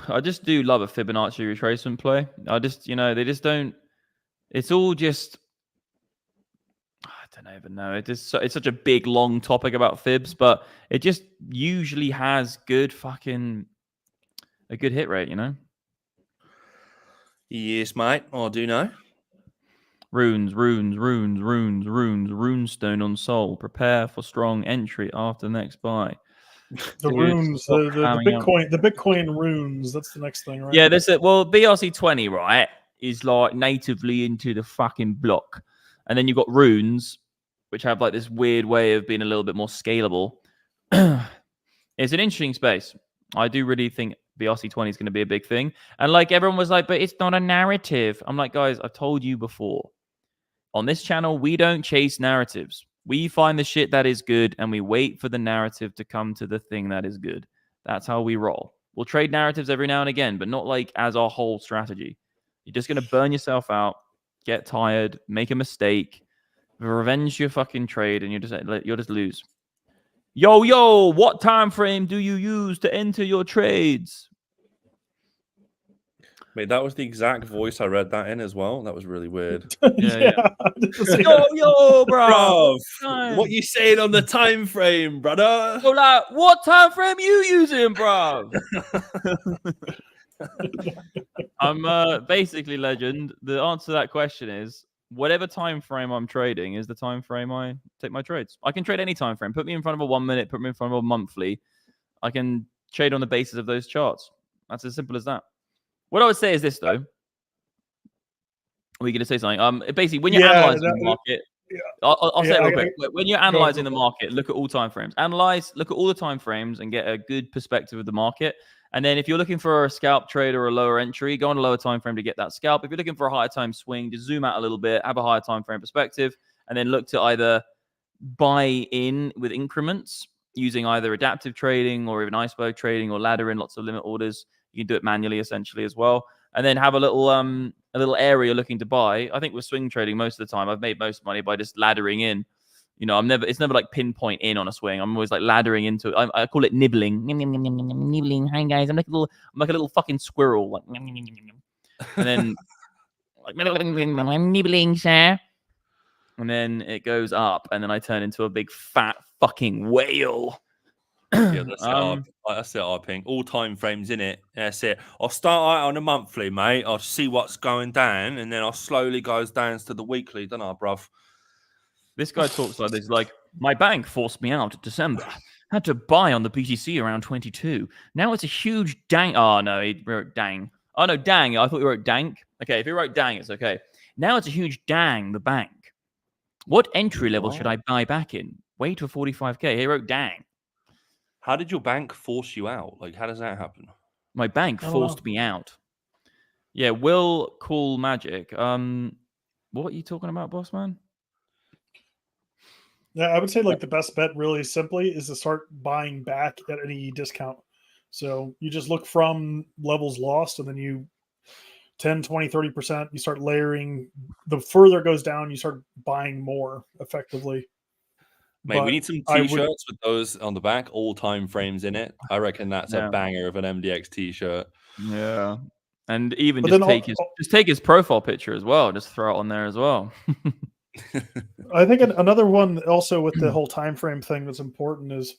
I just do love a Fibonacci retracement play. I just, they just don't. It's all just. I don't even know. It's such a big, long topic about fibs, but it just usually has a good hit rate, Yes, mate. I do know. Runes, runestone on soul. Prepare for strong entry after next buy. The runes, the Bitcoin runes. That's the next thing, right? Yeah, BRC20, right, is like natively into the fucking block, and then you've got runes, which have like this weird way of being a little bit more scalable. It's an interesting space. I do really think BRC20 is going to be a big thing, and like everyone was like, but it's not a narrative. I'm like, guys, I've told you before. On this channel, we don't chase narratives. We find the shit that is good, and we wait for the narrative to come to the thing that is good. That's how we roll. We'll trade narratives every now and again, but not like as our whole strategy. You're just going to burn yourself out, get tired, make a mistake, revenge your fucking trade, and you'll just lose. Yo, what time frame do you use to enter your trades? Mate, that was the exact voice I read that in as well. That was really weird. Yeah. Yo, bro. What you saying on the time frame, brother? So, like, what time frame you using, bro? I'm basically, legend. The answer to that question is whatever time frame I'm trading is the time frame I take my trades. I can trade any time frame. Put me in front of a 1 minute, put me in front of a monthly. I can trade on the basis of those charts. That's as simple as that. What I would say is this, though. Are we going to say something? Basically, when you're analyzing the market, I'll say it real quick. When you're analyzing the market, look at all time frames. Look at all the time frames and get a good perspective of the market. And then if you're looking for a scalp trade or a lower entry, go on a lower time frame to get that scalp. If you're looking for a higher time swing, just zoom out a little bit, have a higher time frame perspective, and then look to either buy in with increments using either adaptive trading or even iceberg trading or ladder in lots of limit orders. You can do it manually essentially as well. And then have a little area looking to buy. I think with swing trading most of the time, I've made most money by just laddering in. It's never like pinpoint in on a swing. I'm always like laddering into it. I call it nibbling. Nibbling. Hi guys, I'm like a little fucking squirrel. Like, and then like I'm nibbling, sir. And then it goes up, and then I turn into a big fat fucking whale. Yeah, that's it, I think. All time frames in it. That's it. I'll start out on a monthly, mate. I'll see what's going down, and then I'll slowly goes down to the weekly, don't I, bruv? This guy talks like this, like, my bank forced me out in December. Had to buy on the BTC around 22. Now it's a huge dang. Oh, no, he wrote dang. Oh, no, dang. I thought he wrote dank. Okay, if he wrote dang, it's okay. Now it's a huge dang, the bank. What entry level should I buy back in? Wait for 45K. He wrote dang. How did your bank force you out? Like, how does that happen? My bank forced me out. Yeah, Will Cool Magic. What are you talking about, boss man? Yeah, I would say like the best bet really simply is to start buying back at any discount. So you just look from levels lost and then you 10, 20, 30%, you start layering. The further it goes down, you start buying more effectively. Mate, we need some t-shirts with those on the back, all time frames in it. I reckon that's a banger of an MDX t-shirt. Yeah. And even just take his profile picture as well. Just throw it on there as well. I think another one also with the whole time frame thing that's important is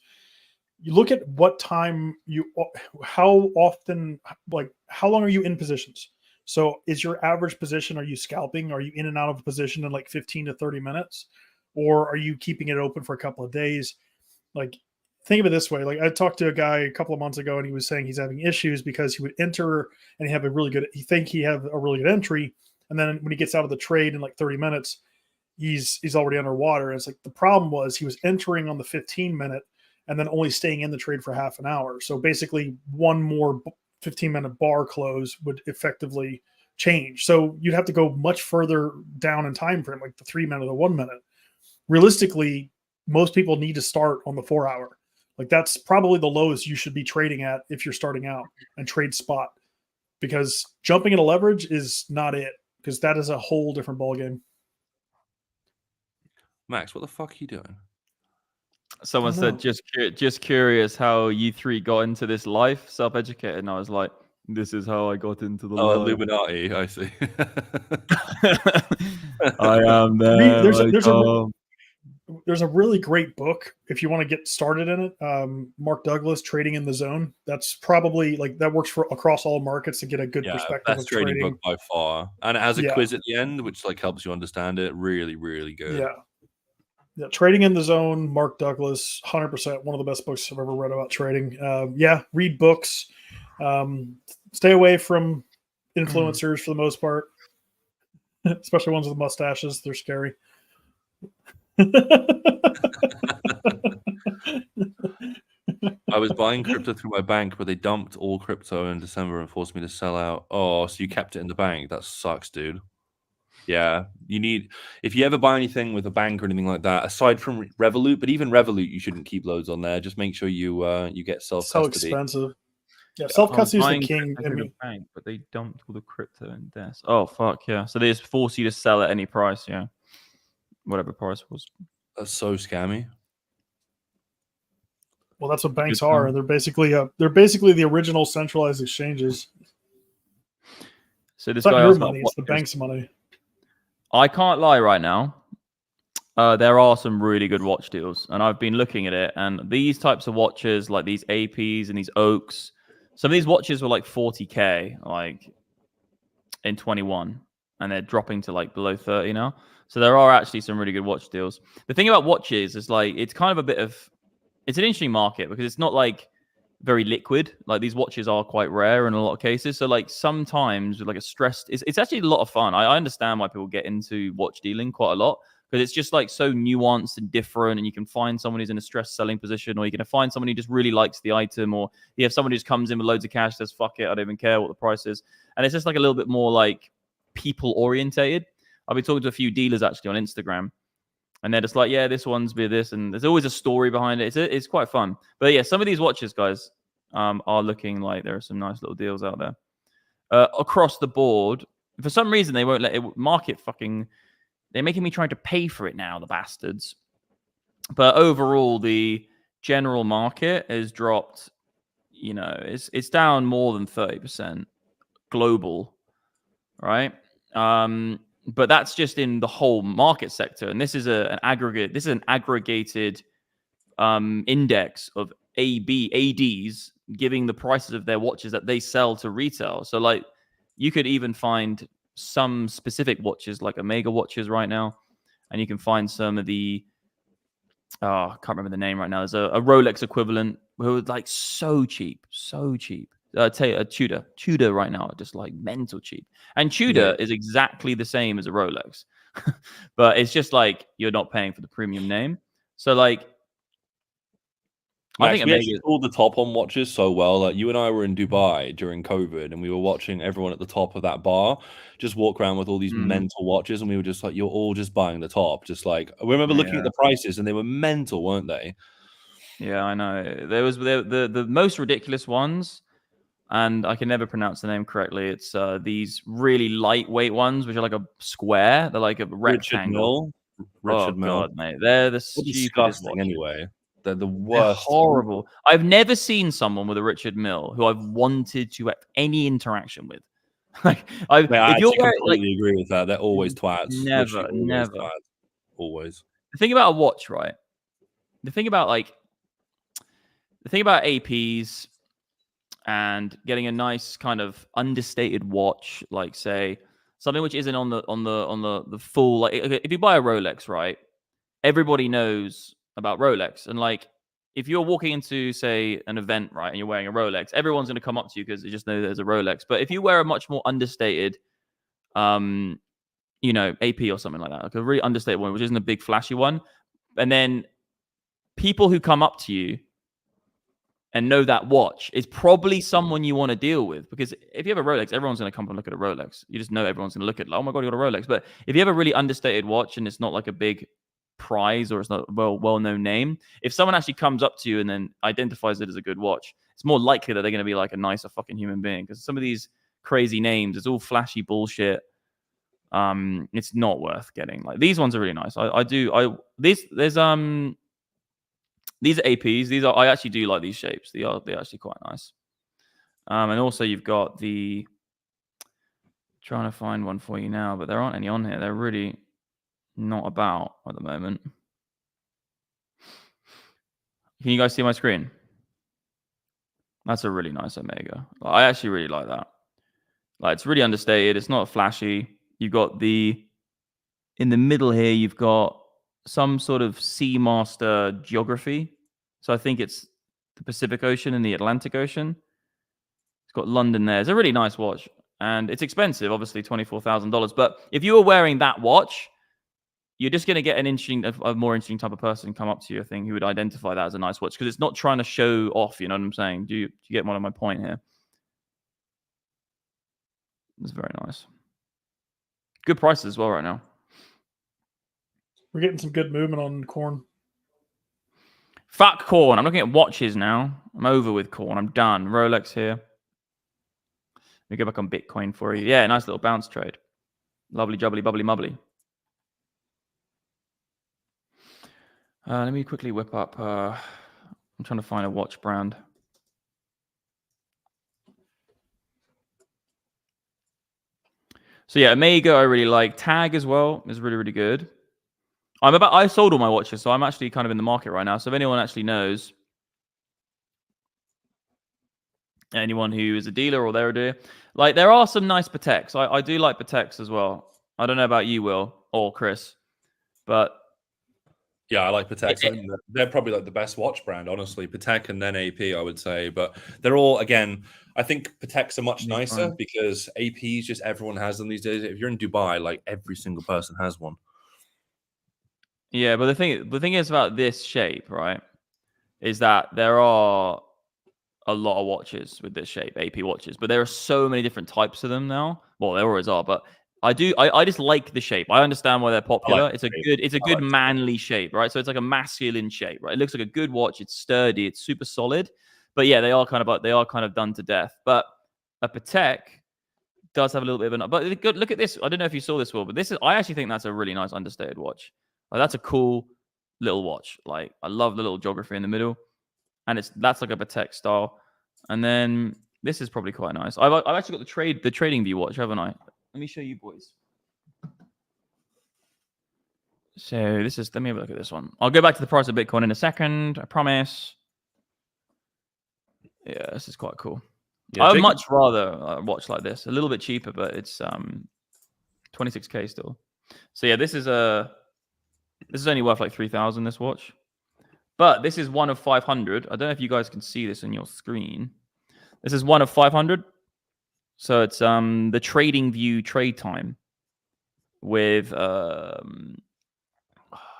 you look at what time how often, like how long are you in positions? So is your average position, are you scalping? Are you in and out of a position in like 15 to 30 minutes? Or are you keeping it open for a couple of days? Like, think of it this way. Like, I talked to a guy a couple of months ago, and he was saying he's having issues because he would enter and he have a really good entry, and then when he gets out of the trade in like 30 minutes, he's already underwater. And it's like the problem was he was entering on the 15-minute and then only staying in the trade for half an hour. So basically, one more 15-minute bar close would effectively change. So you'd have to go much further down in time frame, like the 3 minute or the 1 minute. Realistically, most people need to start on the 4 hour. Like that's probably the lowest you should be trading at if you're starting out and trade spot, because jumping into leverage is not it, because that is a whole different ballgame. Max, what the fuck are you doing? Someone said, just curious how you three got into this life, self-educated. And I was like, this is how I got into the life. Illuminati, I see. I am there. There's a really great book if you want to get started in it. Mark Douglas, Trading in the Zone. That's probably like that works for across all markets to get a good perspective of trading. Book by far, and it has a quiz at the end, which like helps you understand it. Really, really good. Yeah. Trading in the Zone, Mark Douglas, 100% one of the best books I've ever read about trading. Read books. Stay away from influencers for the most part, especially ones with mustaches. They're scary. I was buying crypto through my bank, but they dumped all crypto in December and forced me to sell out. Oh, so you kept it in the bank? That sucks, dude. Yeah, you need, if you ever buy anything with a bank or anything like that, aside from Revolut, but even Revolut, you shouldn't keep loads on there. Just make sure you get self-custody. So expensive. Yeah, self-custody is the king. Bank, but they dumped all the crypto in desk. Oh, fuck, yeah. So they just force you to sell at any price, yeah. Whatever price was. That's so scammy. Well, that's what banks are. They're basically the original centralized exchanges. So this it's guy not your money; it's the bank's money. I can't lie right now. There are some really good watch deals, and I've been looking at it. And these types of watches, like these APs and these Oaks, some of these watches were like 40K, like in 21, and they're dropping to like below 30 now. So there are actually some really good watch deals. The thing about watches is like it's kind of it's an interesting market because it's not like very liquid. Like these watches are quite rare in a lot of cases. So like sometimes with like a stressed, it's actually a lot of fun. I understand why people get into watch dealing quite a lot because it's just like so nuanced and different. And you can find someone who's in a stressed selling position, or you can find someone who just really likes the item, or you have someone who just comes in with loads of cash, says, fuck it, I don't even care what the price is. And it's just like a little bit more like people orientated. I've been talking to a few dealers actually on Instagram, and they're just like, yeah, this one's be this, and there's always a story behind it. It's quite fun. But yeah, some of these watches, guys, are looking like there are some nice little deals out there across the board. For some reason, they won't let it market fucking. They're making me try to pay for it now, the bastards. But overall, the general market has dropped. You know, it's down more than 30% global, right? But that's just in the whole market sector, and this is an aggregate. This is an aggregated index of ADs giving the prices of their watches that they sell to retail. So, like, you could even find some specific watches, like Omega watches, right now, and you can find some of the I can't remember the name right now. There's a Rolex equivalent who is like so cheap. Tudor right now, just like mental cheap. And Tudor is exactly the same as a Rolex, but it's just like you're not paying for the premium name. So like, I think we actually pulled the top on watches so well. Like you and I were in Dubai during COVID, and we were watching everyone at the top of that bar just walk around with all these mental watches, and we were just like, "You're all just buying the top." Just like I remember looking at the prices, and they were mental, weren't they? Yeah, I know. There was the most ridiculous ones, and I can never pronounce the name correctly. It's these really lightweight ones, which are like a square. They're like a rectangle. Richard Mille. God, mate, they're the stupidest watches. Anyway. They're the worst. They're horrible. I've never seen someone with a Richard Mille who I've wanted to have any interaction with. Like, I completely agree with that. They're always twats. Never. Twats. Always. The thing about a watch, right? The thing about APs and getting a nice kind of understated watch, like say something which isn't on the full. Like if you buy a Rolex, right? Everybody knows about Rolex, and like if you're walking into say an event, right, and you're wearing a Rolex, everyone's going to come up to you because they just know there's a Rolex. But if you wear a much more understated you know, AP or something like that, like a really understated one, which isn't a big flashy one. And then people who come up to you and know that watch is probably someone you want to deal with, because if you have a Rolex, everyone's going to come and look at a Rolex. You just know everyone's going to look at, like, oh my God, you got a Rolex. But if you have a really understated watch and it's not like a big prize or it's not a well-known name, if someone actually comes up to you and then identifies it as a good watch, it's more likely that they're going to be like a nicer fucking human being, because some of these crazy names, it's all flashy bullshit. It's not worth getting. Like, these ones are really nice. These are APs. I actually do like these shapes. They're actually quite nice. And also you've got trying to find one for you now, but there aren't any on here. They're really not about at the moment. Can you guys see my screen? That's a really nice Omega. I actually really like that. Like, it's really understated. It's not flashy. You've got in the middle here, you've got some sort of Seamaster geography. So I think it's the Pacific Ocean and the Atlantic Ocean. It's got London there. It's a really nice watch. And it's expensive, obviously, $24,000. But if you were wearing that watch, you're just going to get a more interesting type of person come up to you, I think, who would identify that as a nice watch, because it's not trying to show off, you know what I'm saying? Do you get one of my point here? It's very nice. Good prices as well right now. We're getting some good movement on corn. Fuck corn. I'm looking at watches now. I'm over with corn. I'm done. Rolex here. Let me go back on Bitcoin for you. Yeah, nice little bounce trade. Lovely, jubbly, bubbly, mubbly. Let me quickly whip up. I'm trying to find a watch brand. So yeah, Omega I really like. Tag as well is really, really good. I sold all my watches, so I'm actually kind of in the market right now. So if anyone actually knows, anyone who is a dealer or they're a dealer, like, there are some nice Pateks. I do like Pateks as well. I don't know about you, Will or Chris, but yeah, I like Patek. They're probably like the best watch brand, honestly. Patek and then AP, I would say. But they're all, again, I think Pateks are much nicer because APs, just everyone has them these days. If you're in Dubai, like, every single person has one. Yeah, but the thing is about this shape, right, is that there are a lot of watches with this shape, AP watches, but there are so many different types of them now. Well, there always are, but I just like the shape. I understand why they're popular. It's a good manly shape, right? So it's like a masculine shape, right? It looks like a good watch. It's sturdy. It's super solid. But yeah, they are kind of done to death. But a Patek does have a little bit of but look at this. I don't know if you saw this, Will, but I actually think that's a really nice understated watch. Like, that's a cool little watch. Like, I love the little geography in the middle, and that's like a Patek style. And then this is probably quite nice. I've actually got the TradingView watch, haven't I? Let me show you boys. So let me have a look at this one. I'll go back to the price of Bitcoin in a second, I promise. Yeah, this is quite cool. Yeah, I'd much rather a watch like this. A little bit cheaper, but it's 26K still. So yeah, this is only worth like 3,000, this watch. But this is one of 500. I don't know if you guys can see this on your screen. This is one of 500. So it's the TradingView Trade Time with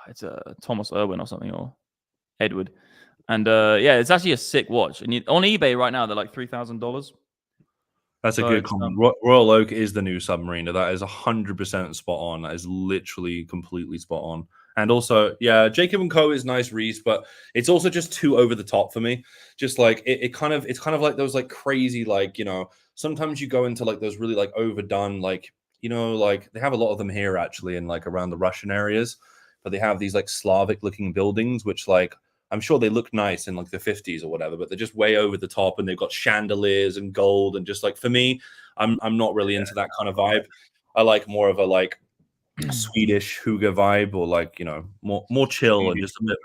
it's Thomas Irwin or something, or Edward. And yeah, it's actually a sick watch. And on eBay right now, they're like $3,000. That's a good comment. Royal Oak is the new Submariner. That is 100% spot on. That is literally completely spot on. And also, yeah, Jacob & Co. is nice, Reese, but it's also just too over the top for me. Just like it's kind of like those like crazy, like, you know, sometimes you go into like those really like overdone, like, you know, like they have a lot of them here actually in like around the Russian areas, but they have these like Slavic looking buildings, which like I'm sure they look nice in like the 50s or whatever, but they're just way over the top, and they've got chandeliers and gold, and just like, for me, I'm not really into that kind of vibe. I like more of a like Swedish Huga vibe, or like, you know, more chill and just a bit,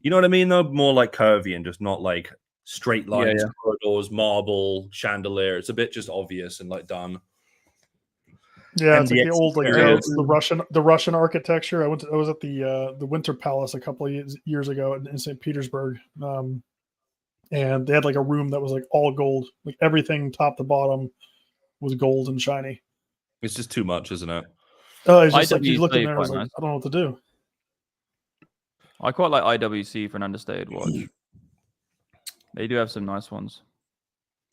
you know what I mean though, more like curvy and just not like straight lines, corridors, marble, chandelier. It's a bit just obvious and like done. Yeah, it's like the old, like the Russian architecture. I was at the Winter Palace a couple of years ago in St. Petersburg, and they had like a room that was like all gold, like everything top to bottom was gold and shiny. It's just too much, isn't it? Oh, it's just like you look in IWC there, I was like, nice. I don't know what to do. I quite like IWC for an understated watch. They do have some nice ones.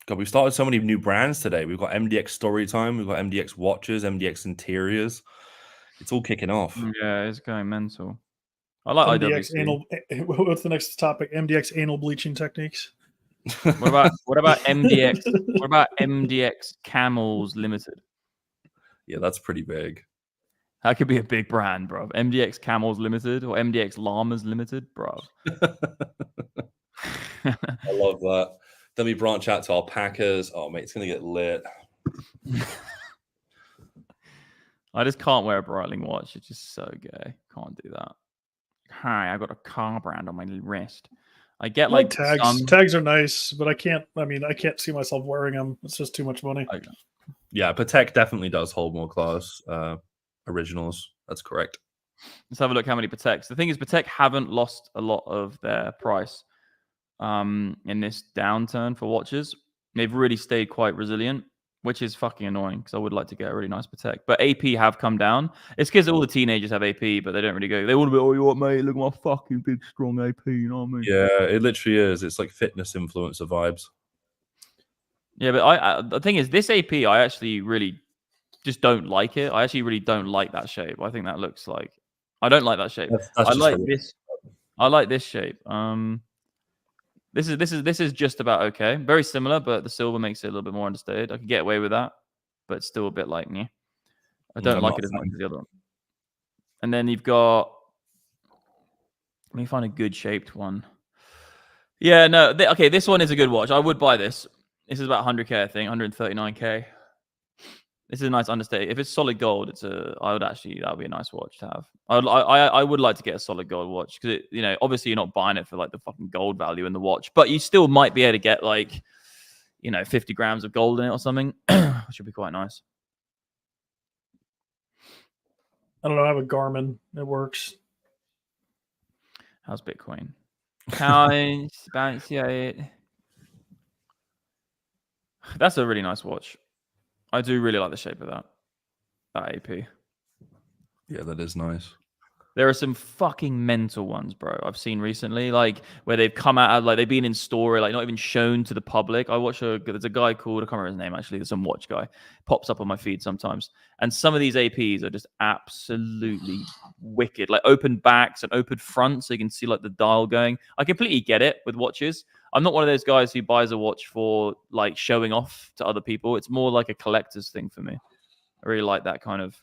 God, we've started so many new brands today. We've got MDX Storytime, we've got MDX Watches, MDX Interiors. It's all kicking off. Yeah, it's going mental. I like MDX IWC. anal. What's the next topic? MDX anal bleaching techniques. What about MDX? What about MDX Camels Limited? Yeah, that's pretty big. That could be a big brand, bro. MDX Camels Limited or MDX Llamas Limited, bro. I love that. Then we branch out to alpacas. Oh, mate, it's going to get lit. I just can't wear a Breitling watch. It's just so gay. Can't do that. Hi, I got a car brand on my wrist. I get like tags. some... Tags are nice, but I can't see myself wearing them. It's just too much money. Yeah, Patek definitely does hold more class. Originals. That's correct. Let's have a look how many Pateks. The thing is, Patek haven't lost a lot of their price in this downturn for watches. They've really stayed quite resilient, which is fucking annoying because I would like to get a really nice Patek. But AP have come down. It's because all the teenagers have AP, but they don't really go. They want to be, oh, you what, mate? Look at my fucking big, strong AP. You know what I mean? Yeah, it literally is. It's like fitness influencer vibes. Yeah, but the thing is, this AP, I actually really just don't like it. I actually really don't like that shape. I think that looks like... I don't like that shape. I like this. I like this shape. This is just about okay. Very similar, but the silver makes it a little bit more understated. I could get away with that, but it's still a bit like me. I don't like it as much as the other one. And then you've got... Let me find a good shaped one. Yeah, no. Okay, this one is a good watch. I would buy this. This is about 100K, I think. 139K. This is a nice understated. If it's solid gold, that would be a nice watch to have. I would like to get a solid gold watch because obviously you're not buying it for like the fucking gold value in the watch, but you still might be able to get like 50 grams of gold in it or something, which would be quite nice. I don't know. I have a Garmin. It works. How's Bitcoin? Bounce, yeah. That's a really nice watch. I do really like the shape of that AP. Yeah, that is nice. There are some fucking mental ones, bro, I've seen recently, like where they've come out, like they've been in story, like not even shown to the public. I watch there's a guy called, I can't remember his name actually, there's some watch guy, pops up on my feed sometimes. And some of these APs are just absolutely wicked, like open backs and open fronts, so you can see like the dial going. I completely get it with watches. I'm not one of those guys who buys a watch for like showing off to other people. It's more like a collector's thing for me. I really like that kind of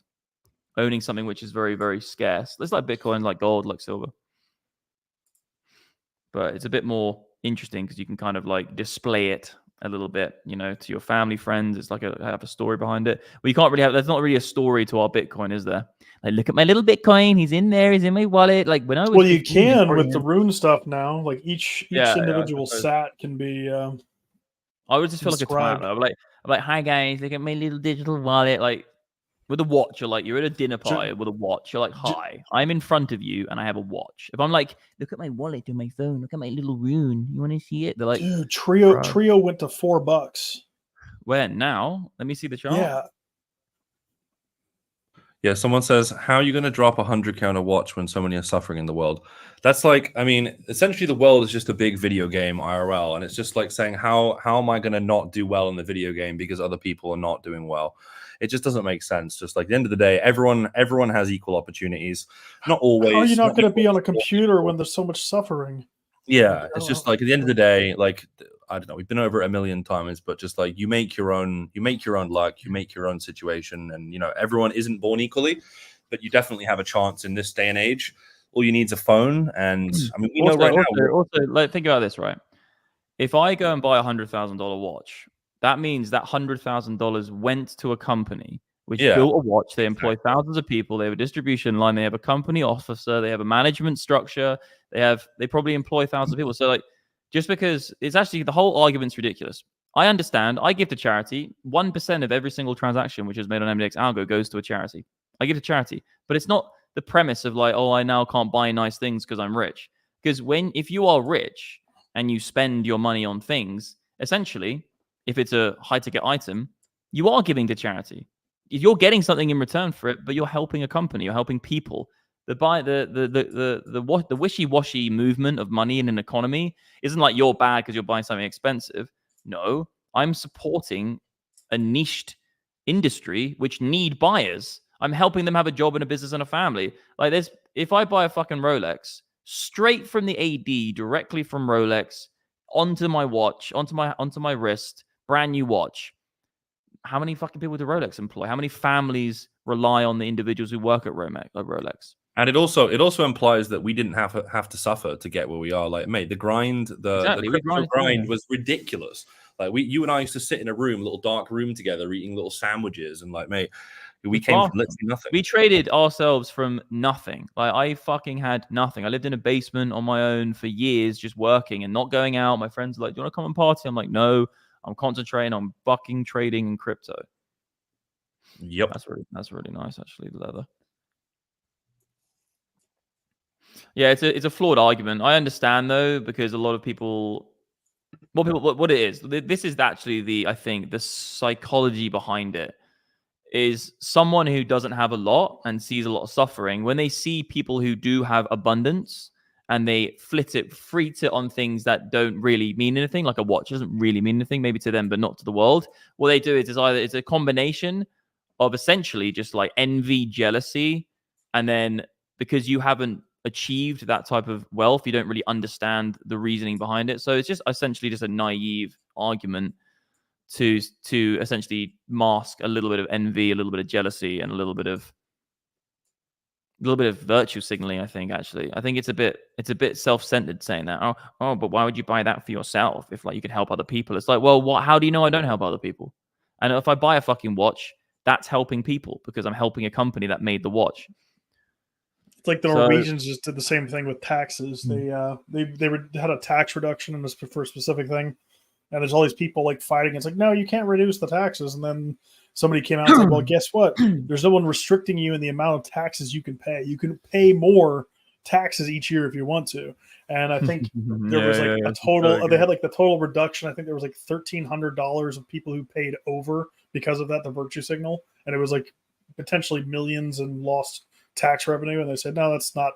owning something which is very, very scarce. It's like Bitcoin, like gold, like silver. But it's a bit more interesting because you can kind of like display it a little bit, to your family, friends. It's like have a story behind it. We can't really there's not really a story to our Bitcoin, is there? Like, look at my little Bitcoin. He's in there. He's in my wallet. Like when I was... Well, you can with the rune stuff now. Like each individual sat can be. I would just feel like a twat. I'm like, hi guys, look at my little digital wallet. Like with a watch, you're at a dinner party with a watch. You're like, hi, I'm in front of you and I have a watch. If I'm like, look at my wallet on my phone. Look at my little rune. You want to see it? They're like, dude, Trio went to $4. When now? Let me see the chart. Yeah. Yeah, someone says, how are you going to drop 100K on a watch when so many are suffering in the world? That's like, essentially the world is just a big video game IRL. And it's just like saying, how am I going to not do well in the video game because other people are not doing well? It just doesn't make sense. Just like at the end of the day, everyone has equal opportunities. Not always. How are you not going to be on a computer when there's so much suffering? Yeah, it's just like at the end of the day, like, I don't know, we've been over it a million times, but just like you make your own luck, you make your own situation, and everyone isn't born equally, but you definitely have a chance in this day and age. All you need is a phone, and we know right now. Also, like, think about this, right? If I go and buy $100,000 watch, that means that $100,000 went to a company which built a watch. They employ thousands of people. They have a distribution line. They have a company officer. They have a management structure. They probably employ thousands of people. So like, just because it's actually, the whole argument's ridiculous. I understand. I give to charity. 1% of every single transaction which is made on MDX Algo goes to a charity. I give to charity, but it's not the premise of like, oh, I now can't buy nice things because I'm rich. Because if you are rich and you spend your money on things, essentially, if it's a high ticket item, you are giving to charity. you're getting something in return for it, but you're helping a company, you're helping people. The wishy-washy movement of money in an economy isn't like you're bad because you're buying something expensive. No, I'm supporting a niched industry which need buyers. I'm helping them have a job and a business and a family. Like this, if I buy a fucking Rolex straight from the AD, directly from Rolex, onto my watch, onto my wrist, brand new watch. How many fucking people do Rolex employ? How many families rely on the individuals who work at Rolex? And it also implies that we didn't have to suffer to get where we are. Like, mate, the crypto grind was ridiculous. Like you and I used to sit in a room, a little dark room together, eating little sandwiches, and like, mate, we came from literally nothing. We traded ourselves from nothing. Like I fucking had nothing. I lived in a basement on my own for years, just working and not going out. My friends were like, "Do you want to come and party?" I'm like, "No, I'm concentrating on fucking trading and crypto." Yep, that's really nice, actually. The leather. Yeah, it's a flawed argument. I understand though, because a lot of people, what it is. This is actually I think the psychology behind it is someone who doesn't have a lot and sees a lot of suffering. When they see people who do have abundance and they fleet it on things that don't really mean anything, like a watch doesn't really mean anything, maybe to them, but not to the world. What they do is either it's a combination of essentially just like envy, jealousy, and then because you haven't achieved that type of wealth, you don't really understand the reasoning behind it. So it's just essentially just a naive argument to essentially mask a little bit of envy, a little bit of jealousy, and a little bit of virtue signaling. I think it's a bit self-centered saying that. Oh, but why would you buy that for yourself if like you could help other people? It's like, well, how do you know I don't help other people? And if I buy a fucking watch, that's helping people because I'm helping a company that made the watch. It's like the Norwegians just did the same thing with taxes. They had a tax reduction for a specific thing, and there's all these people like fighting. It's like, no, you can't reduce the taxes. And then somebody came out and said, well, guess what? There's no one restricting you in the amount of taxes you can pay. You can pay more taxes each year if you want to. And I think there was like a total. They had like the total reduction. I think there was like $1,300 of people who paid over because of that, the virtue signal, and it was like potentially millions in lost tax revenue. And they said, no, that's not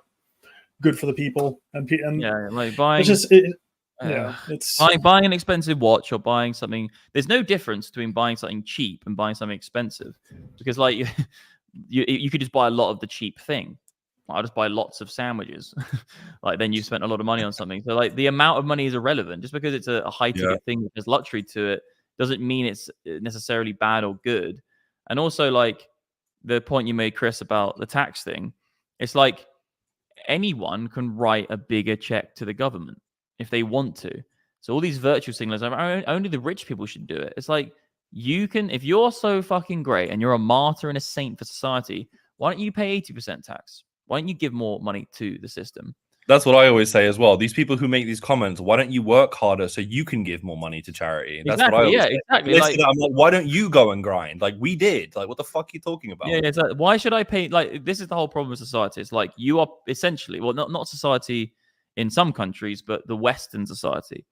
good for the people. And yeah, like buying. It's just it's buying an expensive watch or buying something. There's no difference between buying something cheap and buying something expensive, because like you could just buy a lot of the cheap thing. I'll just buy lots of sandwiches. Like then you spent a lot of money on something. So like the amount of money is irrelevant. Just because it's a high ticket thing that has luxury to it doesn't mean it's necessarily bad or good. And also like the point you made, Chris, about the tax thing, it's like anyone can write a bigger check to the government if they want to. So all these virtue signalers, only the rich people should do it. It's like you can, if you're so fucking great and you're a martyr and a saint for society, why don't you pay 80% tax? Why don't you give more money to the system? That's what I always say as well. These people who make these comments, why don't you work harder so you can give more money to charity? That's what I always say. Exactly. Like, I'm like, why don't you go and grind? Like we did. Like, what the fuck are you talking about? Yeah, it's like, why should I pay? Like, this is the whole problem with society. It's like you are essentially, well, not society in some countries, but the Western society.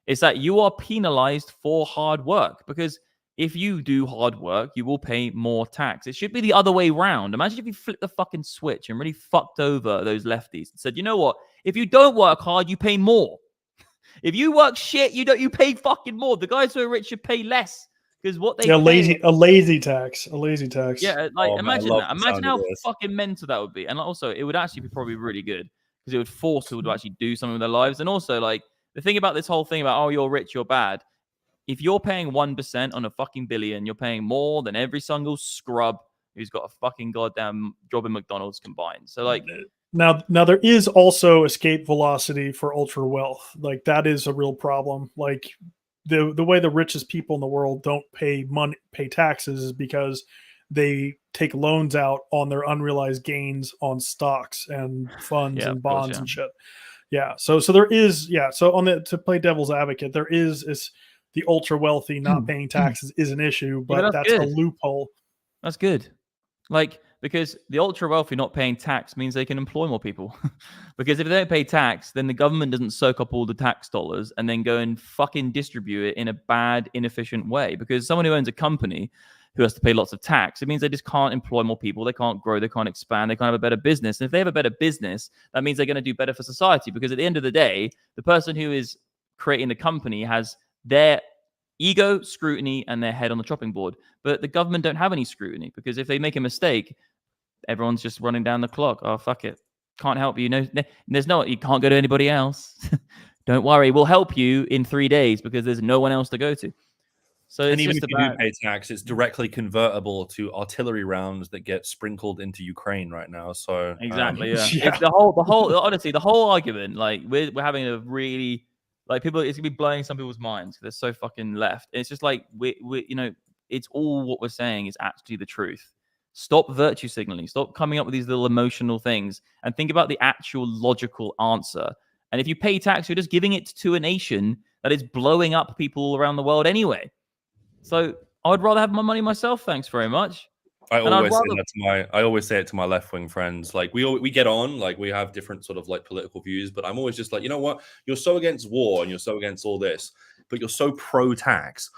It's that you are penalized for hard work, because if you do hard work, you will pay more tax. It should be the other way around. Imagine if you flipped the fucking switch and really fucked over those lefties and said, you know what? If you don't work hard, you pay more. If you work shit, you pay fucking more. The guys who are rich should pay less because what they a lazy tax. Yeah, like imagine that. Imagine how fucking mental that would be. And also, it would actually be probably really good because it would force people to actually do something with their lives. And also, like the thing about this whole thing about, oh, you're rich, you're bad. If you're paying 1% on a fucking billion, you're paying more than every single scrub who's got a fucking goddamn job in McDonald's combined. So like now there is also escape velocity for ultra wealth. Like that is a real problem. Like the way the richest people in the world don't pay taxes is because they take loans out on their unrealized gains on stocks and funds and bonds and shit. Yeah. So there is, so to play devil's advocate, there is the ultra wealthy not paying taxes is an issue, but that's a loophole. That's good. Like, because the ultra wealthy not paying tax means they can employ more people. Because if they don't pay tax, then the government doesn't soak up all the tax dollars and then go and fucking distribute it in a bad, inefficient way. Because someone who owns a company who has to pay lots of tax. It means they just can't employ more people. They can't grow. They can't expand. They can't have a better business. And if they have a better business, that means they're going to do better for society, because at the end of the day, the person who is creating the company has their ego, scrutiny, and their head on the chopping board. But the government don't have any scrutiny, because if they make a mistake, everyone's just running down the clock. Oh, fuck it. Can't help you. No, you can't go to anybody else. Don't worry. We'll help you in 3 days because there's no one else to go to. So and even if you do pay tax, it's directly convertible to artillery rounds that get sprinkled into Ukraine right now. So exactly, it's the whole honestly, the whole argument, like we're having a really, like, people, it's gonna be blowing some people's minds because they're so fucking left. It's just like we it's all what we're saying is actually the truth. Stop virtue signaling. Stop coming up with these little emotional things and think about the actual logical answer. And if you pay tax, you're just giving it to a nation that is blowing up people all around the world anyway. So I would rather have my money myself. Thanks very much. I always say it to my left-wing friends. Like we get on, like we have different sort of like political views, but I'm always just like, you know what? You're so against war and you're so against all this, but you're so pro-tax,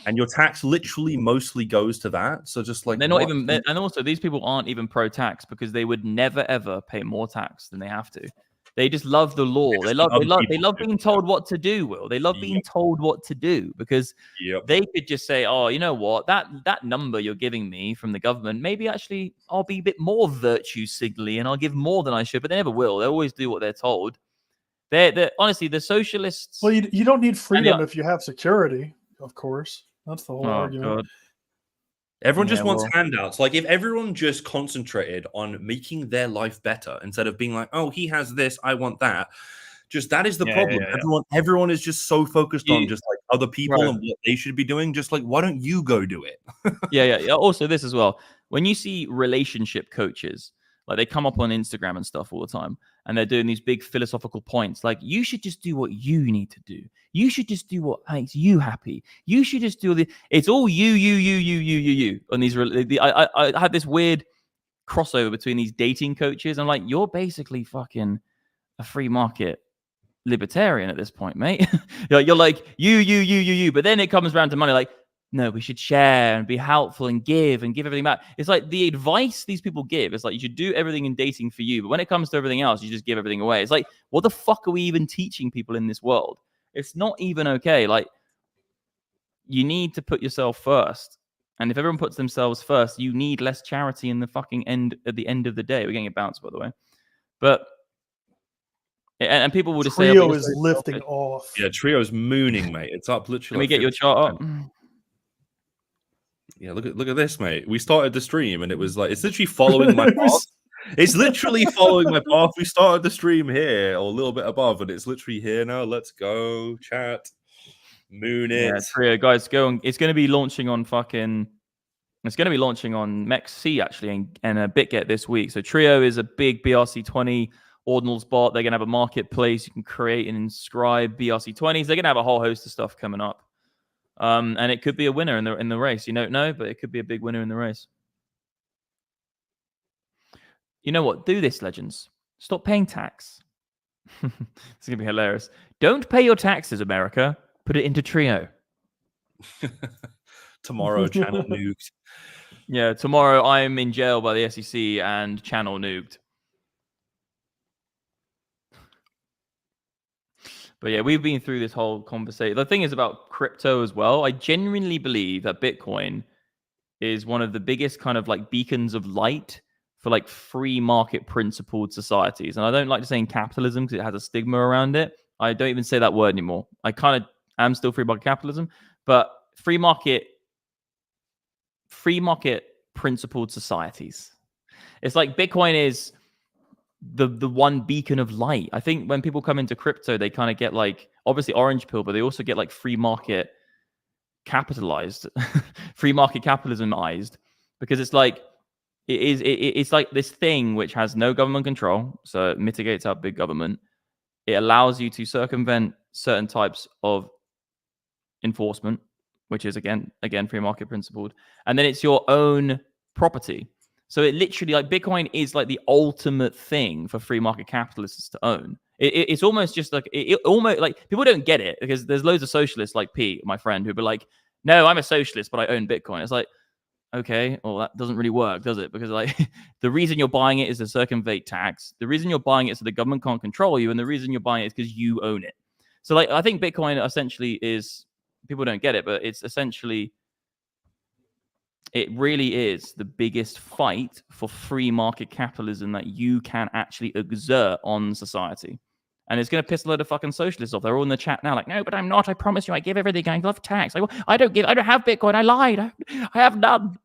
and your tax literally mostly goes to that. So just like they're not even, and also these people aren't even pro-tax because they would never ever pay more tax than they have to. They just love the law. They love being told what to do, Will. They love being told what to do, because they could just say, oh, you know what? That number you're giving me from the government, maybe actually I'll be a bit more virtue signaling and I'll give more than I should, but they never will. They always do what they're told. They're honestly, the socialists. Well, you don't need freedom if you have security, of course. That's the whole argument. God. Everyone just wants handouts. Like if everyone just concentrated on making their life better instead of being like, oh, he has this, I want that. Just that is the problem. Everyone is just so focused on just like other people and what they should be doing. Just like, why don't you go do it? Yeah. Also, this as well. When you see relationship coaches, like they come up on Instagram and stuff all the time, and they're doing these big philosophical points, like you should just do what you need to do. You should just do what makes you happy. You should just do it's all you. On these, I have this weird crossover between these dating coaches. I'm like, you're basically fucking a free market libertarian at this point, mate. You're like you. But then it comes around to money, like, no, we should share and be helpful and give everything back. It's like the advice these people give. It's like you should do everything in dating for you, but when it comes to everything else, you just give everything away. It's like, what the fuck are we even teaching people in this world? It's not even okay. Like, you need to put yourself first. And if everyone puts themselves first, you need less charity in the fucking end at the end of the day. We're getting a bounce, by the way. But and people will just say, Trio is lifting off. Yeah, Trio's mooning, mate. It's up literally. Can we get your chart up? Yeah, look at this, mate. We started the stream and it was like, it's literally following my path. It's literally following my path. We started the stream here or a little bit above, and it's literally here now. Let's go, chat. Moon it. Yeah, Trio, guys, go on. It's going to be launching on MEXC actually and BitGet this week. So Trio is a big BRC20 ordinals bot. They're going to have a marketplace. You can create and inscribe BRC20s. They're going to have a whole host of stuff coming up. And it could be a winner in the race. You don't know, but it could be a big winner in the race. You know what? Do this, legends. Stop paying tax. It's gonna be hilarious. Don't pay your taxes, America. Put it into Trio. Tomorrow, channel nuked. Yeah, tomorrow I'm in jail by the SEC and channel nuked. But yeah, we've been through this whole conversation. The thing is about crypto as well. I genuinely believe that Bitcoin is one of the biggest kind of like beacons of light for like free market principled societies. And I don't like to say in capitalism because it has a stigma around it. I don't even say that word anymore. I kind of am still free market capitalism, but free market principled societies. It's like Bitcoin is the one beacon of light. I think when people come into crypto, they kind of get like obviously orange pill, but they also get like free market capitalized, free market capitalismized, because it's like it's like this thing which has no government control, so it mitigates out big government. It allows you to circumvent certain types of enforcement, which is again free market principled, and then it's your own property. So it literally, like, Bitcoin is like the ultimate thing for free market capitalists to own. It's almost just like almost like people don't get it because there's loads of socialists like Pete, my friend, who be like, "No, I'm a socialist, but I own Bitcoin." It's like, okay, well, that doesn't really work, does it? Because like the reason you're buying it is to circumvent tax. The reason you're buying it is so the government can't control you. And the reason you're buying it is because you own it. So like, I think Bitcoin essentially is, people don't get it, but it's essentially, it really is the biggest fight for free market capitalism that you can actually exert on society. And it's going to piss a load of fucking socialists off. They're all in the chat now like, no, but I'm not. I promise you, I give everything. I love tax. I don't have Bitcoin. I lied. I have none.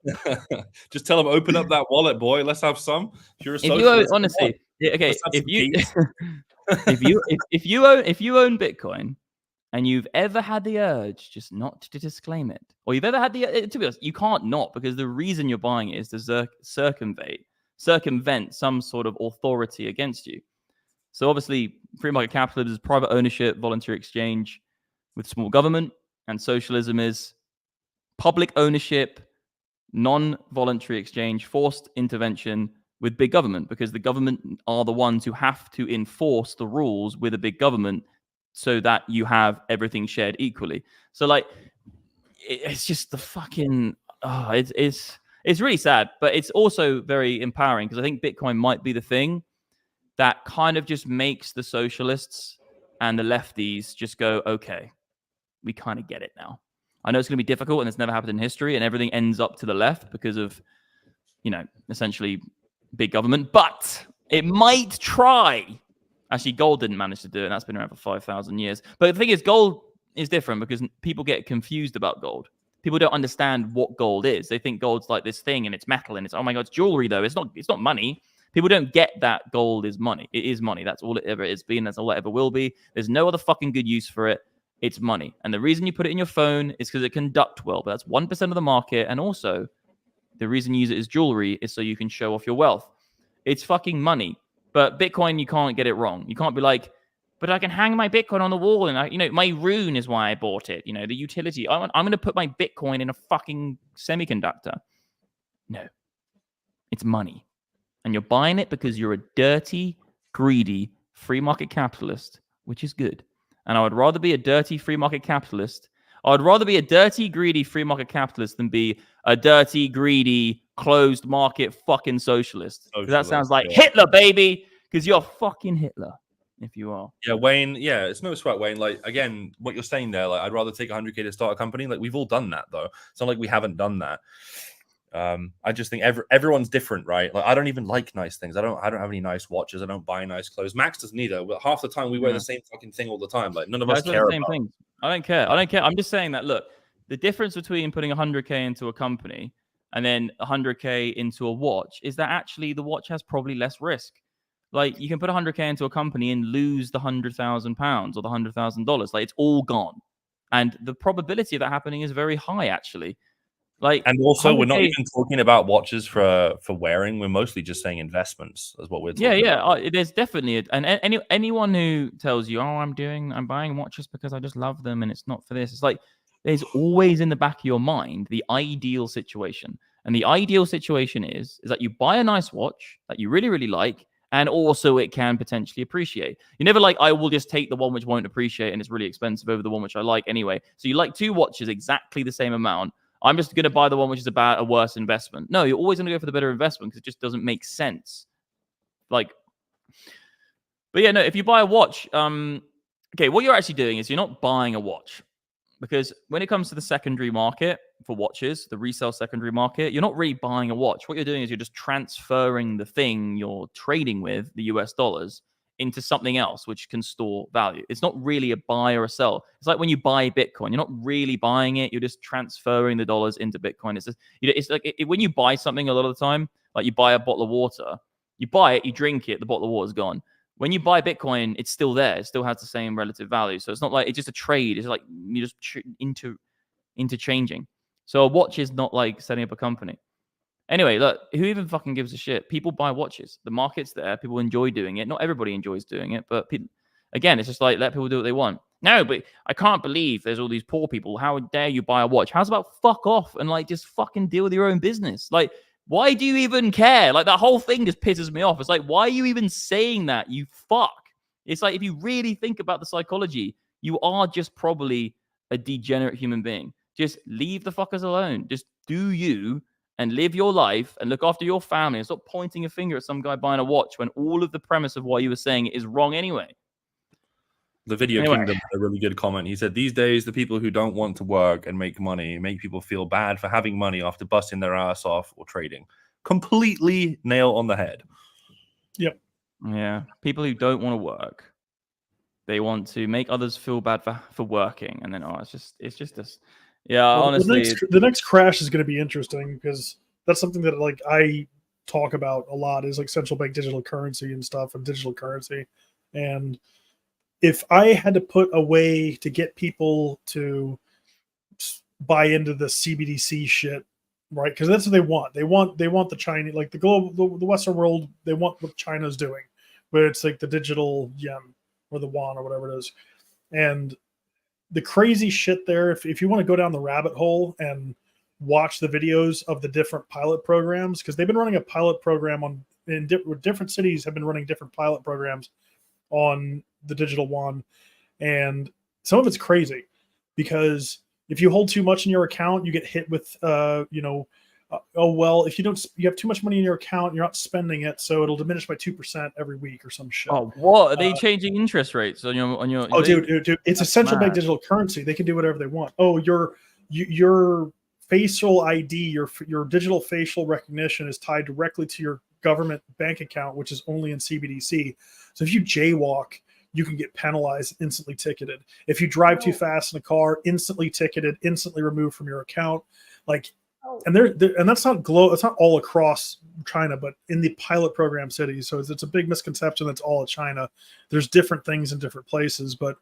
Just tell them, open up that wallet, boy. Let's have some. If you're a If you own, socialist, honestly, okay, let's have if some you peace. if you own Bitcoin and you've ever had the urge just not to disclaim it, or you've ever had the, to be honest, you can't not, because the reason you're buying it is to circumvent some sort of authority against you. So obviously, free market capitalism is private ownership, voluntary exchange with small government, and socialism is public ownership, non-voluntary exchange, forced intervention with big government, because the government are the ones who have to enforce the rules with a big government so that you have everything shared equally. So like, it's just the fucking, it's really sad, but it's also very empowering, because I think Bitcoin might be the thing that kind of just makes the socialists and the lefties just go, okay, we kind of get it now. I know it's going to be difficult and it's never happened in history and everything ends up to the left because of, you know, essentially big government, but it might try. Actually, gold didn't manage to do it, and that's been around for 5,000 years. But the thing is, gold is different because people get confused about gold. People don't understand what gold is. They think gold's like this thing and it's metal and it's, oh my God, it's jewelry though. It's not money. People don't get that gold is money. It is money. That's all it ever has been. That's all it ever will be. There's no other fucking good use for it. It's money. And the reason you put it in your phone is because it conducts well. But that's 1% of the market. And also, the reason you use it as jewelry is so you can show off your wealth. It's fucking money. But Bitcoin, you can't get it wrong. You can't be like, but I can hang my Bitcoin on the wall and my rune is why I bought it. The utility. I'm going to put my Bitcoin in a fucking semiconductor. No. It's money. And you're buying it because you're a dirty, greedy, free market capitalist, which is good. And I would rather be a dirty, free market capitalist. I would rather be a dirty, greedy, free market capitalist than be a dirty, greedy, closed market fucking socialist. That sounds like Hitler, baby, because you're fucking Hitler, if you are. Yeah, Wayne. Yeah, it's no sweat, Wayne. Like, again, what you're saying there, like, I'd rather take 100K to start a company. Like, we've all done that, though. It's not like we haven't done that. I just think everyone's different, right? Like, I don't even like nice things. I don't have any nice watches. I don't buy nice clothes. Max doesn't either. But half the time we wear the same fucking thing all the time. Like, none of us care about things. I don't care. I'm just saying that, look, the difference between putting 100K into a company and then 100K into a watch is that actually the watch has probably less risk. Like, you can put 100K into a company and lose the £100,000 or the $100,000. Like, it's all gone. And the probability of that happening is very high, actually. Like, and also, we're not even talking about watches for wearing. We're mostly just saying investments. That's what we're talking about. There's definitely anyone who tells you, I'm buying watches because I just love them and it's not for this. It's like, there's always in the back of your mind the ideal situation. And the ideal situation is that you buy a nice watch that you really, really like, and also it can potentially appreciate. You're never like, I will just take the one which won't appreciate and it's really expensive over the one which I like anyway. So you like two watches exactly the same amount. I'm just going to buy the one which is about a worse investment. No, you're always going to go for the better investment because it just doesn't make sense. Like, but yeah, no, if you buy a watch, okay, what you're actually doing is you're not buying a watch, because when it comes to the secondary market for watches, the resale secondary market, you're not really buying a watch. What you're doing is you're just transferring the thing you're trading with, the US dollars, into something else which can store value. It's not really a buy or a sell. It's like when you buy Bitcoin, you're not really buying it. You're just transferring the dollars into Bitcoin. It's just, it's like when you buy something a lot of the time, like you buy a bottle of water, you buy it, you drink it, the bottle of water is gone. When you buy Bitcoin, it's still there. It still has the same relative value. So it's not like it's just a trade. It's like you just interchanging. So a watch is not like setting up a company. Anyway, look, who even fucking gives a shit? People buy watches. The market's there. People enjoy doing it. Not everybody enjoys doing it, but again, it's just like, let people do what they want. No, but I can't believe there's all these poor people. How dare you buy a watch? How's about fuck off and like just fucking deal with your own business? Like, why do you even care? Like, that whole thing just pisses me off. It's like, why are you even saying that? You fuck. It's like, if you really think about the psychology, you are just probably a degenerate human being. Just leave the fuckers alone. Just do you. and live your life and look after your family and stop pointing a finger at some guy buying a watch when all of the premise of what you were saying is wrong anyway. The Video Kingdom had a really good comment. He said, these days, the people who don't want to work and make money make people feel bad for having money after busting their ass off or trading. Completely nail on the head. Yep. Yeah. People who don't want to work, they want to make others feel bad for working. And then, it's just this. Yeah, well, honestly. The next crash is going to be interesting because that's something that like I talk about a lot is like central bank digital currency and stuff and digital currency. And if I had to put a way to get people to buy into the CBDC shit, right? Because that's what they want. They want the Chinese, like the Western world. They want what China's doing, where it's like the digital yen or the yuan or whatever it is. And the crazy shit there. If you want to go down the rabbit hole and watch the videos of the different pilot programs, because they've been running a pilot program in different cities have been running different pilot programs on the digital yuan, and some of it's crazy because if you hold too much in your account, you get hit with oh well, if you have too much money in your account, you're not spending it, so it'll diminish by 2% every week or some shit. Oh, what are they changing interest rates on your? Oh, dude, it's a central bank digital currency. They can do whatever they want. Oh, your facial ID, your digital facial recognition is tied directly to your government bank account, which is only in CBDC. So if you jaywalk, you can get penalized, instantly ticketed. If you drive too fast in a car, instantly ticketed, instantly removed from your account. Like, and and that's not it's not all across China, but in the pilot program cities. So it's a big misconception that's all of China. There's different things in different places, but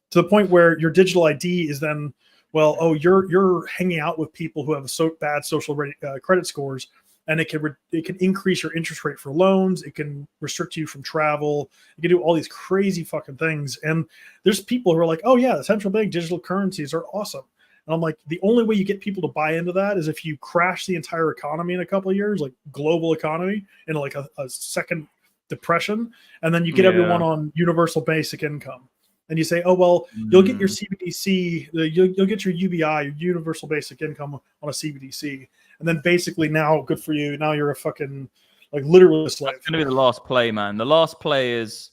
to the point where your digital ID is then, well, oh, you're hanging out with people who have bad social credit scores, and it can increase your interest rate for loans. It can restrict you from travel. You can do all these crazy fucking things. And there's people who are like, oh yeah, the central bank digital currencies are awesome. And I'm like, the only way you get people to buy into that is if you crash the entire economy in a couple of years, like global economy, in like a second depression, and then you get everyone on universal basic income. And you say, oh, well, you'll get your CBDC, you'll get your UBI, your universal basic income on a CBDC. And then basically now, good for you, now you're a fucking, like, literally slave. That's going to be the last play, man. The last play is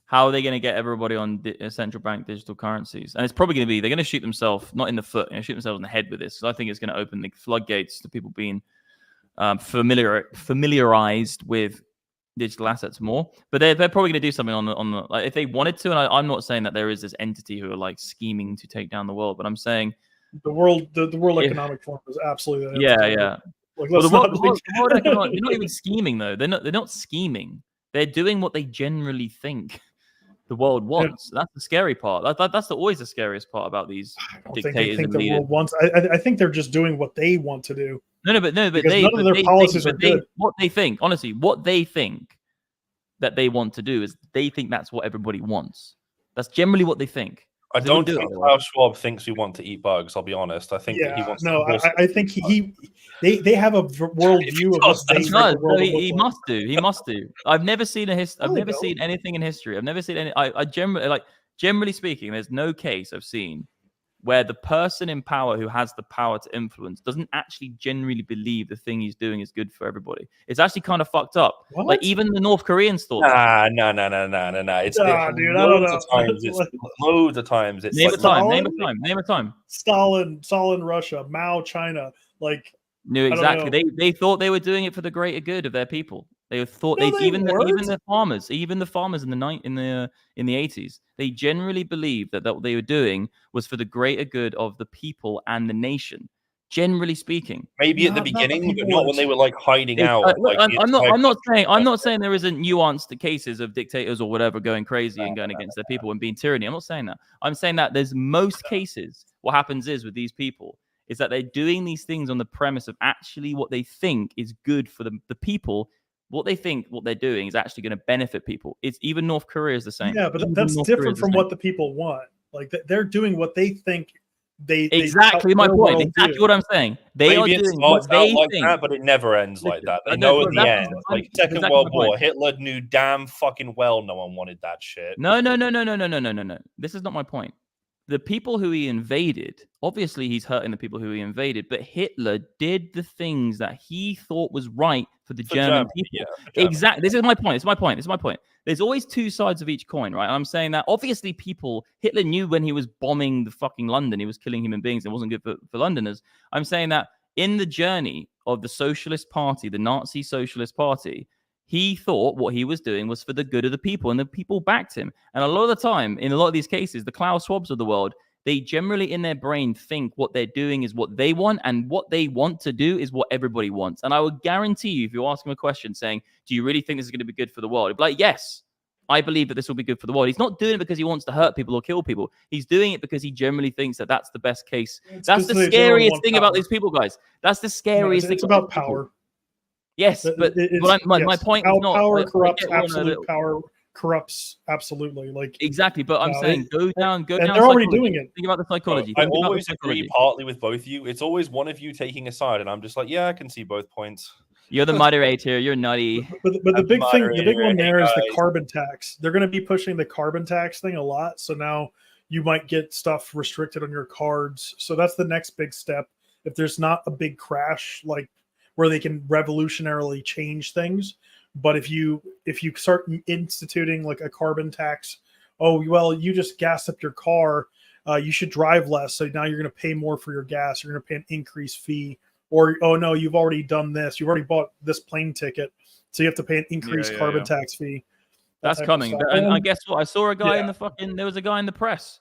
how are they going to get everybody on central bank digital currencies? And it's probably going to be, they're going to shoot themselves, not in the foot, shoot themselves in the head with this. So I think it's going to open the floodgates to people being familiarized with digital assets more, but they're probably going to do something on the like if they wanted to. And I'm not saying that there is this entity who are like scheming to take down the world, but I'm saying the World Economic Forum is absolutely yeah. Like, well, they're not even scheming though. They're not scheming. They're doing what they generally think the world wants. Yeah. That's the scary part. That's always the scariest part about these dictators and leaders. World wants. I think they're just doing what they want to do. No, but none of their policies are good. What they think, honestly, what they think that they want to do is they think that's what everybody wants. That's generally what they think. I don't think Klaus Schwab thinks we want to eat bugs. I'll be honest. I think that he wants. No, I think they have a world view of us. He must do. He must do. I've never seen I've never seen anything in history. I've never seen any. I generally speaking, there's no case I've seen where the person in power who has the power to influence doesn't actually genuinely believe the thing he's doing is good for everybody. It's actually kind of fucked up. What? Like even the North Koreans thought. No. It's dude, I don't know. Loads of times. It's name a time. Stalin, Russia, Mao, China. Like knew exactly. They thought they were doing it for the greater good of their people. They thought even the farmers in the 80s, they generally believed that what they were doing was for the greater good of the people and the nation. Generally speaking, maybe at the beginning, but not when they were like hiding out. I'm not saying there isn't nuanced cases of dictators or whatever going crazy and going against their people and being tyranny. I'm not saying that. I'm saying that there's most cases what happens is with these people is that they're doing these things on the premise of actually what they think is good for the people. What they think what they're doing is actually going to benefit people. It's even North Korea is the same. Yeah, but that's different from what the people want. Like they're doing what they think exactly my point. Exactly what I'm saying. They are doing what they think. That, but it never ends like that. They know at the end. Like Second World War, Hitler knew damn fucking well no one wanted that shit. No. This is not my point. the people who he invaded, obviously he's hurting the people who he invaded, but Hitler did the things that he thought was right for the German people. Yeah, exactly. This is my point. There's always two sides of each coin, right? And I'm saying that obviously Hitler knew when he was bombing the fucking London, he was killing human beings. It wasn't good for Londoners. I'm saying that in the journey of the Socialist Party, the Nazi Socialist Party, he thought what he was doing was for the good of the people, and the people backed him. And a lot of the time, in a lot of these cases, the Klaus Schwabs of the world, they generally in their brain think what they're doing is what they want, and what they want to do is what everybody wants. And I would guarantee you, if you ask him a question saying, do you really think this is going to be good for the world? He'd be like, yes, I believe that this will be good for the world. He's not doing it because he wants to hurt people or kill people. He's doing it because he generally thinks that that's the best case. That's the scariest thing about these people, guys. That's the scariest thing. It's about power. Yes, but my point is not power corrupts. Absolute power corrupts absolutely. Like exactly, but I'm saying go down. And they're already doing it. Think about the psychology. I always agree partly with both of you. It's always one of you taking a side, and I'm just like, yeah, I can see both points. You're the moderator. You're nutty. But the big thing, the big one there is the carbon tax. They're going to be pushing the carbon tax thing a lot. So now you might get stuff restricted on your cards. So that's the next big step. If there's not a big crash, like where they can revolutionarily change things. But if you start instituting like a carbon tax, oh, well, you just gas up your car, you should drive less. So now you're going to pay more for your gas. You're going to pay an increased fee. Or, oh, no, you've already done this. You've already bought this plane ticket. So you have to pay an increased carbon tax fee. That's coming. And I guess what? I saw a guy there was a guy in the press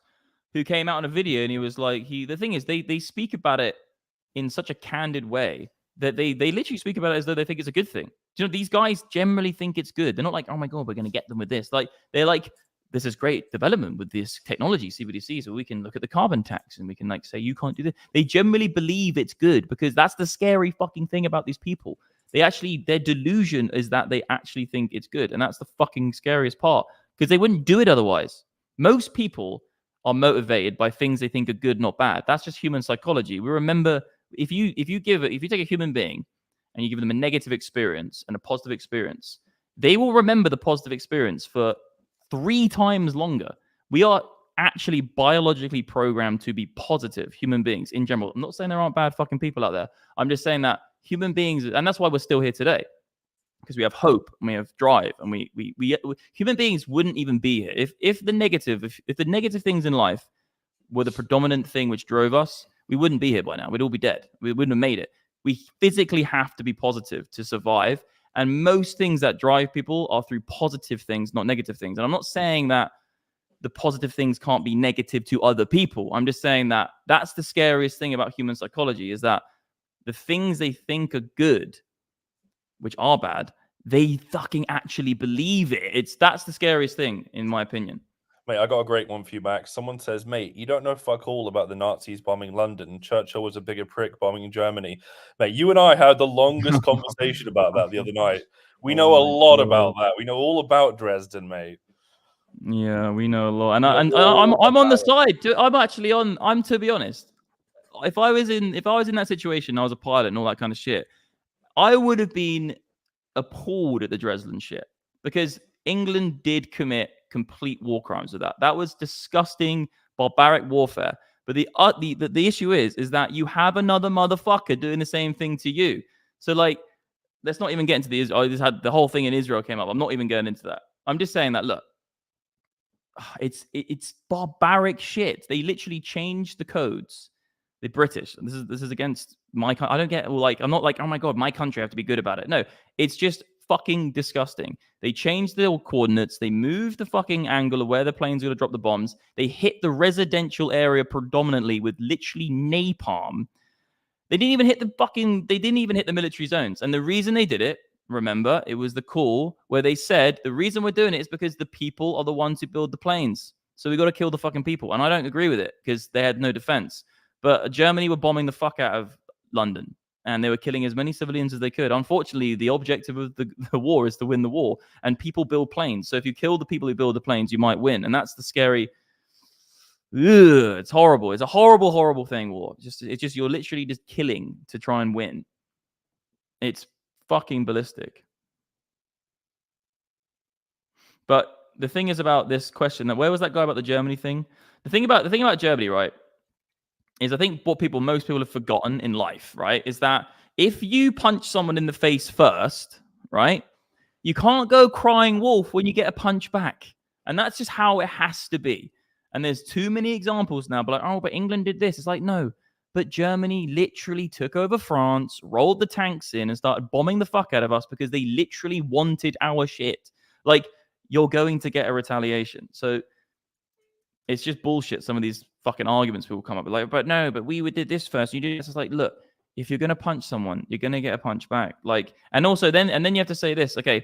who came out in a video and he was like, the thing is, they speak about it in such a candid way that they literally speak about it as though they think it's a good thing. You know, these guys generally think it's good. They're not like, oh my God, we're going to get them with this. Like, they're like, this is great development with this technology, Cbdc, so we can look at the carbon tax and we can like say, you can't do this. They generally believe it's good because that's the scary fucking thing about these people. Their delusion is that they actually think it's good. And that's the fucking scariest part because they wouldn't do it otherwise. Most people are motivated by things they think are good, not bad. That's just human psychology. We remember if you take a human being and you give them a negative experience and a positive experience, they will remember the positive experience for 3 times longer. We are actually biologically programmed to be positive human beings in general. I'm not saying there aren't bad fucking people out there. I'm just saying that human beings, and that's why we're still here today, because we have hope and we have drive, and we human beings wouldn't even be here if the negative things in life were the predominant thing which drove us. We wouldn't be here by now. We'd all be dead. We wouldn't have made it. We physically have to be positive to survive. And most things that drive people are through positive things, not negative things. And I'm not saying that the positive things can't be negative to other people. I'm just saying that that's the scariest thing about human psychology, is that the things they think are good, which are bad, they fucking actually believe it. That's the scariest thing, in my opinion. Mate, I got a great one for you, Max. Someone says, mate, you don't know fuck all about the Nazis bombing London. Churchill was a bigger prick bombing Germany. Mate, you and I had the longest conversation about that the other night. We know a lot about that. We know all about Dresden, mate. Yeah, we know a lot. And I'm on the side. I'm actually on. I'm, to be honest, if I was in that situation, I was a pilot and all that kind of shit, I would have been appalled at the Dresden shit, because England did commit complete war crimes with that. That was disgusting, barbaric warfare. But the issue is that you have another motherfucker doing the same thing to you. So like, let's not even get into the whole thing in Israel came up. I'm not even going into that. I'm just saying that, look, it's barbaric shit. They literally changed the codes. The British. This is against my country. I don't get, like, I'm not like, oh my God, my country, I have to be good about it. No, it's just fucking disgusting. They changed the coordinates. They moved the fucking angle of where the plane's going to drop the bombs. They hit the residential area predominantly with literally napalm. They didn't even hit the military zones. And the reason they did it, remember, it was the call where they said the reason we're doing it is because the people are the ones who build the planes. So we got to kill the fucking people. And I don't agree with it because they had no defense. But Germany were bombing the fuck out of London, and they were killing as many civilians as they could. Unfortunately, the objective of the war is to win the war, and people build planes. So if you kill the people who build the planes, you might win. And that's the scary... it's horrible. It's a horrible, horrible thing, war. It's just you're literally just killing to try and win. It's fucking ballistic. But the thing is about this question that where was that guy about the Germany thing? The thing about Germany, right, is I think what most people have forgotten in life, right, is that if you punch someone in the face first, right, you can't go crying wolf when you get a punch back. And that's just how it has to be. And there's too many examples now, but like, oh, but England did this. It's like, no, but Germany literally took over France, rolled the tanks in and started bombing the fuck out of us because they literally wanted our shit. Like, you're going to get a retaliation. So it's just bullshit. Some of these fucking arguments people come up with, like, but no, but we did this first. You did this. It's like, look, if you're gonna punch someone, you're gonna get a punch back. Like, and also then you have to say this, okay.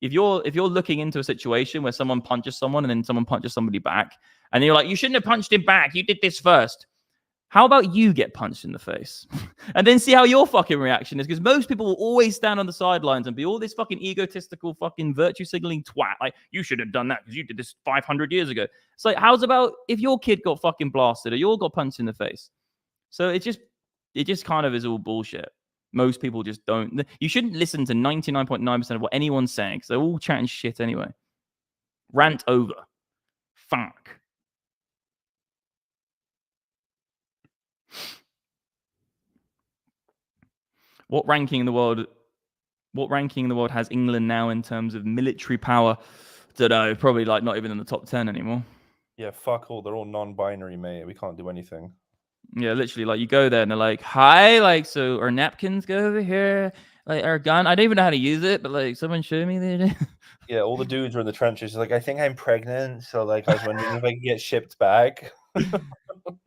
If you're looking into a situation where someone punches someone and then someone punches somebody back, and you're like, you shouldn't have punched him back. You did this first. How about you get punched in the face and then see how your fucking reaction is? Because most people will always stand on the sidelines and be all this fucking egotistical fucking virtue signaling twat. Like, you should have done that because you did this 500 years ago. It's like, how's about if your kid got fucking blasted or you all got punched in the face? So it just kind of is all bullshit. Most people just don't. You shouldn't listen to 99.9% of what anyone's saying because they're all chatting shit anyway. Rant over. Fuck. What ranking in the world has England now in terms of military power? Don't know. Probably like not even in the top 10 anymore. Yeah, fuck all. They're all non-binary, mate. We can't do anything. Yeah, literally, like you go there and they're like, hi, like, so our napkins go over here, like our gun. I don't even know how to use it, but like someone showed me the Yeah, all the dudes are in the trenches. Like, I think I'm pregnant, so like I was wondering if I could get shipped back.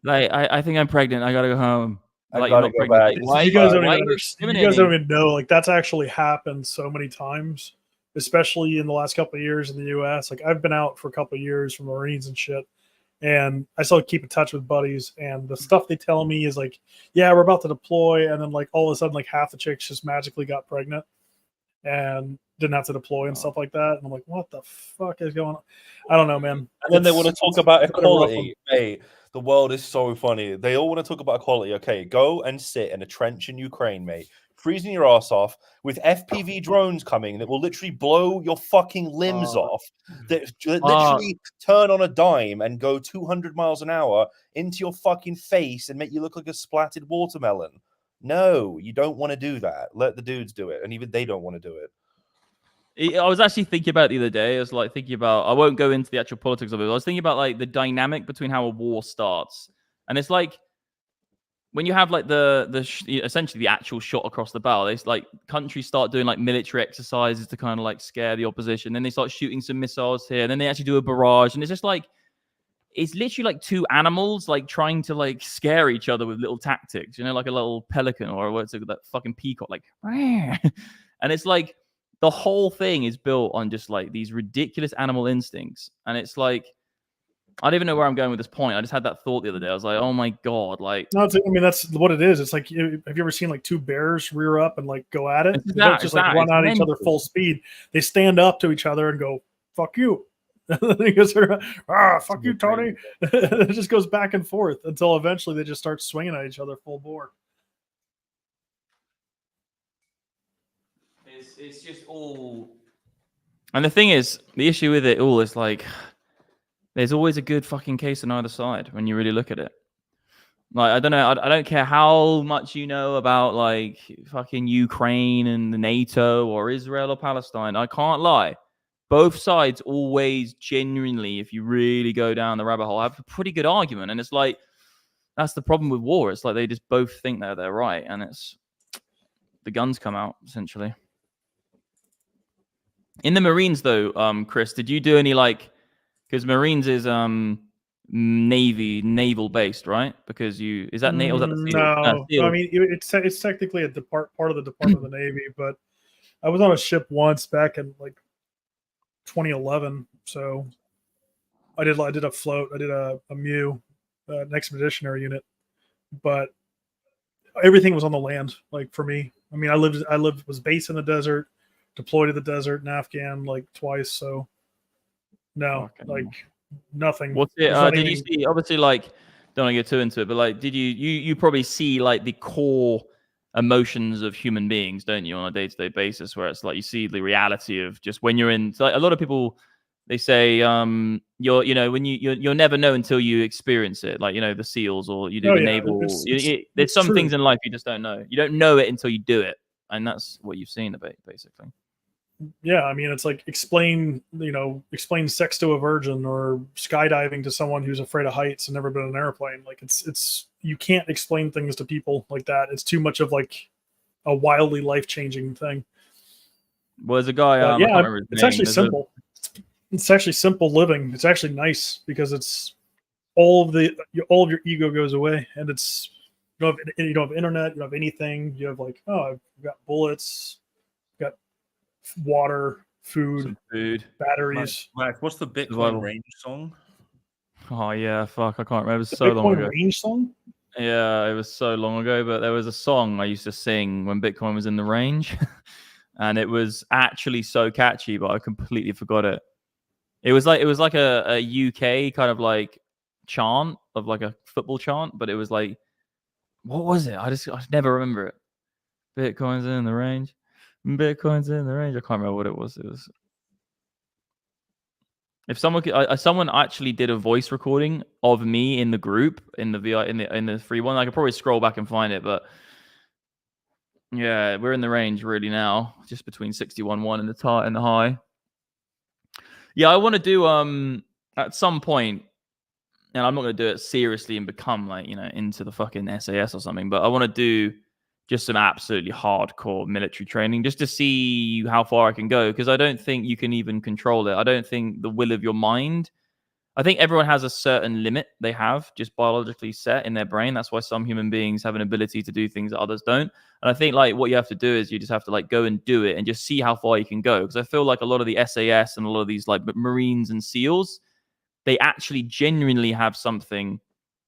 Like, I think I'm pregnant. I gotta go home. I Like, gotta go back. Why you guys don't even know. Like, that's actually happened so many times, especially in the last couple of years in the U.S. Like, I've been out for a couple of years from Marines and shit, and I still keep in touch with buddies. And the stuff they tell me is like, yeah, we're about to deploy, and then like all of a sudden, like half the chicks just magically got pregnant and didn't have to deploy and stuff like that. And I'm like, what the fuck is going on? I don't know, man. And then they want to talk about equality. Hey, the world is so funny. They all want to talk about equality. Okay, go and sit in a trench in Ukraine, mate, freezing your ass off with FPV drones coming that will literally blow your fucking limbs off, that literally turn on a dime and go 200 miles an hour into your fucking face and make you look like a splattered watermelon. No, you don't want to do that. Let the dudes do it. And even they don't want to do it. I was actually thinking about it the other day. I was like thinking about, I won't go into the actual politics of it. I was thinking about like the dynamic between how a war starts. And it's like, when you have like essentially the actual shot across the bow, it's like countries start doing like military exercises to kind of like scare the opposition. Then they start shooting some missiles here. And then they actually do a barrage. And it's just like, it's literally like two animals like trying to like scare each other with little tactics, you know, like a little pelican or what's it, that fucking peacock, like, and it's like the whole thing is built on just like these ridiculous animal instincts. And it's like, I don't even know where I'm going with this point. I just had that thought the other day. I was like, oh my God, like, no, I mean, that's what it is. It's like, have you ever seen like two bears rear up and like go at it? They don't just like run at each other full speed. They stand up to each other and go, fuck you. He goes, fuck you, Tony. It just goes back and forth until eventually they just start swinging at each other full bore. It's just all. And the thing is, the issue with it all is like, there's always a good fucking case on either side when you really look at it. Like, I don't know. I don't care how much you know about like fucking Ukraine and the NATO or Israel or Palestine. I can't lie. Both sides always genuinely, if you really go down the rabbit hole, have a pretty good argument. And it's like, that's the problem with war. It's like they just both think they're right. And it's the guns come out, essentially. In the Marines, though, Chris, did you do any like, because Marines is naval based, right? Because is that naval? No, I mean it's technically a part of the Department of the Navy, but I was on a ship once back in like 2011. So I did a float. I did a MEU, an expeditionary unit, but everything was on the land. Like for me, I mean, I was based in the desert, deployed to the desert in Afghan like twice. So no, like nothing. What's it? Did you see? Obviously, like, don't want to get too into it, but like, did you probably see like the core emotions of human beings, don't you, on a day-to-day basis, where it's like you see the reality of just when you're in. So, like, a lot of people They say you'll never know until you experience it. Like the SEALs, or you do the naval. There's some things in life you just don't know. You don't know it until you do it, and that's what you've seen about basically. Yeah, I mean, it's like explain sex to a virgin, or skydiving to someone who's afraid of heights and never been in an airplane. Like it's you can't explain things to people like that. It's too much of like a wildly life-changing thing. Well, there's a guy. I can't remember his it's name. Actually simple. It's actually simple living. It's actually nice because it's all of your ego goes away, and it's you don't have internet, you don't have anything. You have like, oh, I've got bullets, got water, food, batteries. Max, what's the Bitcoin range song? Oh yeah, fuck, I can't remember. It was so long ago. Bitcoin range song? Yeah, it was so long ago, but there was a song I used to sing when Bitcoin was in the range, and it was actually so catchy, but I completely forgot it. It was like a UK kind of like chant of like a football chant, but it was like, what was it? I never remember it. Bitcoin's in the range. Bitcoin's in the range. I can't remember what it was. It was. If someone actually did a voice recording of me in the group in the free one, I could probably scroll back and find it. But yeah, we're in the range really now, just between 61.1 and the high. Yeah, I want to do at some point, and I'm not going to do it seriously and become like into the fucking SAS or something, but I want to do just some absolutely hardcore military training just to see how far I can go, because I don't think you can even control it. I don't think the will of your mind. I think everyone has a certain limit they have just biologically set in their brain. That's why some human beings have an ability to do things that others don't. And I think like what you have to do is you just have to like go and do it and just see how far you can go. Because I feel like a lot of the SAS and a lot of these like Marines and SEALs, they actually genuinely have something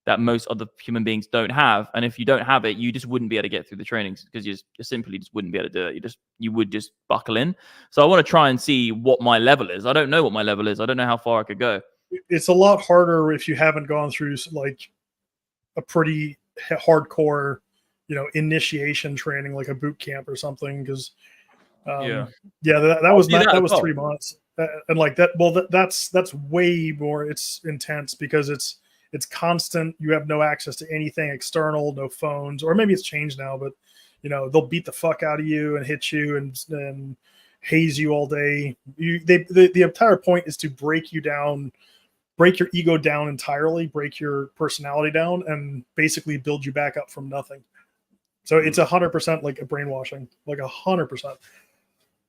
that most other human beings don't have. And if you don't have it, you just wouldn't be able to get through the trainings, because you simply just wouldn't be able to do it. You would just buckle in. So I want to try and see what my level is. I don't know what my level is. I don't know how far I could go. It's a lot harder if you haven't gone through like a pretty hardcore, initiation training, like a boot camp or something. Because that was 3 months, and like that. Well, that's way more. It's intense because it's constant. You have no access to anything external, no phones, or maybe it's changed now. But they'll beat the fuck out of you and hit you and haze you all day. The entire point is to break you down. Break your ego down entirely, break your personality down, and basically build you back up from nothing. So it's 100% like a brainwashing, like 100%.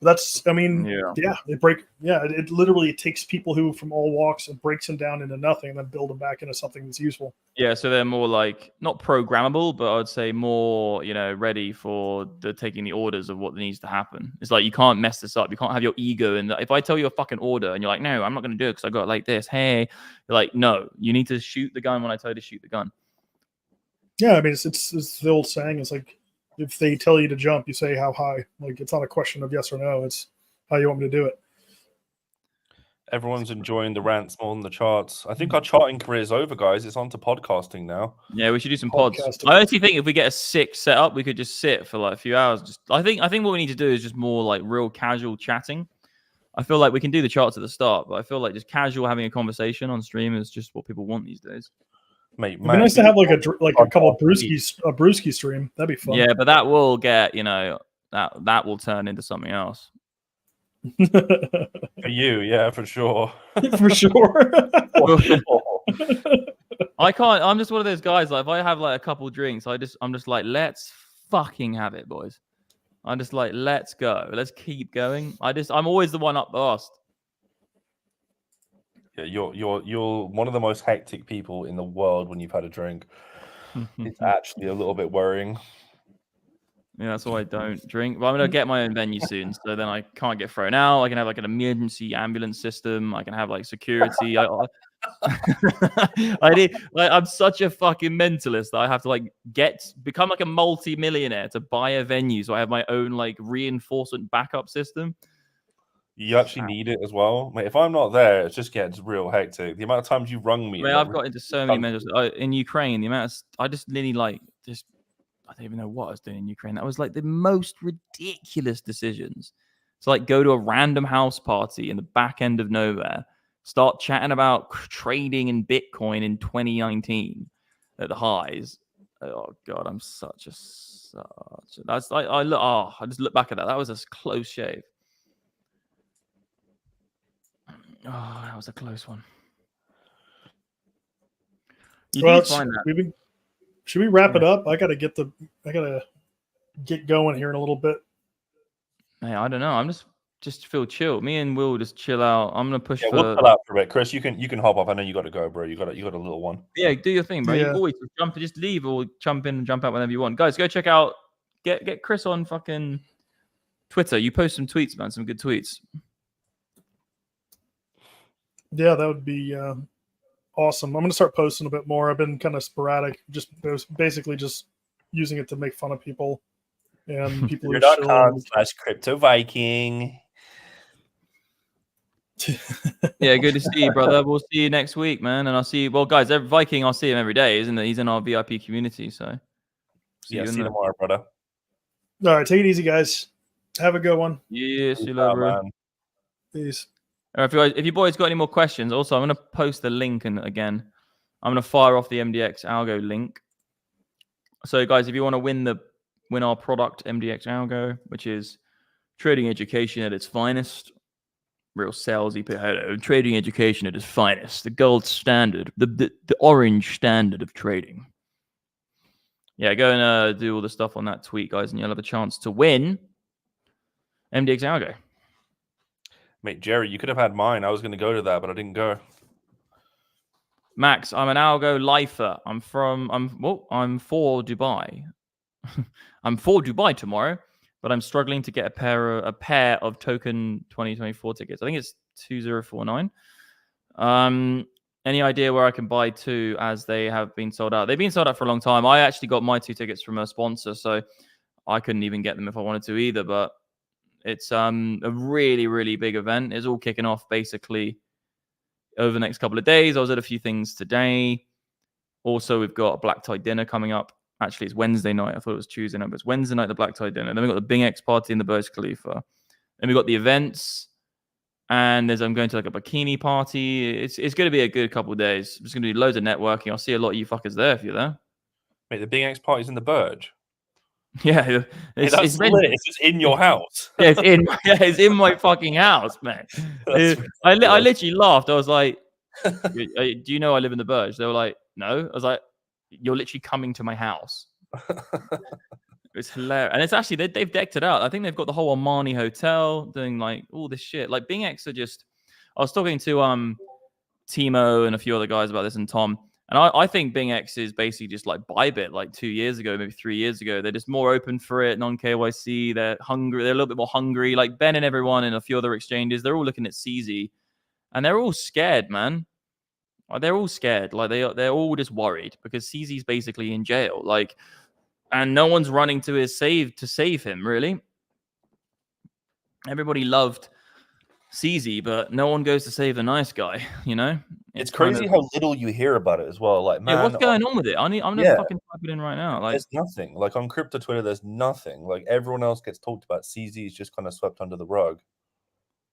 That's, I mean, it literally takes people who from all walks and breaks them down into nothing and then build them back into something that's useful. Yeah, so they're more like not programmable, but I'd say more, ready for taking the orders of what needs to happen. It's like you can't mess this up. You can't have your ego. And if I tell you a fucking order and you're like, no, I'm not going to do it because I got it like this. Hey, you're like, no, you need to shoot the gun when I tell you to shoot the gun. Yeah, I mean, it's the old saying. It's like if they tell you to jump, you say how high. Like it's not a question of yes or no. It's how you want me to do it. Everyone's enjoying the rants more than the charts. I think our charting career is over, guys. It's on to podcasting now. Yeah, we should do some pods. I actually think if we get a sick setup, we could just sit for like a few hours. I think what we need to do is just more like real casual chatting. I feel like we can do the charts at the start, but I feel like just casual having a conversation on stream is just what people want these days. Mate, it'd be nice to have like a couple of brewski stream. That'd be fun. Yeah, but that will get that will turn into something else. For you, yeah, for sure. For sure. I can't. I'm just one of those guys. Like, if I have like a couple drinks, I'm just like, let's fucking have it, boys. I'm just like, let's go. Let's keep going. I'm always the one up last. Yeah, you're one of the most hectic people in the world when you've had a drink. It's actually a little bit worrying. Yeah, that's why I don't drink. Well, I'm gonna get my own venue soon, so then I can't get thrown out. I can have like an emergency ambulance system. I can have like security. I'm such a fucking mentalist that I have to like become like a multi-millionaire to buy a venue, so I have my own like reinforcement backup system. You actually need it as well, mate. If I'm not there, it just gets real hectic. The amount of times you rung me, mate, I've got into so many measures in Ukraine. The amount I just nearly like just. I don't even know what I was doing in Ukraine. That was like the most ridiculous decisions. So like go to a random house party in the back end of nowhere start chatting about trading in Bitcoin in 2019 at the highs. Oh God, I'm such a that's I look. Oh, I just look back at that. That was a close shave. Oh, that was a close one. You Well, do find that. Should we wrap it up? I gotta get going here in a little bit. Hey, I don't know. I'm just feel chill. Me and Will just chill out. I'm gonna push for. We'll chill out for a bit. Chris, you can hop off. I know you got to go, bro. You got a little one. Yeah, do your thing, bro. Yeah. You always just leave or jump in and jump out whenever you want. Guys, go check out. Get Chris on fucking Twitter. You post some tweets, man. Some good tweets. Yeah, that would be awesome. I'm gonna start posting a bit more. I've been kind of sporadic, just basically just using it to make fun of people and people. .com/Crypto Viking. Yeah, good to see you, brother. We'll see you next week, man. And I'll see you. Well, guys, Viking, I'll see him every day, isn't it? He's in our VIP community, so see you tomorrow, brother. All right, take it easy, guys. Have a good one. Yeah, see you later, bro. Peace. All right, if you boys got any more questions, also I'm gonna post the link, and again, I'm gonna fire off the MDX algo link. So, guys, if you want to win our product, MDX algo, which is trading education at its finest. Real salesy, trading education at its finest, the gold standard, the orange standard of trading. Yeah, go and do all the stuff on that tweet, guys, and you'll have a chance to win MDX algo. Mate, Jerry, you could have had mine. I was going to go to that, but I didn't go. Max, I'm an algo lifer. I'm for Dubai. I'm for Dubai tomorrow. But I'm struggling to get a pair of token 2024 tickets. I think it's 2049. Any idea where I can buy two, as they have been sold out? They've been sold out for a long time. I actually got my 2 tickets from a sponsor, so I couldn't even get them if I wanted to either. But it's a really, really big event. It's all kicking off basically over the next couple of days. I was at a few things today. Also, we've got a black tie dinner coming up. Actually, it's Wednesday night. I thought it was Tuesday night, but it's Wednesday night, the black tie dinner. Then we've got the Bingx party in the Burj Khalifa. Then we've got the events. And I'm going to like a bikini party. It's going to be a good couple of days. There's going to be loads of networking. I'll see a lot of you fuckers there if you're there. Mate, the Bingx party's in the Burj. Yeah. It's just in your house. Yeah, it's in my fucking house, man. I literally laughed. I was like, do you know I live in the Burj? They were like, no. I was like, you're literally coming to my house. It's hilarious. And it's actually, they've decked it out. I think they've got the whole Armani hotel doing like all this shit. Like Bingx are just, I was talking to Timo and a few other guys about this, and Tom. And I think Bingx is basically just like Bybit like 2 years ago, maybe 3 years ago. They're just more open for it, non-KYC. They're hungry. They're a little bit more hungry. Like Ben and everyone and a few other exchanges, they're all looking at CZ. And they're all scared, man. They're all scared. Like they're all just worried because CZ's basically in jail. Like, and no one's running to save him, really. Everybody loved CZ, but no one goes to save the nice guy, you know? It's crazy how little you hear about it as well. Like, man, yeah, what's going on with it? I'm gonna fucking type it in right now. Like, there's nothing. Like on crypto Twitter, there's nothing. Like everyone else gets talked about. CZ is just kind of swept under the rug.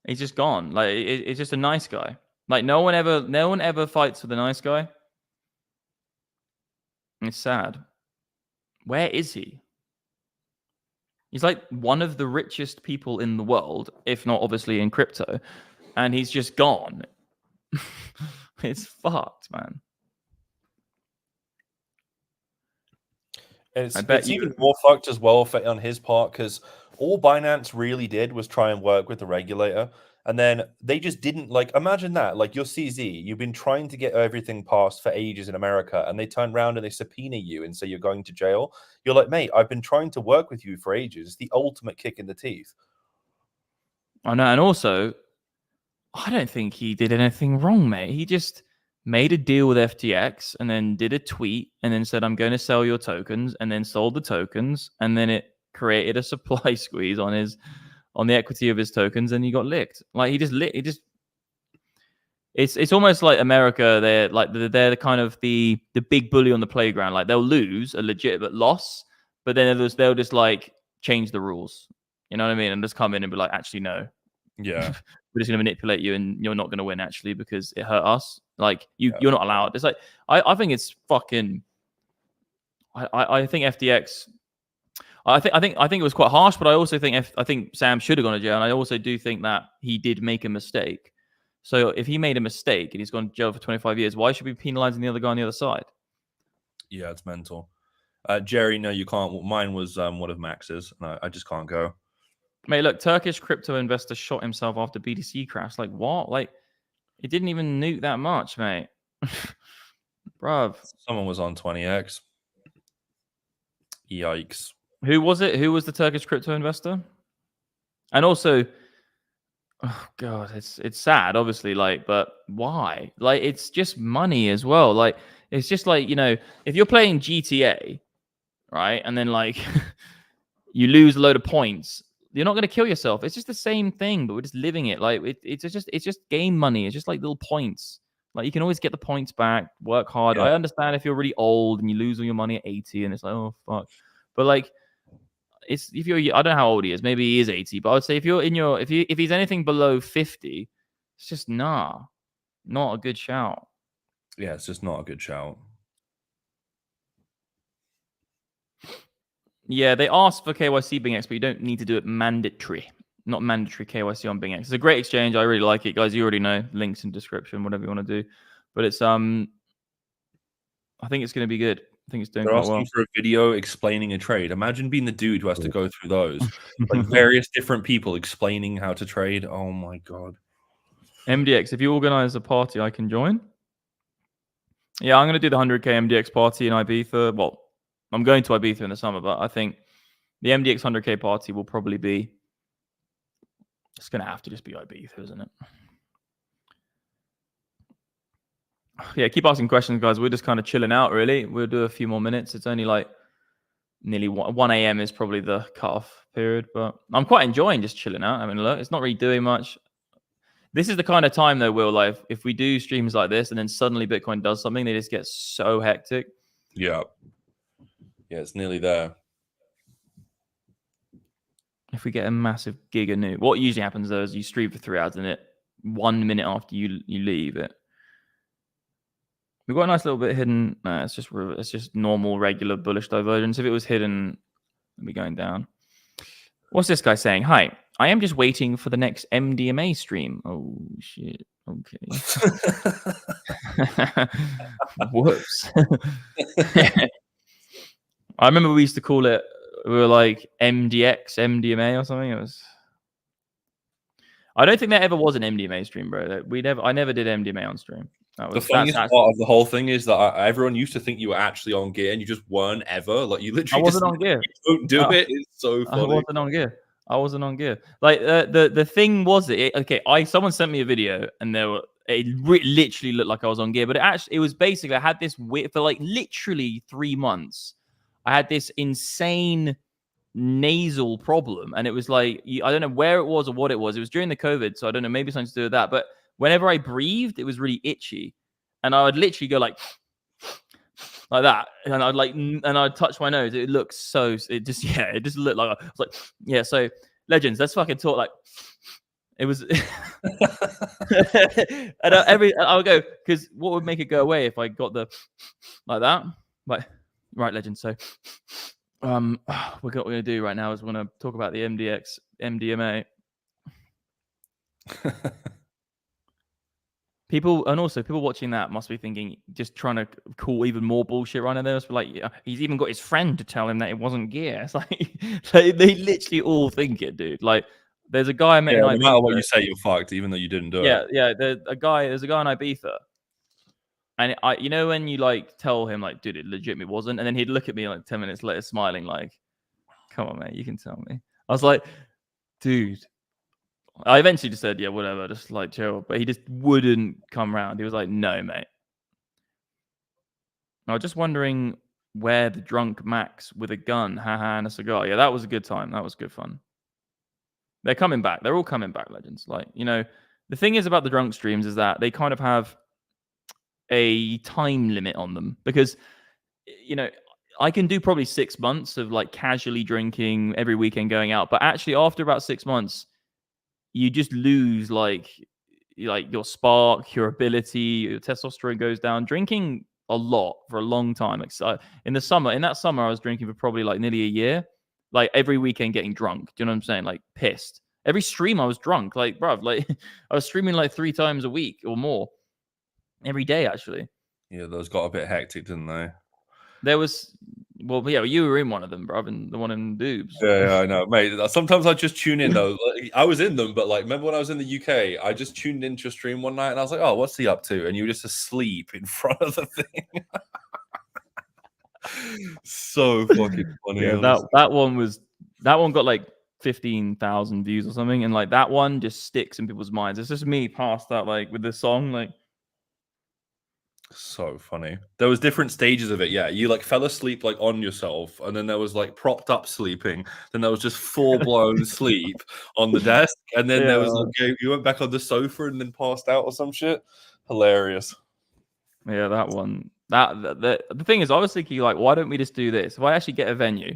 He's just gone. Like it's just a nice guy. Like no one ever fights for the nice guy. It's sad. Where is he? He's like one of the richest people in the world, if not obviously in crypto, and he's just gone. It's fucked, man. It's even more fucked as well on his part, because all Binance really did was try and work with the regulator. And then they just didn't, like, imagine that. Like, you're CZ, you've been trying to get everything passed for ages in America, and they turn around and they subpoena you and say you're going to jail. You're like, mate, I've been trying to work with you for ages. It's the ultimate kick in the teeth. I know. And also, I don't think he did anything wrong, mate. He just made a deal with FTX and then did a tweet and then said, I'm going to sell your tokens, and then sold the tokens. And then it created a supply squeeze on the equity of his tokens, and he got licked. Like it's almost like America. They're the kind of the big bully on the playground. Like they'll lose a legitimate loss, but then they'll just like change the rules. You know what I mean? And just come in and be like, actually, no. Yeah. we're just going to manipulate you and you're not going to win actually because it hurt us. Like you're not allowed. It's like I think it's fucking. I think FTX. I think it was quite harsh, but I also think I think Sam should have gone to jail, and I also do think that he did make a mistake. So if he made a mistake and he's gone to jail for 25 years, why should we be penalizing the other guy on the other side? Yeah, it's mental. Jerry, no, you can't. Mine was one of Max's. No, I just can't go. Mate, look, Turkish crypto investor shot himself after BTC crash. Like what? Like it didn't even nuke that much, mate. Bruv. Someone was on 20x. Yikes. Who was it? Who was the Turkish crypto investor? And also, oh god, it's sad, obviously, like, but why? Like, it's just money as well. Like, it's just like, you know, if you're playing GTA, right, and then like you lose a load of points, you're not going to kill yourself. It's just the same thing, but we're just living it. Like, it's just game money. It's just like little points. Like, you can always get the points back. Work hard. Yeah. I understand if you're really old and you lose all your money at 80, and it's like, oh fuck. But like, it's if you're, I don't know how old he is. Maybe he is 80, but I would say if you're in your, if he's anything below 50, it's just not a good shout. Yeah, it's just not a good shout. Yeah, they asked for KYC Bingx, but you don't need to do it mandatory. Not mandatory KYC on Bingx. It's a great exchange. I really like it, guys. You already know. Links in description, whatever you want to do. But it's I think it's going to be good. I think it's doing quite well. For a video explaining a trade. Imagine being the dude who has to go through those, like various different people explaining how to trade. Oh my god. MDX, if you organize a party, I can join. Yeah, I'm going to do the 100k MDX party in Ibiza. Well, I'm going to Ibiza in the summer, but I think the MDX 100k party will probably be. It's going to have to just be Ibiza, isn't it? Yeah, keep asking questions, guys. We're just kind of chilling out, really. We'll do a few more minutes. It's only like nearly 1 a.m. is probably the cutoff period, but I'm quite enjoying just chilling out. I mean, look, it's not really doing much. This is the kind of time, though, Will, like, if we do streams like this and then suddenly Bitcoin does something, they just get so hectic. Yeah. Yeah, it's nearly there. If we get a massive giga nuke, what usually happens, though, is you stream for 3 hours and it 1 minute after you leave it. We've got a nice little bit hidden. No, it's just normal, regular bullish divergence. If it was hidden, it'd be going down. What's this guy saying? Hi, I am just waiting for the next MDMA stream. Oh, shit. Okay. Whoops. I remember we used to call it, we were like MDX, MDMA or something. It was. I don't think there ever was an MDMA stream, bro. I never did MDMA on stream. The funniest part of the whole thing is that everyone used to think you were actually on gear, and you just weren't ever. Like you literally. I wasn't on gear. Don't do it. It's so funny. I wasn't on gear. Like the thing was okay. Someone sent me a video, and it literally looked like I was on gear, but it was basically I had this for like literally 3 months. I had this insane nasal problem, and it was like I don't know where it was or what it was. It was during the COVID, so I don't know, maybe something to do with that. But whenever I breathed, it was really itchy, and I would literally go like that, and I'd touch my nose. It looked so. It just looked like I was like, yeah. So legends, let's fucking talk. Like it was, and I would go because what would make it go away if I got the like that, like right, legends. So. What we're going to do right now is we're going to talk about the MDX MDMA. People watching that must be thinking, just trying to call even more bullshit right now. They must be like, yeah, he's even got his friend to tell him that it wasn't gear. It's like they literally all think it, dude. Like there's a guy I met. No matter what you say, you're fucked, even though you didn't do it. Yeah. There's a guy in Ibiza. And you know when you like tell him like, dude, it legitimately wasn't, and then he'd look at me like 10 minutes later, smiling like, "Come on, mate, you can tell me." I was like, "Dude," I eventually just said, "Yeah, whatever, just like chill." But he just wouldn't come round. He was like, "No, mate." I was just wondering where the drunk Max with a gun, haha, and a cigar. Yeah, that was a good time. That was good fun. They're coming back. They're all coming back, legends. Like the thing is about the drunk streams is that they kind of have a time limit on them because I can do probably 6 months of like casually drinking every weekend, going out, but actually after about 6 months you just lose like your spark, your ability, your testosterone goes down. Drinking a lot for a long time. Like, in that summer, I was drinking for probably like nearly a year. Like every weekend getting drunk. Do you know what I'm saying? Like pissed. Every stream I was drunk. Like, bruv, like I was streaming like 3 times a week or more. Every day, actually. Yeah, those got a bit hectic, didn't they? There was, well, yeah, you were in one of them, bruv, and the one in Doobs. Yeah, I know, mate. Sometimes I just tune in though. I was in them, but like, remember when I was in the UK? I just tuned into your stream one night, and I was like, "Oh, what's he up to?" And you were just asleep in front of the thing. So fucking funny. Yeah, that one got like 15,000 views or something, and like that one just sticks in people's minds. It's just me past that, like with the song, like. So funny. There was different stages of it. Yeah, you like fell asleep like on yourself, and then there was like propped up sleeping. Then there was just full blown sleep on the desk, and then there was like you went back on the sofa and then passed out or some shit. Hilarious. Yeah, that one. The thing is, I was thinking like, why don't we just do this? If I actually get a venue,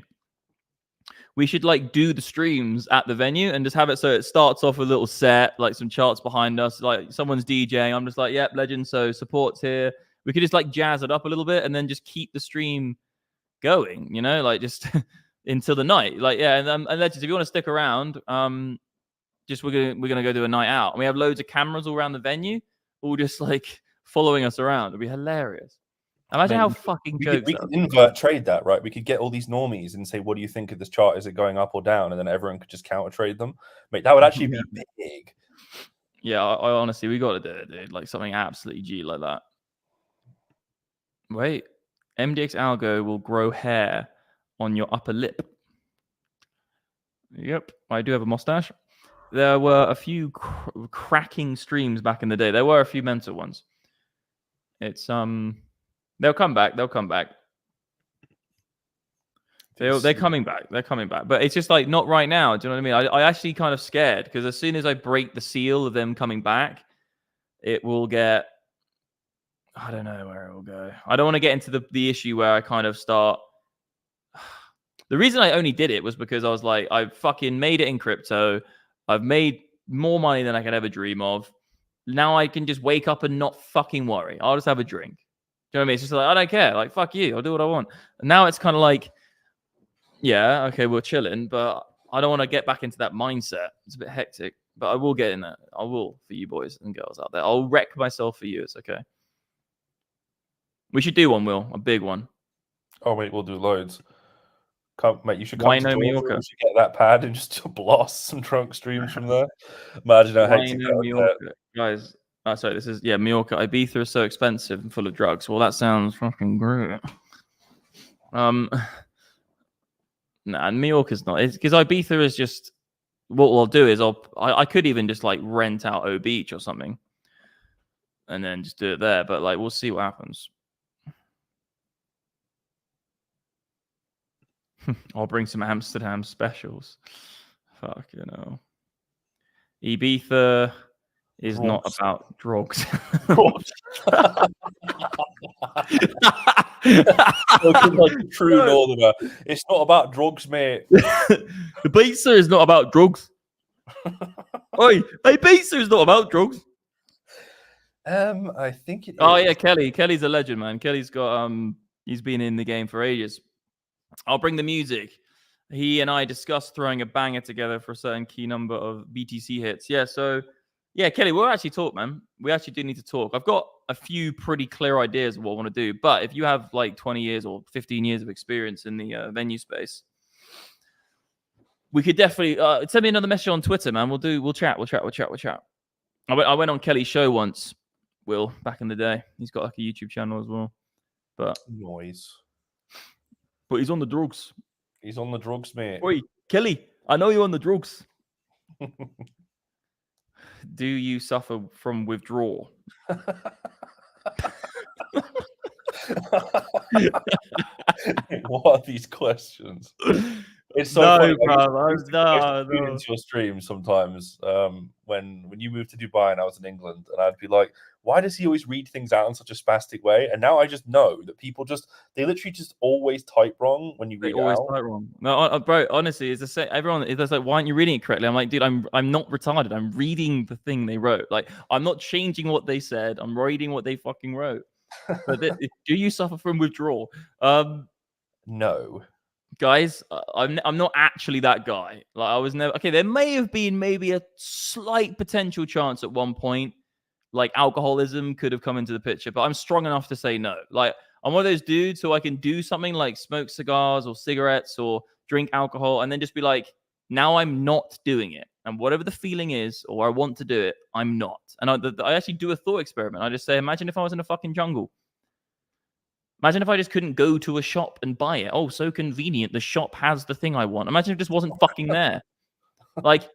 we should like do the streams at the venue and just have it so it starts off with a little set, like some charts behind us, like someone's DJing. I'm just like, yep, legend. So support's here. We could just like jazz it up a little bit and then just keep the stream going, you know, like just until the night. Like, yeah, and legends, if you want to stick around, just we're gonna go do a night out. And we have loads of cameras all around the venue, all just like following us around. It'd be hilarious. Imagine how fucking jokes. We could invert trade that, right? We could get all these normies and say, "What do you think of this chart? Is it going up or down?" And then everyone could just counter trade them. Mate, that would actually be big. Yeah, I honestly, we got to do it, dude. Like something absolutely G like that. Wait, MDX algo will grow hair on your upper lip. Yep, I do have a mustache. There were a few cracking streams back in the day. There were a few mental ones. It's they'll come back. They'll come back. They're coming back. They're coming back. But it's just like not right now. Do you know what I mean? I actually kind of scared because as soon as I break the seal of them coming back, it will get. I don't know where it will go. I don't want to get into the issue where I kind of start. The reason I only did it was because I was like, I fucking made it in crypto. I've made more money than I could ever dream of. Now I can just wake up and not fucking worry. I'll just have a drink. Do you know what I mean? It's just like, I don't care. Like, fuck you. I'll do what I want. And now it's kind of like, yeah, okay, we're chilling, but I don't want to get back into that mindset. It's a bit hectic, but I will get in there. I will for you boys and girls out there. I'll wreck myself for you. It's okay. We should do one, Will. A big one. Oh, mate, we'll do loads. Come, mate, you should come Why to no Georgia. Mallorca? You should get that pad and just blast some drunk streams from there. Imagine how hectic that would get. Guys, sorry, this is, Mallorca. Ibiza is so expensive and full of drugs. Well, that sounds fucking great. Nah, Mallorca's not. It's because Ibiza is just, what I'll do is I could even just like rent out O Beach or something and then just do it there. But like, we'll see what happens. I'll bring some Amsterdam specials. Fuck, you know. Ibiza is not about drugs. Like a true northerner. It's not about drugs, mate. Ibiza is not about drugs. Oi, Ibiza is not about drugs. I think it is. Oh yeah, Kelly. Kelly's a legend, man. Kelly's got he's been in the game for ages. I'll bring the music. He and I discussed throwing a banger together for a certain key number of BTC hits. Yeah, so yeah, Kelly, we'll actually talk, man. We actually do need to talk. I've got a few pretty clear ideas of what I want to do, but if you have like 20 years or 15 years of experience in the venue space, we could definitely send me another message on Twitter, man. We'll chat. I went on Kelly's show once, Will, back in the day. He's got like a YouTube channel as well. But noise. But he's on the drugs. He's on the drugs, mate. Oi, Kelly, I know you're on the drugs. Do you suffer from withdrawal? What are these questions? It's so No, funny. bro. I used to tune No. into your stream sometimes when you moved to Dubai and I was in England, and I'd be like, why does he always read things out in such a spastic way? And now I just know that people they literally just always type wrong when you read They always out. type wrong. No, bro. Honestly, it's the same. Everyone is like, "Why aren't you reading it correctly?" I'm like, dude, I'm not retarded. I'm reading the thing they wrote. Like, I'm not changing what they said. I'm reading what they fucking wrote. But do you suffer from withdrawal? No. Guys, I'm not actually that guy. Like, I was never. Okay, there may have been maybe a slight potential chance at one point, like alcoholism could have come into the picture, but I'm strong enough to say no. Like, I'm one of those dudes who I can do something like smoke cigars or cigarettes or drink alcohol and then just be like, now I'm not doing it. And whatever the feeling is, or I want to do it, I'm not. And I actually do a thought experiment. I just say, imagine if I was in a fucking jungle. Imagine if I just couldn't go to a shop and buy it. Oh, so convenient. The shop has the thing I want. Imagine if it just wasn't fucking there. Like,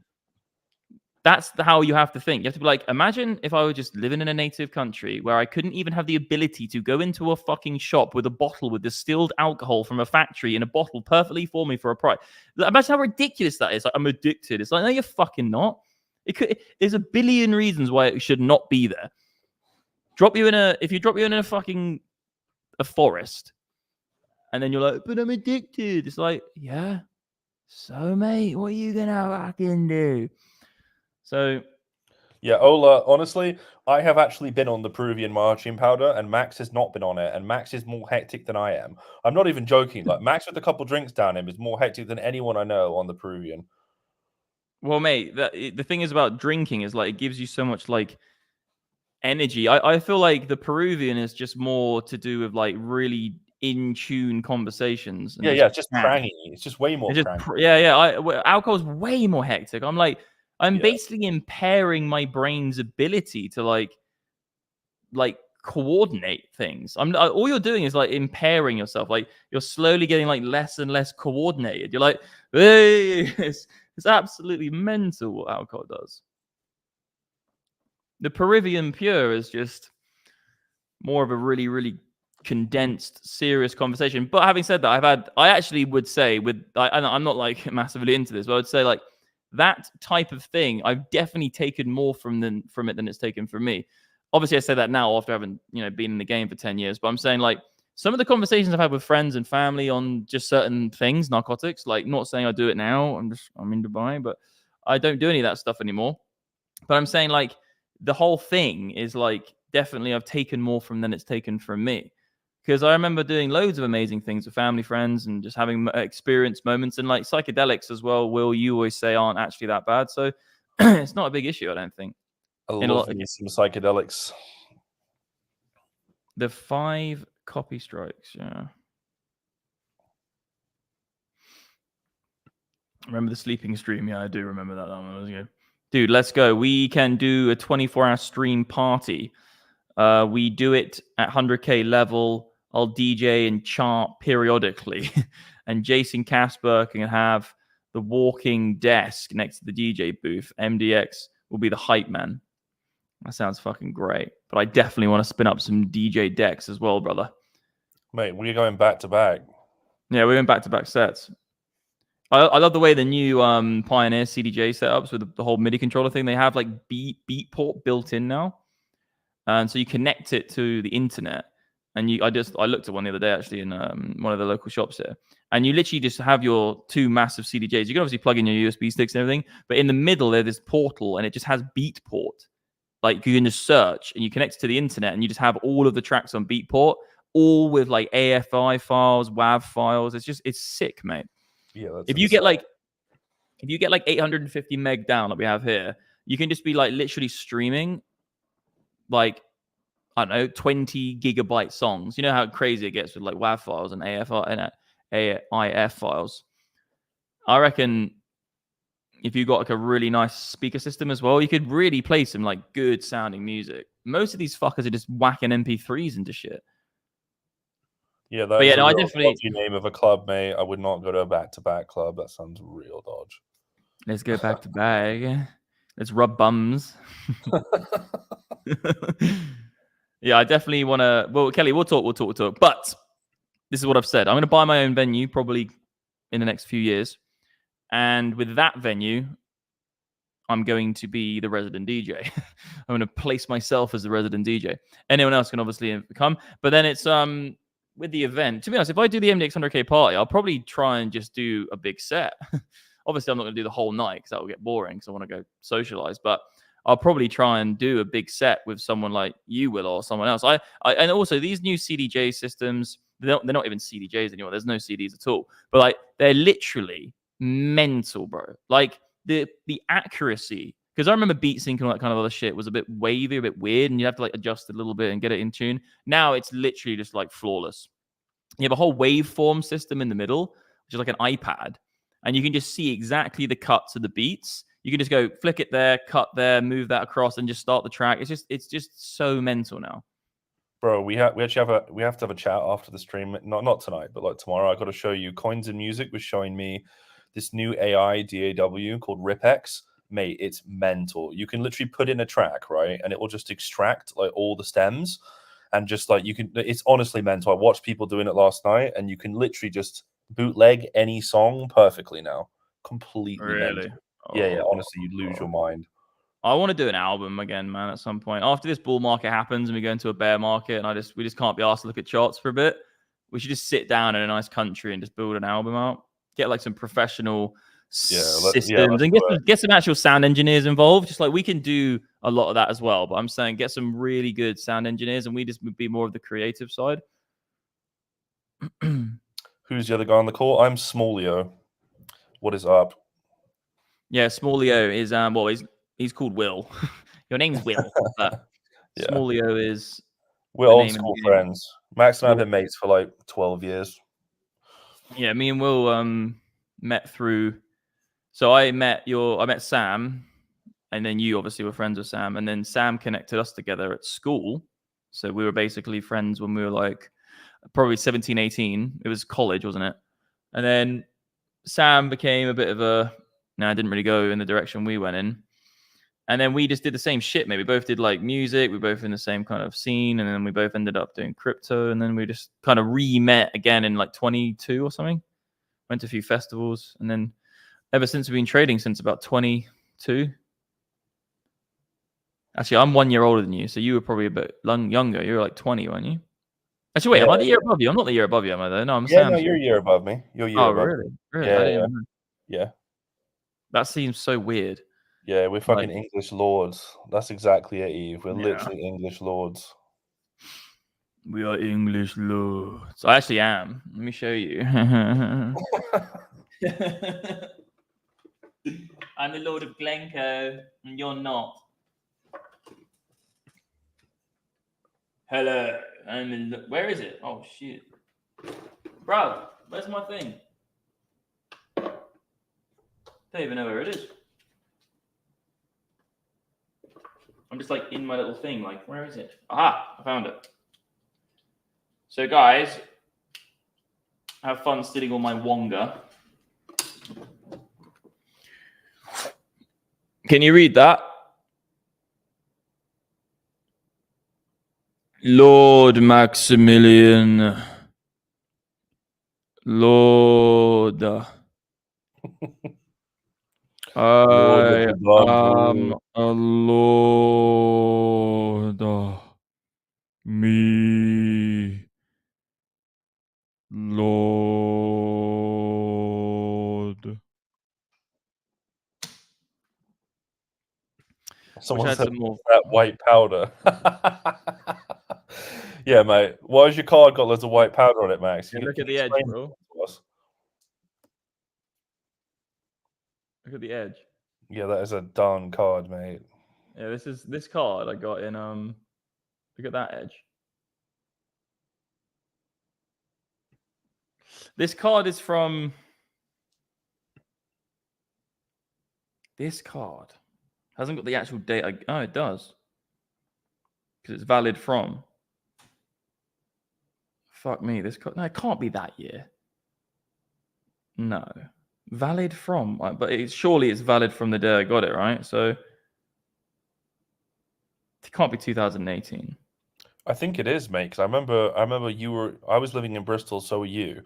that's how you have to think. You have to be like, imagine if I were just living in a native country where I couldn't even have the ability to go into a fucking shop with a bottle with distilled alcohol from a factory in a bottle perfectly for me for a price. Imagine how ridiculous that is. Like, I'm addicted. It's like, no, you're fucking not. There's a billion reasons why it should not be there. If you drop you in a fucking a forest, and then you're like, but I'm addicted. It's like, yeah. So, mate, what are you gonna fucking do? So, yeah, Ola, honestly, I have actually been on the Peruvian marching powder, and Max has not been on it, and Max is more hectic than I am. I'm not even joking. Like, Max with a couple drinks down him is more hectic than anyone I know on the Peruvian. Well, mate, the thing is about drinking is like it gives you so much like energy. I feel like the Peruvian is just more to do with like really in tune conversations. And Yeah, it's just crangy. It's just way more crangy. Alcohol's way more hectic. I'm basically impairing my brain's ability to like coordinate things. All you're doing is like impairing yourself. Like, you're slowly getting like less and less coordinated. You're like, hey, it's absolutely mental what alcohol does. The Peruvian pure is just more of a really, really condensed, serious conversation. But having said that, I actually would say I'm not like massively into this, but I would say like that type of thing, I've definitely taken more from it than it's taken from me. Obviously, I say that now after having been in the game for 10 years, but I'm saying like some of the conversations I've had with friends and family on just certain things, narcotics, like not saying I do it now. I'm in Dubai, but I don't do any of that stuff anymore. But I'm saying like the whole thing is like definitely I've taken more from than it's taken from me. Because I remember doing loads of amazing things with family, friends, and just having experience moments. And like psychedelics as well, Will, you always say aren't actually that bad. So it's not a big issue, I don't think. I love me some psychedelics. The 5 copy strikes, yeah. Remember the sleeping stream? Yeah, I do remember that. That one was good. Dude, let's go. We can do a 24-hour stream party. We do it at 100K level. I'll DJ and chart periodically. And Jason Casper can have the walking desk next to the DJ booth. MDX will be the hype man. That sounds fucking great. But I definitely want to spin up some DJ decks as well, brother. Mate, we're going back to back. Yeah, we're going back to back sets. I love the way the new Pioneer CDJ setups with the whole MIDI controller thing. They have like beat port built in now. And so you connect it to the internet. And I looked at one the other day actually in one of the local shops here. And you literally just have your 2 massive CDJs. You can obviously plug in your USB sticks and everything. But in the middle, there's this portal and it just has Beatport. Like you can just search and you connect it to the internet and you just have all of the tracks on Beatport, all with like AFI files, WAV files. It's sick, mate. Yeah, that's if you get like 850 meg down like we have here, you can just be like literally streaming like, I don't know, 20 gigabyte songs. You know how crazy it gets with like WAV files and AFI and AIF files. I reckon if you got like a really nice speaker system as well, you could really play some like good sounding music. Most of these fuckers are just whacking MP3s into shit. Yeah, that's I definitely name of a club, mate. I would not go to a back-to-back club. That sounds real dodge. Let's go back to back. Let's rub bums. Yeah, I definitely want to. Well, Kelly, we'll talk. But this is what I've said. I'm going to buy my own venue probably in the next few years. And with that venue, I'm going to be the resident DJ. I'm going to place myself as the resident DJ. Anyone else can obviously come, but then it's with the event. To be honest, if I do the MDX 100K party, I'll probably try and just do a big set. Obviously, I'm not going to do the whole night because that will get boring. Because I want to go socialize, but I'll probably try and do a big set with someone like you will or someone else. And also these new CDJ systems, they're not even CDJs anymore. There's no CDs at all. But like they're literally mental, bro. Like the accuracy. Because I remember beat sync and all that kind of other shit was a bit wavy, a bit weird, and you have to like adjust it a little bit and get it in tune. Now it's literally just like flawless. You have a whole waveform system in the middle, which is like an iPad, and you can just see exactly the cuts of the beats. You can just go flick it there, cut there, move that across, and just start the track. It's just so mental now. Bro, we have to have a chat after the stream. Not tonight, but like tomorrow. I got to show you. Coins and Music was showing me this new AI DAW called RipX. Mate, it's mental. You can literally put in a track, right, and it will just extract like all the stems, and just like you can. It's honestly mental. I watched people doing it last night, and you can literally just bootleg any song perfectly now. Completely Really? mental. Yeah. Honestly, you'd lose your mind. I want to do an album again, man, at some point. After this bull market happens and we go into a bear market and we just can't be asked to look at charts for a bit, we should just sit down in a nice country and just build an album out. Get like some professional systems and get some actual sound engineers involved. Just like we can do a lot of that as well. But I'm saying get some really good sound engineers and we just be more of the creative side. Who's the other guy on the call? I'm Smallio. What is up? Yeah, Smallio is well, he's called Will. Your name's Will. But yeah. Smallio is. We're old school friends. Max and I have been mates for like 12 years. Yeah, me and Will met through. So I met Sam, and then you obviously were friends with Sam, and then Sam connected us together at school. So we were basically friends when we were like probably 17, 18. It was college, wasn't it? And then Sam became a bit of a. No, I didn't really go in the direction we went in. And then we just did the same shit, maybe. We both did like music. We both in the same kind of scene. And then we both ended up doing crypto. And then we just kind of re-met again in like 22 or something. Went to a few festivals. And then ever since we've been trading since about 22. Actually, I'm 1 year older than you. So you were probably a bit younger. You were like 20, weren't you? Actually, wait, am I the year above you? I'm not the year above you, am I though? No, I'm Sam. No, you're a year above me. You're a year above really? Really? Yeah. That seems so weird. Yeah, we're fucking English lords. That's exactly it, Eve. We're literally English lords. We are English lords. I actually am. Let me show you. I'm the Lord of Glencoe, and you're not. Hello. Where is it? Oh, shit. Bro, where's my thing? Don't even know where it is. I'm just like in my little thing, like, where is it? Aha, I found it. So guys, have fun stealing all my Wonga. Can you read that? Lord Maximilian. Lord. I am a lord. Me. Lord. Someone said that white powder. Yeah, mate. Why has your card got loads of white powder on it, Max? Yeah, look at the edge, bro. Look at the edge. Yeah, that is a darn card, mate. Yeah, this card I got in look at that edge. This card is from this card. Hasn't got the actual date. Oh, it does. Because it's valid from. Fuck me. This card. No, it can't be that year. No. Valid from. But surely it's valid from the day I got it, right? So it can't be 2018. I think it is, mate. Because I remember I was living in Bristol, so were you.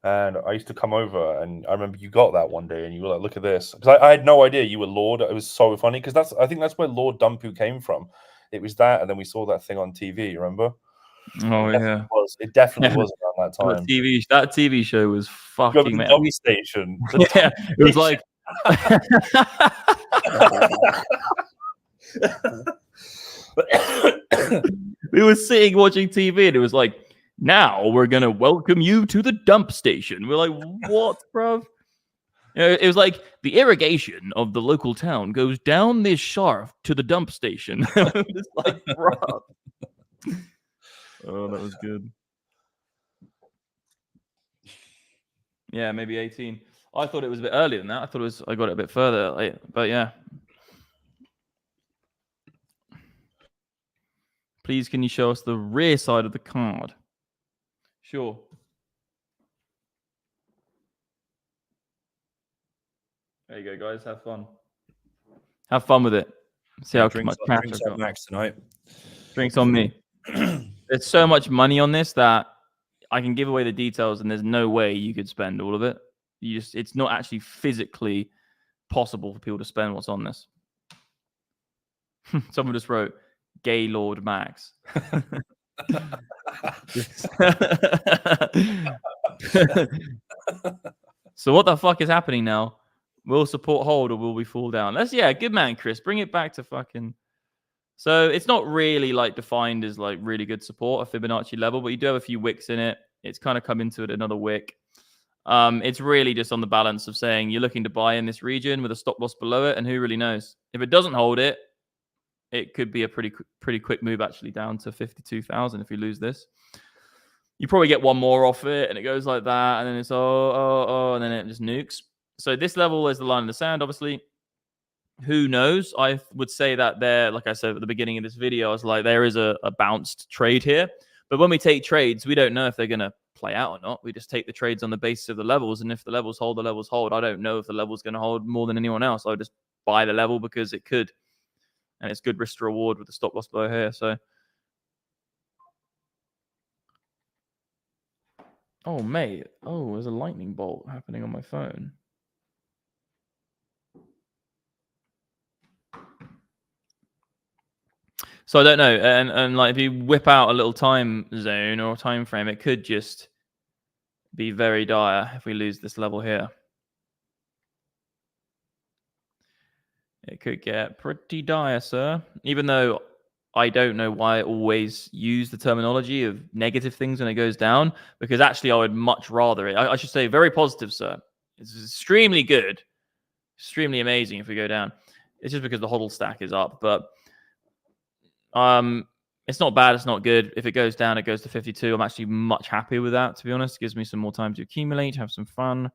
And I used to come over, and I remember you got that one day, and you were like, "Look at this," because I had no idea you were Lord. It was so funny because I think that's where Lord Dumpu came from. It was that, and then we saw that thing on TV. Remember? Oh yeah, it definitely was around that time. That TV show was fucking the dump station. Yeah, it was like. We were sitting watching TV, and it was like, now we're gonna welcome you to the dump station. We're like, what, bro? It was like the irrigation of the local town goes down this shaft to the dump station. It's like, bro. Oh, that was good. Yeah, maybe 18. I thought it was a bit earlier than that. I got it a bit further, but yeah. Please, can you show us the rear side of the card? Sure. There you go, guys. Have fun. Have fun with it. See how much cash Drinks on Max tonight. Drinks on me. There's so much money on this that I can give away the details, and there's no way you could spend all of it. It's not actually physically possible for people to spend what's on this. Someone just wrote Gaylord Max. So what the fuck is happening now? Will support hold or will we fall down? Good man, Chris. Bring it back to fucking. So it's not really like defined as like really good support, a Fibonacci level, but you do have a few wicks in it. It's kind of come into it another wick. It's really just on the balance of saying you're looking to buy in this region with a stop loss below it, and who really knows? If it doesn't hold it, it could be a pretty quick move actually down to 52,000 if you lose this. You probably get one more off it, and it goes like that, and then it's and then it just nukes. So this level is the line in the sand, obviously. Who knows? I would say that there, like I said at the beginning of this video, I was like, there is a bounced trade here. But when we take trades, we don't know if they're going to play out or not. We just take the trades on the basis of the levels. And if the levels hold, the levels hold. I don't know if the level's going to hold more than anyone else. I would just buy the level because it could. And it's good risk to reward with the stop loss below here. So, oh, mate. Oh, there's a lightning bolt happening on my phone. So I don't know, and like if you whip out a little time zone or time frame, it could just be very dire if we lose this level here. It could get pretty dire, sir. Even though I don't know why I always use the terminology of negative things when it goes down, because actually I would much rather it. I should say very positive, sir. It's extremely good, extremely amazing if we go down. It's just because the hodl stack is up, but it's not bad, it's not good. If it goes down, it goes to 52. I'm actually much happier with that, to be honest. It gives me some more time to accumulate, have some fun.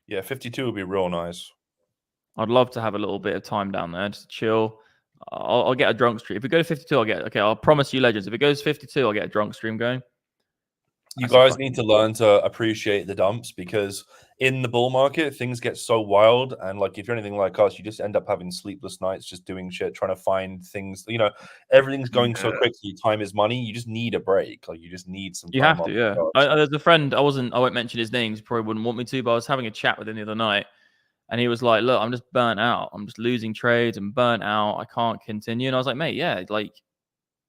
Yeah, 52 would be real nice. I'd love to have a little bit of time down there, just chill. I'll get a drunk stream. If we go to 52, I'll promise you, legends. If it goes 52, I'll get a drunk stream going. You guys need to learn to appreciate the dumps, because in the bull market, things get so wild. And like, if you're anything like us, you just end up having sleepless nights, just doing shit, trying to find things. You know, everything's going so quickly. Time is money. You just need a break. Like, you just need some time. You have to, yeah. There's a friend, I won't mention his name. He probably wouldn't want me to, but I was having a chat with him the other night. And he was like, look, I'm just burnt out. I'm just losing trades and burnt out. I can't continue. And I was like, mate, yeah, like,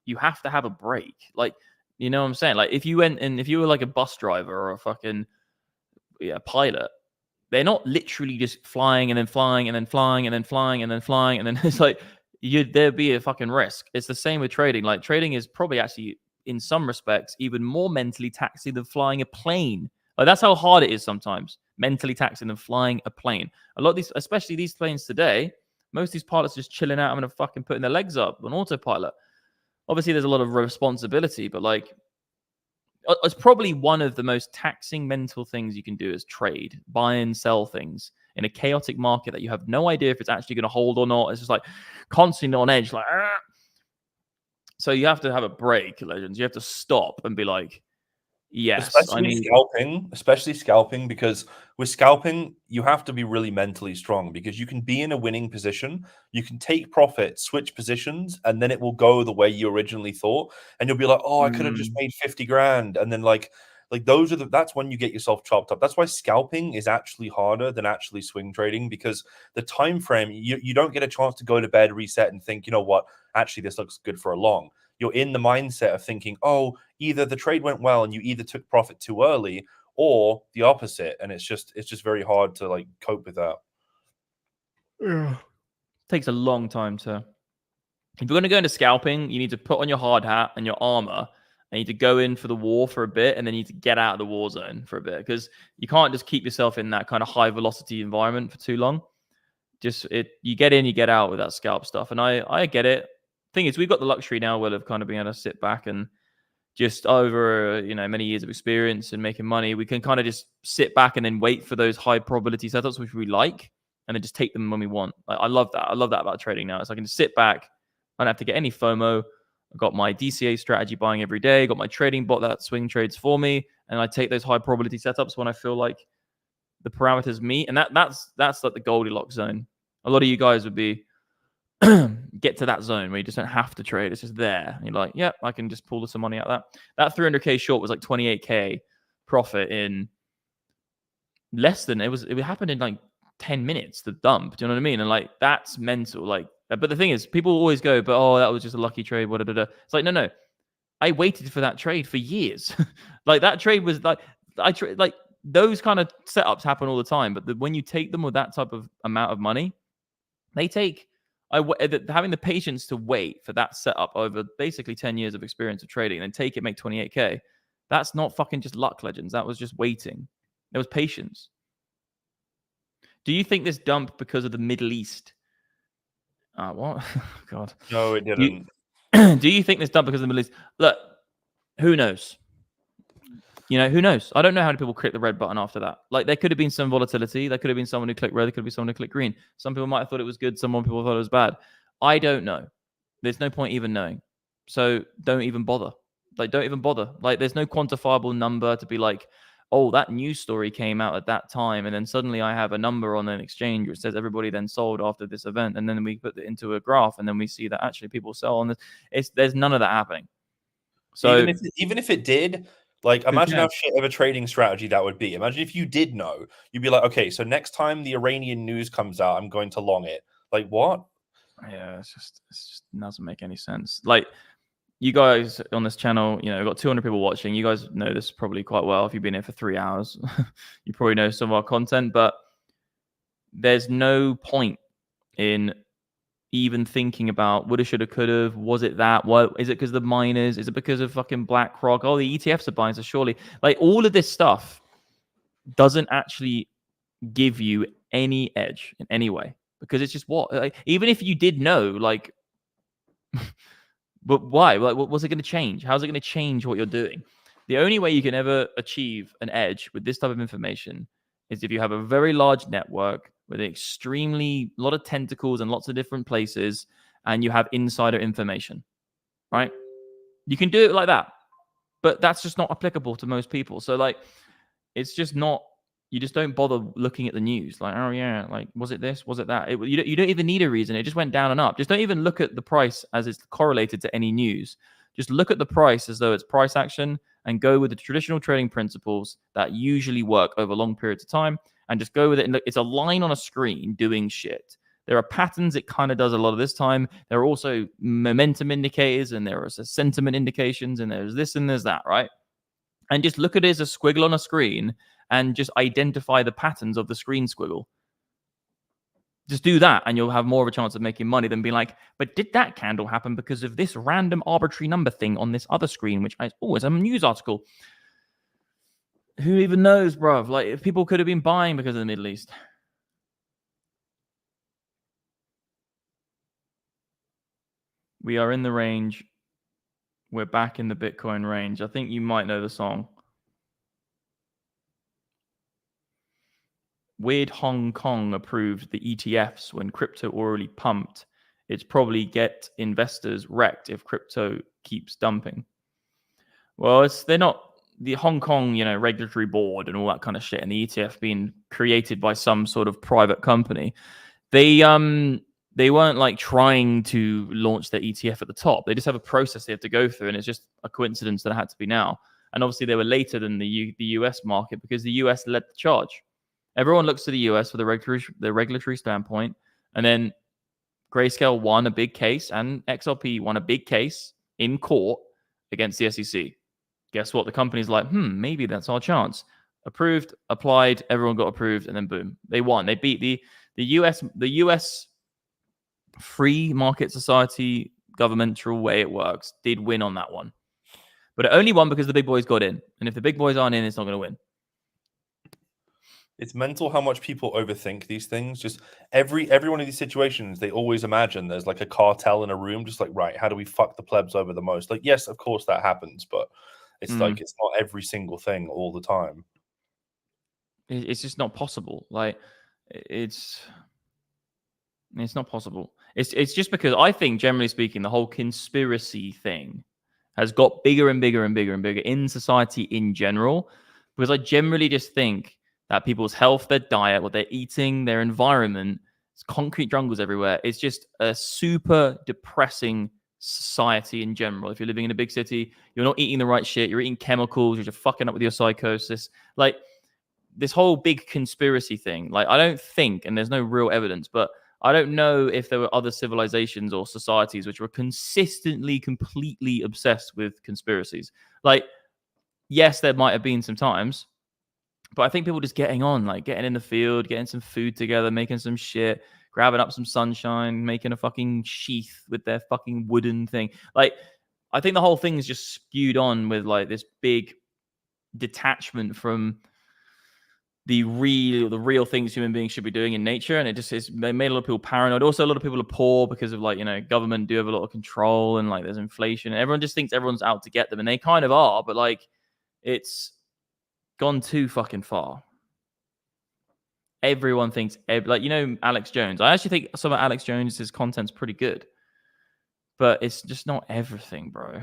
you have to have a break. Like, you know what I'm saying? Like, if you were like a bus driver or a fucking pilot, they're not literally just flying and then flying and then flying and then flying and then flying. And then it's like, there'd be a fucking risk. It's the same with trading. Like, trading is probably actually, in some respects, even more mentally taxing than flying a plane. Like, that's how hard it is sometimes. Mentally taxing than flying a plane. A lot of these, especially these planes today, most of these pilots are just chilling out, having to fucking putting their legs up on autopilot. Obviously, there's a lot of responsibility, but like, it's probably one of the most taxing mental things you can do is trade, buy and sell things in a chaotic market that you have no idea if it's actually going to hold or not. It's just like constantly on edge, like. Argh! So you have to have a break, legends. You have to stop and be like, yes, especially scalping, because with scalping, you have to be really mentally strong, because you can be in a winning position, you can take profit, switch positions, and then it will go the way you originally thought. And you'll be like, oh, I could have just made 50 grand. And then like Like that's when you get yourself chopped up. That's why scalping is actually harder than actually swing trading, because the time frame, you don't get a chance to go to bed, reset, and think, you know what, actually this looks good for a long. You're in the mindset of thinking, oh, either the trade went well and you either took profit too early, or the opposite, and it's just very hard to like cope with that. Yeah. Takes a long time to. If you're going to go into scalping, you need to put on your hard hat and your armor. And you need to go in for the war for a bit, and then you need to get out of the war zone for a bit, because you can't just keep yourself in that kind of high velocity environment for too long. You get in, you get out with that scalp stuff, and I get it. Thing is, we've got the luxury now of kind of being able to sit back and just over many years of experience and making money, we can kind of just sit back and then wait for those high probability setups which we like, and then just take them when we want. I love that. I love that about trading now. So I can just sit back. I don't have to get any FOMO. I've got my DCA strategy buying every day. Got my trading bot that swing trades for me, and I take those high probability setups when I feel like the parameters meet, and that's like the Goldilocks zone. A lot of you guys would be get to that zone where you just don't have to trade. It's just there. And you're like, yeah, I can just pull some money out of that. That 300K short was like 28K profit in less than it happened in like 10 minutes, the dump. Do you know what I mean? And like, that's mental. Like, but the thing is, people always go, but oh, that was just a lucky trade. It's like, no. I waited for that trade for years. Like that trade was like, like those kind of setups happen all the time. But when you take them with that type of amount of money, they take having the patience to wait for that setup over basically 10 years of experience of trading and then take it, make 28K. That's not fucking just luck, legends. That was just waiting. There was patience. Do you think this dump because of the Middle East? What? God. No, it didn't. Do you think this dump because of the Middle East? Look, who knows? Who knows? I don't know how many people click the red button after that. Like, there could have been some volatility. There could have been someone who clicked red. There could be someone who clicked green. Some people might have thought it was good. Some people thought it was bad. I don't know. There's no point even knowing. So don't even bother. Like, don't even bother. Like, there's no quantifiable number to be like, oh, that news story came out at that time, and then suddenly I have a number on an exchange which says everybody then sold after this event, and then we put it into a graph, and then we see that actually people sell on this. There's none of that happening. So even if it did, like, imagine how shit of a trading strategy that would be. Imagine if you did know, you'd be like, okay, so next time the Iranian news comes out, I'm going to long it. Like, what? Yeah, it just doesn't make any sense. Like, you guys on this channel, we've got 200 people watching. You guys know this probably quite well. If you've been here for 3 hours, you probably know some of our content, but there's no point in even thinking about woulda, shoulda, coulda. Was it that? What is it? Because the miners? Is it because of fucking BlackRock? Oh, the ETFs are buying, so surely, like, all of this stuff doesn't actually give you any edge in any way, because it's just even if you did know, like, but why? Like, what's it going to change? How's it going to change what you're doing? The only way you can ever achieve an edge with this type of information is if you have a very large network with a lot of tentacles and lots of different places, and you have insider information, right? You can do it like that, but that's just not applicable to most people. So, like, it's just not. You just don't bother looking at the news. Like, oh yeah, like, was it this? Was it that? You don't even need a reason. It just went down and up. Just don't even look at the price as it's correlated to any news. Just look at the price as though it's price action, and go with the traditional trading principles that usually work over long periods of time, and just go with it. And look, it's a line on a screen doing shit. There are patterns it kind of does a lot of this time. There are also momentum indicators, and there are sentiment indications, and there's this and there's that, right? And just look at it as a squiggle on a screen, and just identify the patterns of the screen squiggle. Just do that, and you'll have more of a chance of making money than being like, but did that candle happen because of this random arbitrary number thing on this other screen, which is always a news article? Who even knows, bruv? Like, if people could have been buying because of the Middle East. We are in the range. We're back in the Bitcoin range. I think you might know the song. Weird Hong Kong approved the ETFs when crypto already pumped. It's probably get investors wrecked if crypto keeps dumping. Well, they're not the Hong Kong, regulatory board and all that kind of shit, and the ETF being created by some sort of private company. They weren't like trying to launch their ETF at the top. They just have a process they have to go through, and it's just a coincidence that it had to be now. And obviously they were later than the US market because the US led the charge. Everyone looks to the US for the regulatory standpoint. And then Grayscale won a big case and XRP won a big case in court against the SEC. Guess what? The company's like, maybe that's our chance. Approved, applied, everyone got approved, and then boom, they won. They beat the US free market society governmental way it works did win on that one. But it only won because the big boys got in. And if the big boys aren't in, it's not going to win. It's mental how much people overthink these things. Just every one of these situations, they always imagine there's like a cartel in a room, just like, right, how do we fuck the plebs over the most? Like, yes, of course that happens, but it's like it's not every single thing all the time. It's just not possible. Like, it's not possible. It's just because I think, generally speaking, the whole conspiracy thing has got bigger and bigger and bigger and bigger in society in general. Because I generally just think that people's health, their diet, what they're eating, their environment, it's concrete jungles everywhere. It's just a super depressing society in general. If you're living in a big city, you're not eating the right shit. You're eating chemicals. You're just fucking up with your psychosis. Like, this whole big conspiracy thing. Like, I don't think, and there's no real evidence, but I don't know if there were other civilizations or societies which were consistently, completely obsessed with conspiracies. Like, yes, there might have been some times, but I think people just getting on, like getting in the field, getting some food together, making some shit, grabbing up some sunshine, making a fucking sheath with their fucking wooden thing. Like, I think the whole thing is just skewed on with like this big detachment from the real things human beings should be doing in nature. And it made a lot of people paranoid. Also, a lot of people are poor because of, like, you know, government do have a lot of control and like there's inflation. And everyone just thinks everyone's out to get them. And they kind of are, but like, it's gone too fucking far. Everyone thinks, like, you know, Alex Jones. I actually think some of Alex Jones's content's pretty good, but it's just not everything, bro.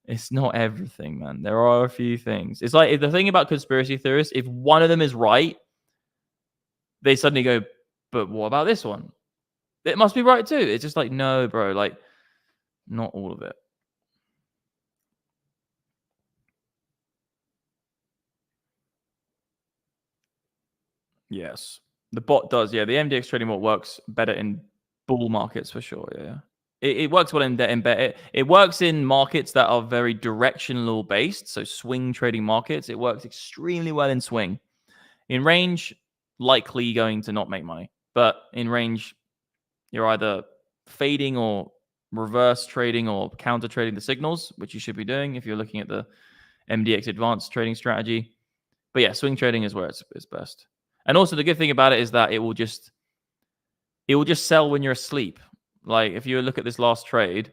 It's not everything, man. There are a few things. It's like, if the thing about conspiracy theorists, if one of them is right, they suddenly go, but what about this one? It must be right too. It's just like, no, bro, like, not all of it. Yes. The bot does, yeah. The MDX Trading Bot works better in bull markets for sure, yeah. It works well in it works in markets that are very directional based, so swing trading markets. It works extremely well in swing. In range, likely going to not make money. But in range, you're either fading or reverse trading or counter trading the signals, which you should be doing if you're looking at the MDX advanced trading strategy. But yeah, swing trading is where it's best. And also the good thing about it is that it will just sell when you're asleep. Like, if you look at this last trade,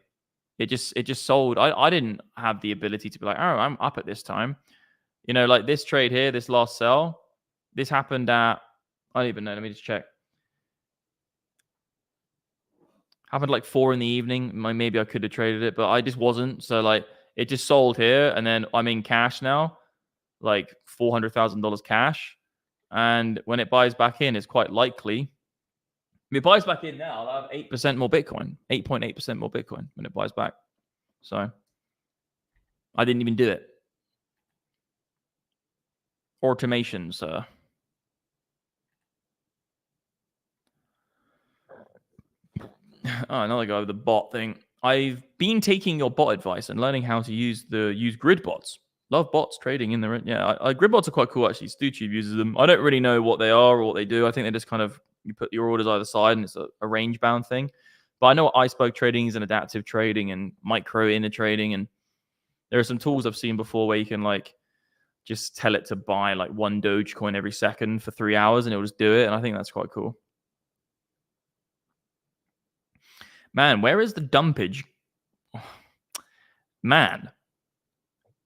it just sold. I didn't have the ability to be like, oh, I'm up at this time. You know, like this trade here, this last sell, this happened at, I don't even know. Let me just check. Happened like 4 in the evening. Maybe I could have traded it, but I just wasn't. So like, it just sold here, and then I'm in cash now, like $400,000 cash. And when it buys back in, it's quite likely. If it buys back in now, I'll have 8% more Bitcoin, 8.8% more Bitcoin when it buys back. So I didn't even do it. Automation, sir. Oh, another guy with the bot thing. I've been taking your bot advice and learning how to use grid bots. Love bots trading in the... Yeah, grid bots are quite cool, actually. StuTube uses them. I don't really know what they are or what they do. I think they just kind of... You put your orders either side, and it's a range-bound thing. But I know what iceberg trading is and adaptive trading and micro inner trading. And there are some tools I've seen before where you can like just tell it to buy like 1 Dogecoin every second for 3 hours, and it'll just do it. And I think that's quite cool. Man, where is the dumpage? Man,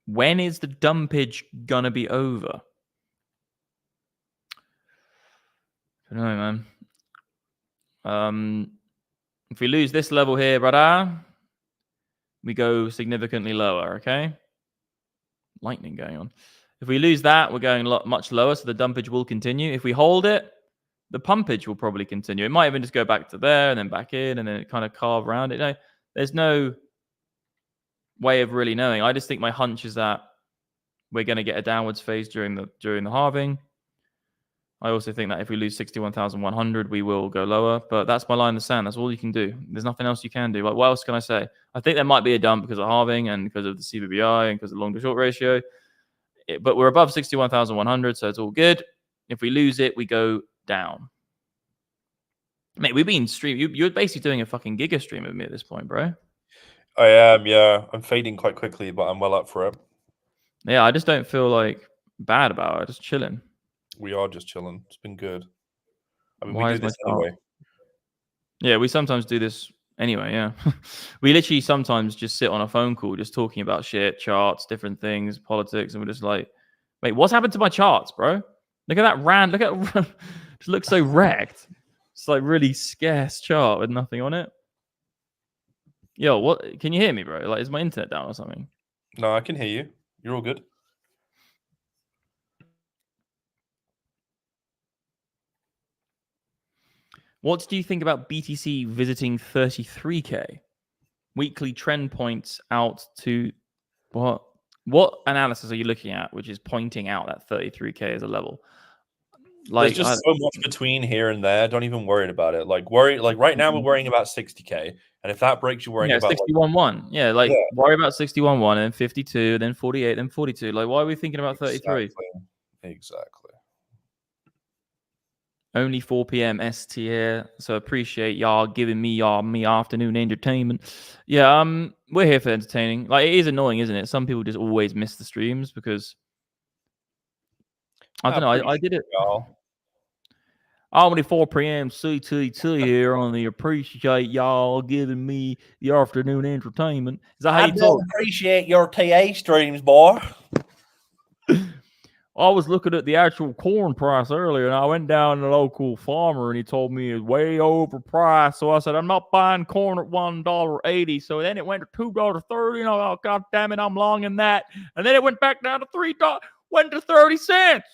when is the dumpage gonna be over? I don't know, man. If we lose this level here, brother, we go significantly lower, okay? Lightning going on. If we lose that, we're going much lower, so the dumpage will continue. If we hold it, the pumpage will probably continue. It might even just go back to there and then back in and then it kind of carve around it. No, there's no way of really knowing. I just think my hunch is that we're going to get a downwards phase during the halving. I also think that if we lose 61,100, we will go lower. But that's my line in the sand. That's all you can do. There's nothing else you can do. Like, what else can I say? I think there might be a dump because of halving and because of the CBBI and because of the long to short ratio. But we're above 61,100, so it's all good. If we lose it, we go down. Mate, we've been streaming. You're basically doing a fucking giga stream with me at this point, bro. I am, yeah. I'm fading quite quickly, but I'm well up for it. Yeah, I just don't feel like bad about it. Just chilling. We are just chilling. It's been good. I mean, Why we do this anyway. Yeah, we sometimes do this anyway, yeah. We literally sometimes just sit on a phone call just talking about shit, charts, different things, politics, and we're just like, wait, what's happened to my charts, bro? Look at that rand. Look at it. Just looks so wrecked. It's like really scarce chart with nothing on it. Yo, what? Can you hear me, bro? Like, is my internet down or something? No, I can hear you. You're all good. What do you think about BTC visiting 33K? Weekly trend points out to what? What analysis are you looking at, which is pointing out that 33K as a level? Like, there's just so much between here and there. Don't even worry about it. Like right now we're worrying about 60K, and if that breaks, you're worrying about 61.1. Yeah, worry about 61.1 and then 52, then 48, then 42. Like, why are we thinking about 33? Exactly. Only 4 p.m. ST here, so appreciate y'all giving me afternoon entertainment. Yeah, we're here for entertaining. Like, it is annoying, isn't it? Some people just always miss the streams because I don't know. I did it. Only 4 p.m. CTT here on the appreciate y'all giving me the afternoon entertainment. Is that how you talk? Appreciate your TA streams, boy. I was looking at the actual corn price earlier, and I went down to the local farmer, and he told me it's way overpriced. So I said, I'm not buying corn at $1.80. So then it went to $2.30, and I thought, God damn it, I'm long in that. And then it went back down to $3, went to 30 cents.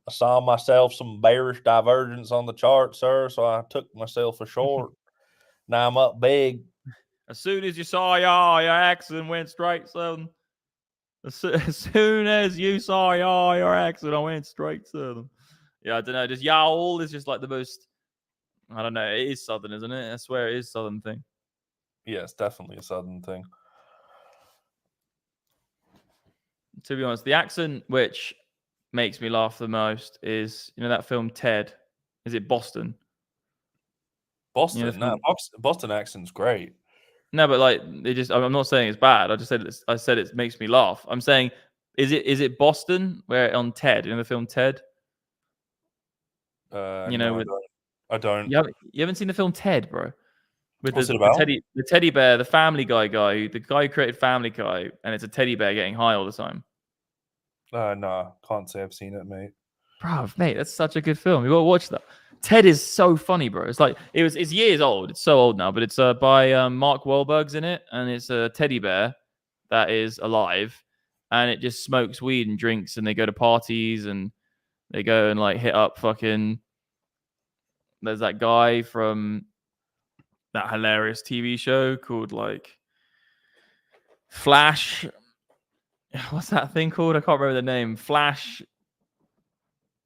I saw myself some bearish divergence on the chart, sir, so I took myself a short. Now I'm up big. As soon as you saw your accent went straight southern. As soon as you saw your accent, I went straight southern. Yeah, I don't know. Just y'all is just like the most, I don't know. It is southern, isn't it? I swear it is southern thing. Yeah, it's definitely a southern thing. To be honest, the accent which makes me laugh the most is, you know, that film Ted. Is it Boston? Boston? You know, Boston accent's great. No, but like they just, I'm not saying it's bad. I just said I said it makes me laugh. I'm saying, is it Boston where on Ted, you know the film Ted? You know, no, I don't. You haven't seen the film Ted, bro? With What's it about? The teddy bear, the Family Guy the guy who created Family Guy, and it's a teddy bear getting high all the time. No, can't say I've seen it, mate. Bro, mate, that's such a good film. You gotta watch that. Ted is so funny, bro. It's like it's years old. It's so old now, but it's by Mark Wahlberg's in it, and it's a teddy bear that is alive, and it just smokes weed and drinks, and they go to parties, and they go and like hit up fucking. There's that guy from that hilarious TV show called like Flash. What's that thing called? I can't remember the name. Flash.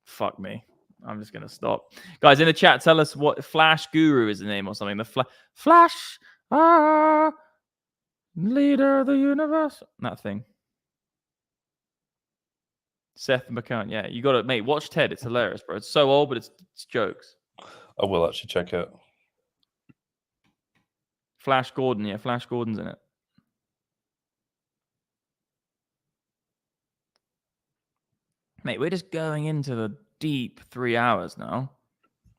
Fuck me. I'm just going to stop. Guys, in the chat, tell us what Flash Guru is the name or something. The Flash, leader of the universe. That thing. Seth MacKern. Yeah, you got to, mate, watch Ted. It's hilarious, bro. It's so old, but it's jokes. I will actually check it. Flash Gordon. Yeah, Flash Gordon's in it. Mate, we're just going into the deep 3 hours now.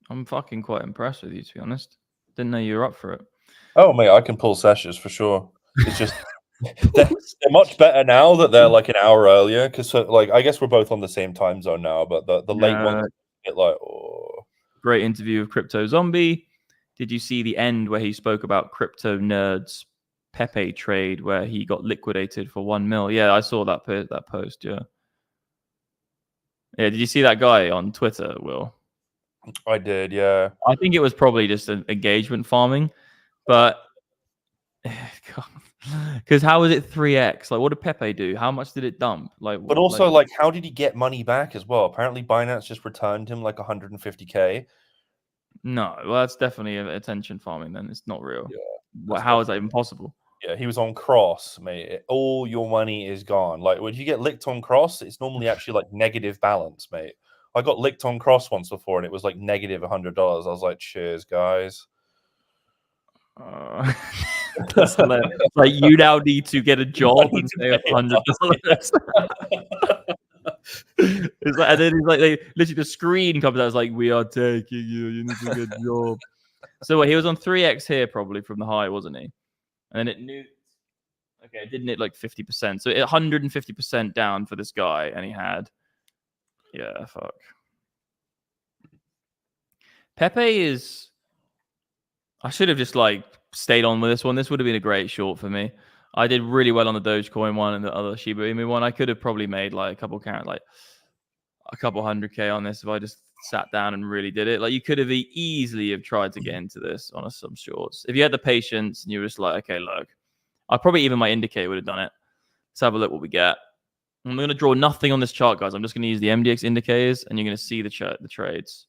I'm fucking quite impressed with you, to be honest. Didn't know you were up for it. Oh, mate, I can pull sessions for sure. It's just they're much better now that they're like an hour earlier because, like, I guess we're both on the same time zone now, but the late ones get like, oh. Great interview of Crypto Zombie. Did you see the end where he spoke about crypto nerds Pepe trade where he got liquidated for 1 mil? Yeah, I saw that post. Yeah. Yeah, did you see that guy on Twitter, Will? I did, yeah. I think it was probably just an engagement farming, but God, Because how is it 3x? Like, what did Pepe do? How much did it dump? Like, But also, like, how did he get money back as well? Apparently, Binance just returned him like 150K. No, well, that's definitely attention farming. Then it's not real. Yeah, How is that even possible? Yeah, he was on cross, mate. All your money is gone. Like, when you get licked on cross, it's normally actually like negative balance, mate. I got licked on cross once before, and it was like negative $100. I was like, cheers, guys. That's hilarious. Like, you now need to get a job and save $100. It's like, and then it's like they literally the screen comes out. It's like, we are taking you. You need to get a job. So he was on 3x here probably from the high, wasn't he? And then it nuked. Okay, it didn't hit like 50%. So 150% down for this guy, and he had, yeah, fuck. Pepe is. I should have just like stayed on with this one. This would have been a great short for me. I did really well on the Dogecoin one and the other Shiba Inu one. I could have probably made like a couple 100K on this if I just sat down and really did it. Like, you could have easily have tried to get into this on some shorts if you had the patience and you were just like, okay, look, I probably even my indicator would have done it. Let's have a look what we get. I'm going to draw nothing on this chart, guys. I'm just going to use the MDX indicators, and you're going to see the trades.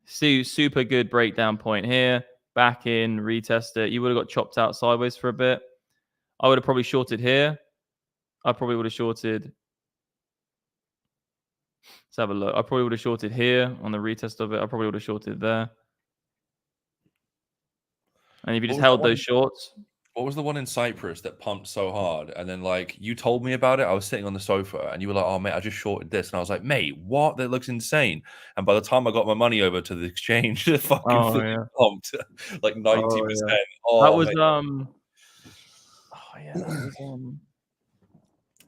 See, super good breakdown point here. Back in, retest it. You would have got chopped out sideways for a bit. I would have probably shorted here. I probably would have shorted. Let's have a look. I probably would have shorted here on the retest of it. I probably would have shorted there. And if you just held those shorts. What was the one in Cyprus that pumped so hard? And then, like, you told me about it. I was sitting on the sofa and you were like, oh, mate, I just shorted this. And I was like, mate, what? That looks insane. And by the time I got my money over to the exchange, the fucking thing pumped like 90%. That was,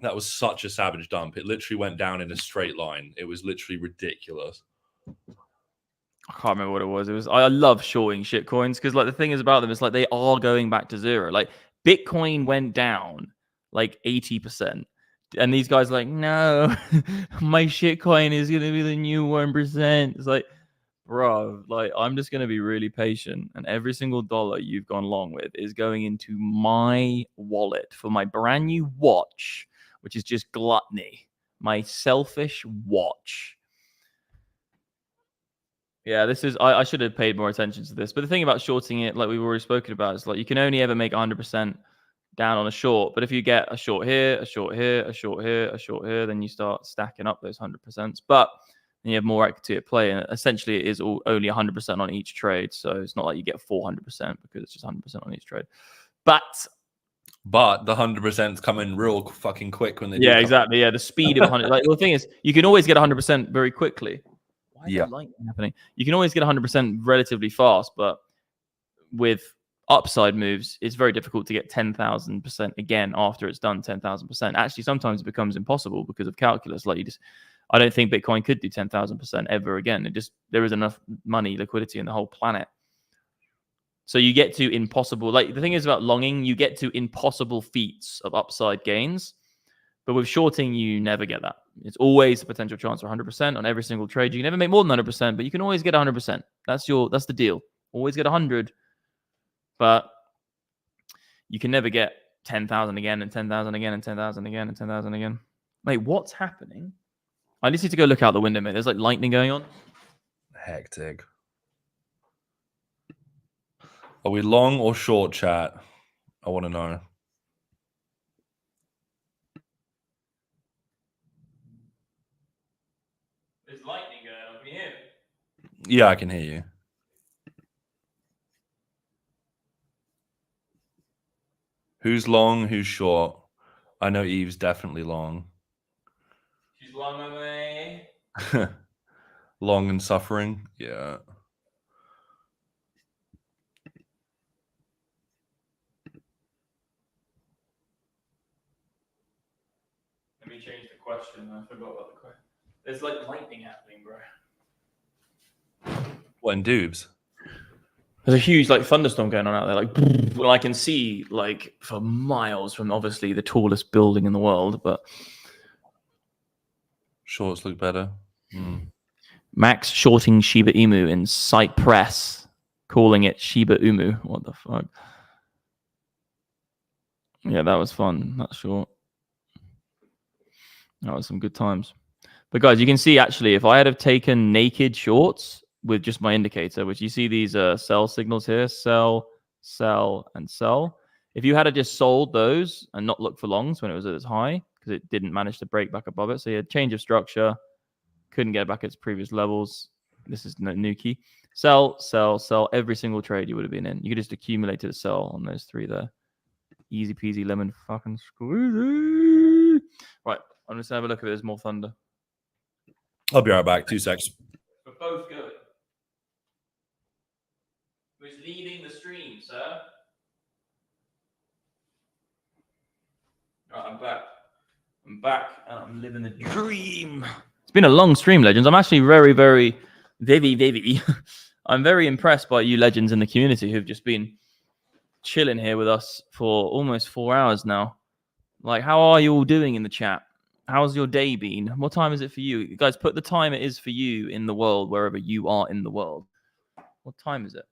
that was such a savage dump. It literally went down in a straight line. It was literally ridiculous. I can't remember what it was. I love shorting shitcoins because, like, the thing is about them is like they are going back to zero. Like, Bitcoin went down like 80%, and these guys are like, no, my shitcoin is gonna be the new 1%. It's like, bro, like, I'm just gonna be really patient, and every single dollar you've gone long with is going into my wallet for my brand new watch, which is just gluttony. My selfish watch. Yeah, this is. I should have paid more attention to this. But the thing about shorting it, like we've already spoken about, is like you can only ever make 100% down on a short. But if you get a short here, a short here, a short here, a short here, then you start stacking up those 100%. But then you have more equity at play, and essentially it is only 100% on each trade. So it's not like you get 400% because it's just 100% on each trade. But the 100% is coming real fucking quick when they. Yeah, exactly. Yeah, the speed of 100. Like, the thing is, you can always get 100% very quickly. Why is that lightning happening? You can always get 100% relatively fast, but with upside moves, it's very difficult to get 10,000% again after it's done 10,000%. Actually, sometimes it becomes impossible because of calculus. Like, I don't think Bitcoin could do 10,000% ever again. There is enough money, liquidity in the whole planet. So you get to impossible. Like, the thing is about longing, you get to impossible feats of upside gains. But with shorting, you never get that. It's always a potential chance for 100% on every single trade. You can never make more than 100%, but you can always get 100%. That's the deal. Always get 100, but you can never get 10,000 again and 10,000 again and 10,000 again and 10,000 again. Mate, what's happening? I just need to go look out the window, mate. There's like lightning going on. Hectic. Are we long or short, chat? I want to know. There's lightning going on. Can you hear me? Yeah, I can hear you. Who's long? Who's short? I know Eve's definitely long. She's long on me. Long and suffering. Yeah. Let me change the question. I forgot about the question. There's like lightning happening, bro. What, in Dubes? There's a huge like thunderstorm going on out there. Like, well, I can see like for miles from obviously the tallest building in the world, but shorts look better. Max shorting Shiba Inu in Cyprus, calling it Shiba Inu. What the fuck? Yeah, that was fun. That's short. That was some good times. But guys, you can see actually, if I had have taken naked shorts with just my indicator, which you see these sell signals here, sell, sell, and sell. If you had just sold those and not looked for longs when it was at its high, because it didn't manage to break back above it, so you had change of structure, couldn't get back its previous levels. This is Nuki. Sell, sell, sell. Every single trade you would have been in. You could just accumulate a sell on those three there. Easy peasy lemon fucking squeezy. Right, I'm just gonna have a look if there's more thunder. I'll be right back. 2 secs. We're both going. Who's leading the stream, sir? Right, I'm back. I'm back and I'm living the dream. It's been a long stream, legends. I'm actually very I'm very impressed by you legends in the community who've just been chilling here with us for almost 4 hours now. Like, how are you all doing in the chat? How's your day been? What time is it for you? You guys, put the time it is for you in the world, wherever you are in the world. What time is it?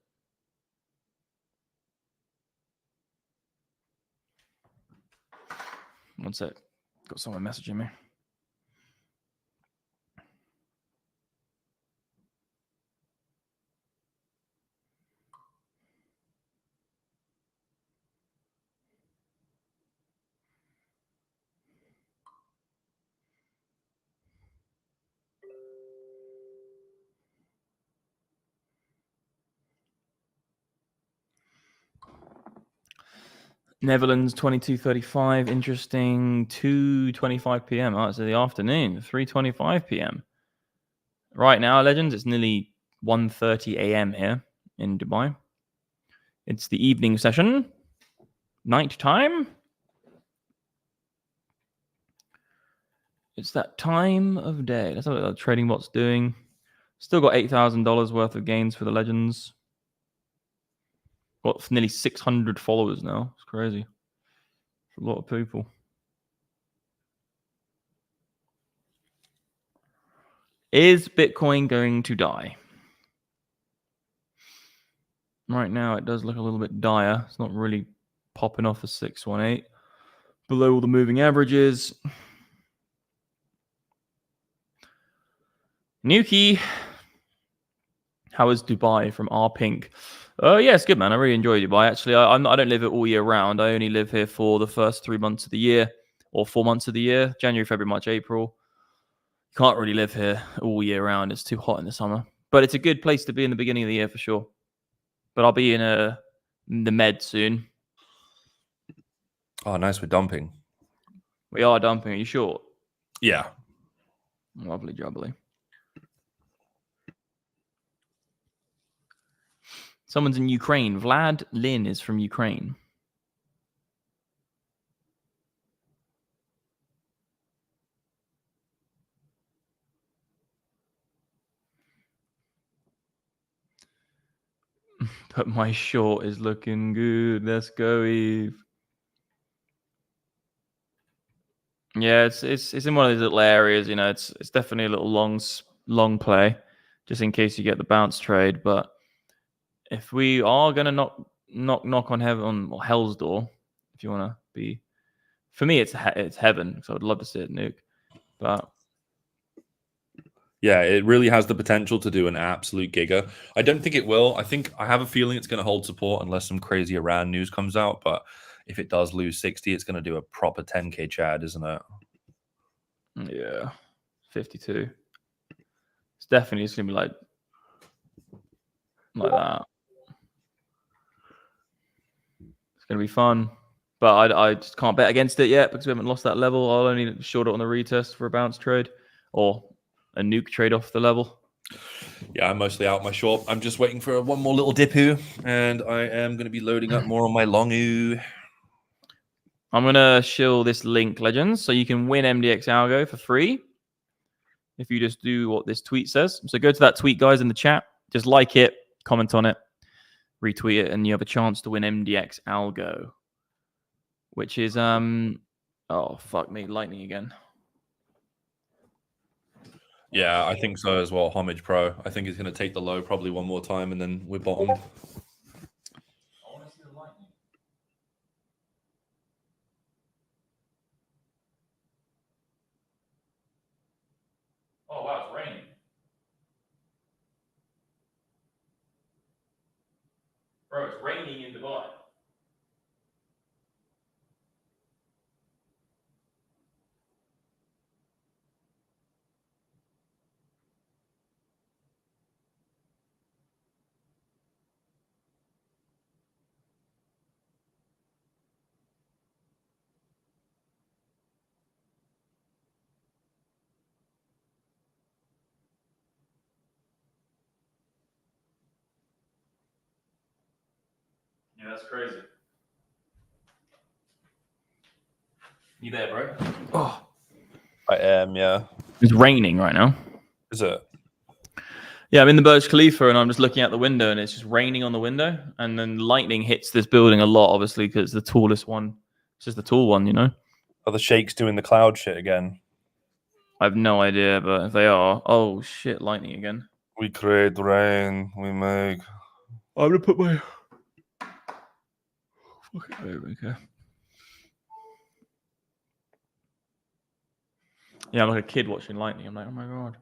One sec. Got someone messaging me. Netherlands 22:35, interesting. 2:25 p.m. Oh, it's in the afternoon. 3:25 p.m. Right now, legends, it's nearly 1:30 a.m. here in Dubai. It's the evening session, night time. It's that time of day. That's what the trading bot's doing. Still got $8,000 worth of gains for the legends. Got nearly 600 followers now. It's crazy. It's a lot of people. Is Bitcoin going to die? Right now, it does look a little bit dire. It's not really popping off a 618. Below all the moving averages. Nuki. How is Dubai from R Pink? Yeah, it's good, man. I really enjoy Dubai. Actually, I don't live it all year round. I only live here for the first 3 months of the year, or 4 months of the year: January, February, March, April. Can't really live here all year round. It's too hot in the summer. But it's a good place to be in the beginning of the year for sure. But I'll be in the Med soon. Oh, nice. We're dumping. We are dumping. Are you sure? Yeah. Lovely jubbly. Someone's in Ukraine. Vlad Lin is from Ukraine. But my short is looking good. Let's go, Eve. Yeah, it's in one of these little areas. You know, it's definitely a little long play, just in case you get the bounce trade. But if we are gonna knock on heaven or hell's door, if you want to be, for me, it's heaven. So I'd love to see it nuke, but. Yeah, it really has the potential to do an absolute giga. I don't think it will. I have a feeling it's going to hold support unless some crazy Iran news comes out. But if it does lose 60, it's going to do a proper 10K Chad, isn't it? Yeah, 52. It's definitely just going to be like that. It's going to be fun. But I just can't bet against it yet because we haven't lost that level. I'll only short it on the retest for a bounce trade or a nuke trade off the level. Yeah, I'm mostly out my short. I'm just waiting for one more little dipu, and I am going to be loading up more on my longu. I'm going to shill this link, legends, so you can win MDX Algo for free if you just do what this tweet says. So go to that tweet, guys, in the chat. Just like it, comment on it, retweet it, and you have a chance to win MDX Algo, which is, oh, fuck me, lightning again. Yeah, I think so as well. Homage Pro. I think it's going to take the low probably one more time, and then we're bottomed. Bro, it's raining in Dubai. Yeah, that's crazy. You there, bro? Oh, I am, yeah. it's raining right now. Is it? Yeah, I'm in the Burj Khalifa and I'm just looking out the window and it's just raining on the window. And then lightning hits this building a lot, obviously, because it's the tallest one. It's just the tall one, you know? Are the sheiks doing the cloud shit again? I have no idea, but if they are, oh shit, lightning again. We create rain. We make. I'm gonna put my. Okay. Yeah, I'm like a kid watching lightning. I'm like, oh my god,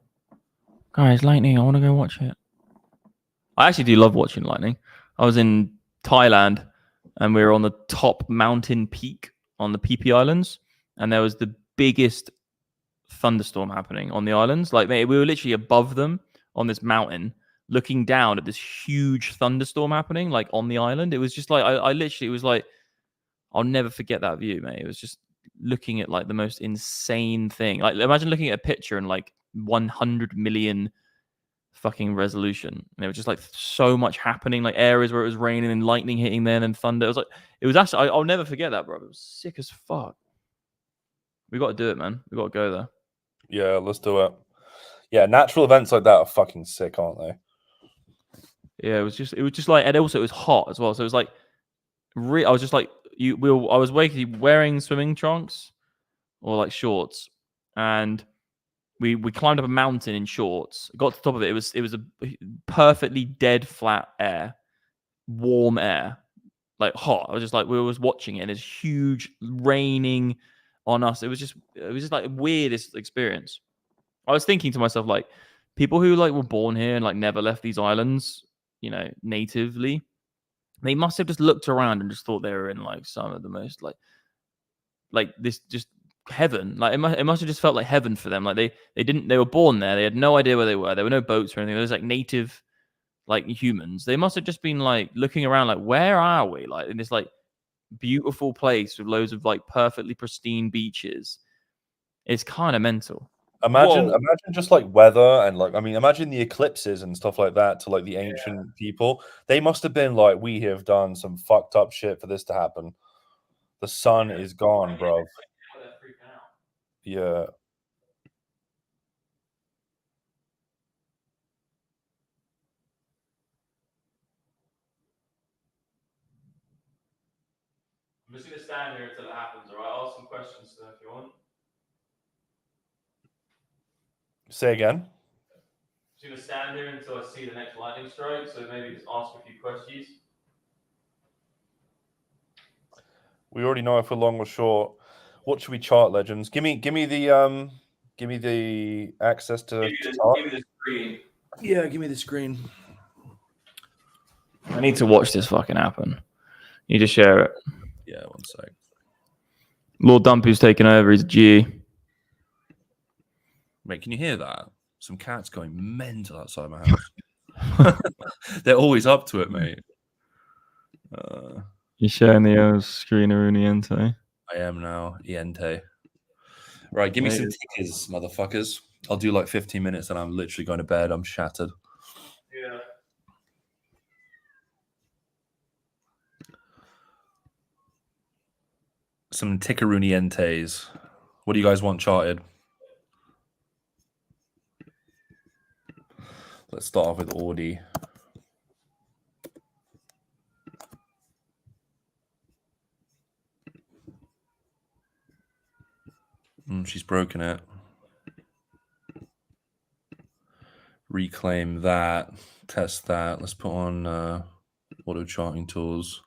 guys, lightning! I want to go watch it. I actually do love watching lightning. I was in Thailand, and we were on the top mountain peak on the PP Islands, and there was the biggest thunderstorm happening on the islands. Like, mate, we were literally above them on this mountain, looking down at this huge thunderstorm happening, like on the island. It was just like I literally, it was like, I'll never forget that view, mate. It was just looking at like the most insane thing. Like, imagine looking at a picture in like 100 million fucking resolution. And it was just like so much happening, like areas where it was raining and lightning hitting then and thunder. It was actually, I'll never forget that, bro. It was sick as fuck. We got to do it, man. We got to go there. Yeah, let's do it. Yeah, natural events like that are fucking sick, aren't they? Yeah, it was just like, and also it was hot as well. So it was like, I was just like, I was wearing swimming trunks or like shorts, and we climbed up a mountain in shorts. Got to the top of it. It was a perfectly dead flat air, warm air, like hot. I was just like, we was watching it, and it's huge raining on us. It was just like the weirdest experience. I was thinking to myself, like, people who like were born here and like never left these islands, you know, natively, they must have just looked around and just thought they were in like some of the most like this just heaven. Like it must have just felt like heaven for them. Like they were born there. They had no idea where they were. There were no boats or anything. There was like native like humans. They must have just been like looking around like, where are we? Like in this like beautiful place with loads of like perfectly pristine beaches. It's kind of mental. Imagine just like weather and like, I mean, imagine the eclipses and stuff like that to like the ancient people. They must have been like, we have done some fucked up shit for this to happen. The sun is gone, bro. Yeah. I'm just going to stand here until it happens, all right? I'll ask some questions if you want. Say again. I'm just going to stand here until I see the next lightning strike, so maybe just ask a few questions. We already know if we're long or short. What should we chart, legends? Give me the access to give me the screen. Yeah, give me the screen. I need to watch this fucking happen. You just share it. Yeah, one sec. Lord Dumpy's taking over. He's a G. Mate, can you hear that? Some cats going mental outside my house. They're always up to it, mate. You're sharing the screen, Aruniente. I am now, Iente. Right, give me some tickers, motherfuckers. I'll do like 15 minutes and I'm literally going to bed. I'm shattered. Yeah. Some tickerunientes. What do you guys want charted? Let's start off with Audi. She's broken it. Reclaim that. Test that. Let's put on auto charting tools.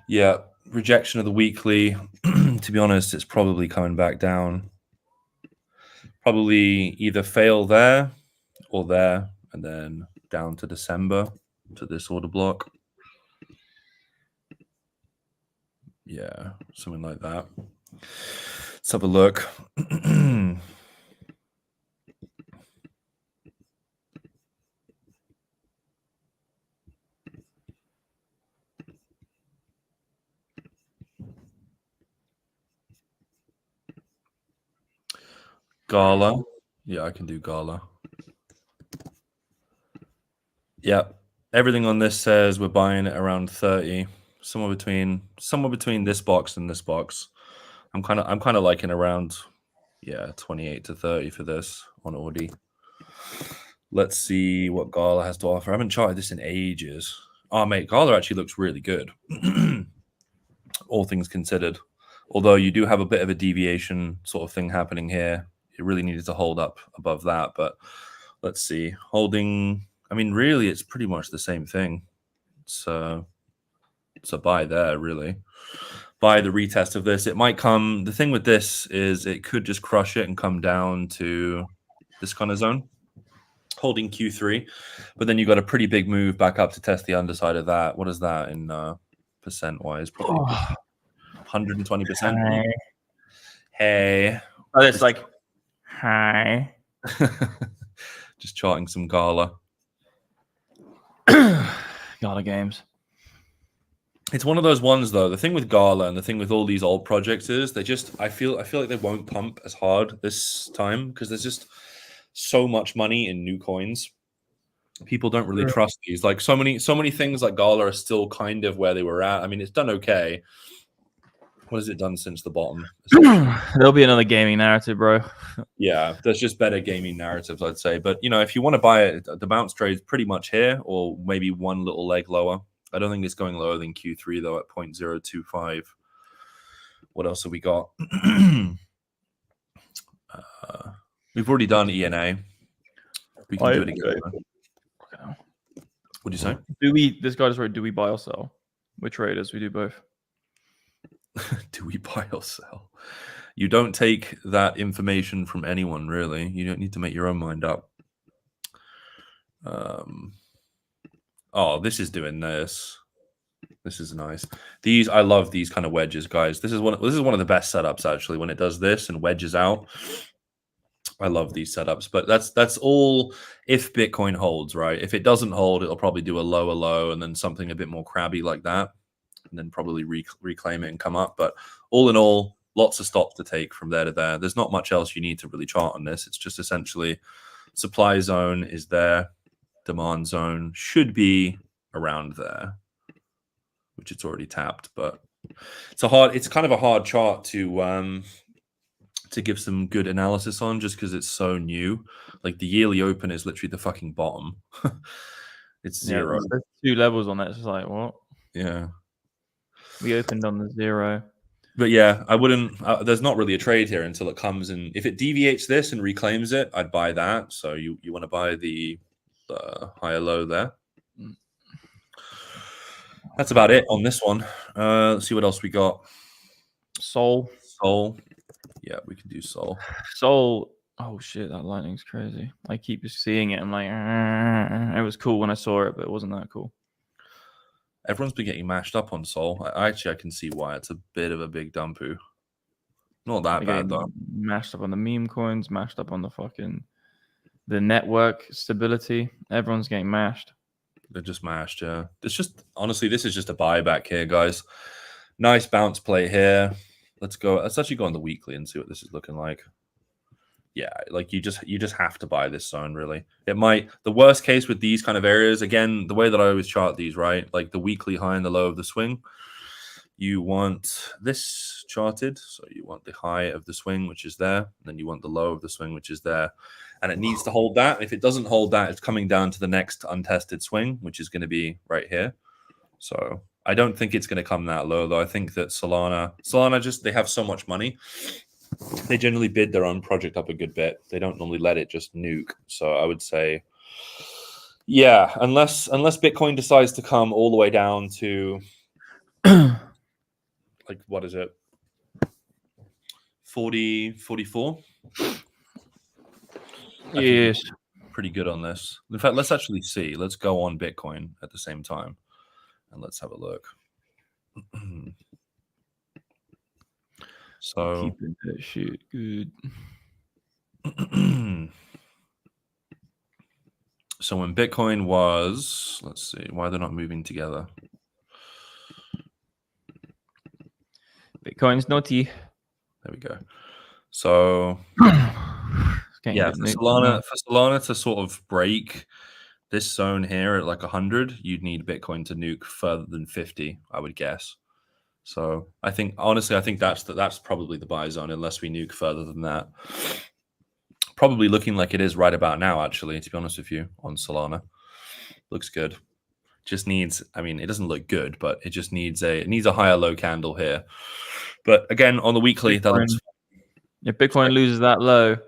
Yeah, rejection of the weekly. To be honest, it's probably coming back down. Probably either fail there or there, and then down to December to this order block. Yeah, something like that. Let's have a look. Gala. Yeah, I can do Gala. Yeah, everything on this says we're buying it around 30, somewhere between this box and this box. I'm kind of liking around 28 to 30 for this on Audi. Let's see what Gala has to offer. I haven't charted this in ages. Oh, mate, Gala actually looks really good, all things considered. Although you do have a bit of a deviation sort of thing happening here. It really needed to hold up above that, but let's see. Holding, I mean, really, it's pretty much the same thing. So it's a buy there, really. Buy the retest of this. It might come. The thing with this is it could just crush it and come down to this kind of zone, holding Q3. But then you got a pretty big move back up to test the underside of that. What is that in percent-wise? Probably 120%. Hey. Oh, it's like, hi. Just charting some Gala. Gala games. It's one of those ones, though. The thing with Gala and the thing with all these old projects is they just I feel like they won't pump as hard this time because there's just so much money in new coins. People don't really trust these. Like so many things like Gala are still kind of where they were at. I mean, it's done okay. What has it done since the bottom? There'll be another gaming narrative, bro. Yeah, there's just better gaming narratives, I'd say. But if you want to buy it, the bounce trade's pretty much here, or maybe one little leg lower. I don't think it's going lower than Q3 though at 0.025. What else have we got? We've already done ENA. We can do it again. What do you say? This guy just wrote, do we buy or sell? We're traders. We do both. Do we buy or sell? You don't take that information from anyone, really. You don't need to make your own mind up. Oh, this is doing this. This is nice. I love these kind of wedges, guys. This is one of the best setups actually when it does this and wedges out. I love these setups, but that's all if Bitcoin holds, right? If it doesn't hold, it'll probably do a lower low and then something a bit more crabby like that, and then probably reclaim it and come up. But all in all, lots of stops to take from there to there. There's not much else you need to really chart on this. It's just essentially supply zone is there. Demand zone should be around there, which it's already tapped, but it's kind of a hard chart to give some good analysis on just because it's so new. Like the yearly open is literally the fucking bottom. It's zero. There's 2 levels on it. It's just like, what? Yeah. We opened on the 0. But yeah, I wouldn't. There's not really a trade here until it comes in. If it deviates this and reclaims it, I'd buy that. So you want to buy the higher low there. That's about it on this one. Let's see what else we got. Sol. Yeah, we can do Sol. Sol. Oh shit, that lightning's crazy. I keep just seeing it. I'm like, it was cool when I saw it, but it wasn't that cool. Everyone's been getting mashed up on Sol. I can see why. It's a bit of a big dumpu. Not that bad though. Mashed up on the meme coins, mashed up on the network stability. Everyone's getting mashed. They're just mashed, yeah. It's just honestly, this is just a buyback here, guys. Nice bounce play here. Let's go. Let's actually go on the weekly and see what this is looking like. Yeah, like you just have to buy this zone, really. It might, the worst case with these kind of areas, again, the way that I always chart these, right? Like the weekly high and the low of the swing. You want this charted. So you want the high of the swing, which is there. And then you want the low of the swing, which is there. And it needs to hold that. If it doesn't hold that, it's coming down to the next untested swing, which is going to be right here. So I don't think it's going to come that low, though. I think that Solana just, they have so much money. They generally bid their own project up a good bit. They don't normally let it just nuke. So I would say, yeah, unless Bitcoin decides to come all the way down to, like, what is it? 40, 44? Yes. Pretty good on this. In fact, let's actually see. Let's go on Bitcoin at the same time. And let's have a look. So keeping that shit good. So when Bitcoin was, let's see, why they're not moving together. Bitcoin's naughty. There we go. So yeah, for Solana to sort of break this zone here at like 100, you'd need Bitcoin to nuke further than 50, I would guess. So I think, honestly, I think that's probably the buy zone unless we nuke further than that. Probably looking like it is right about now, actually, to be honest with you, on Solana. Looks good. Just needs, I mean, it doesn't look good, but it just needs a higher low candle here. But again, on the weekly, that looks. If Bitcoin loses that low,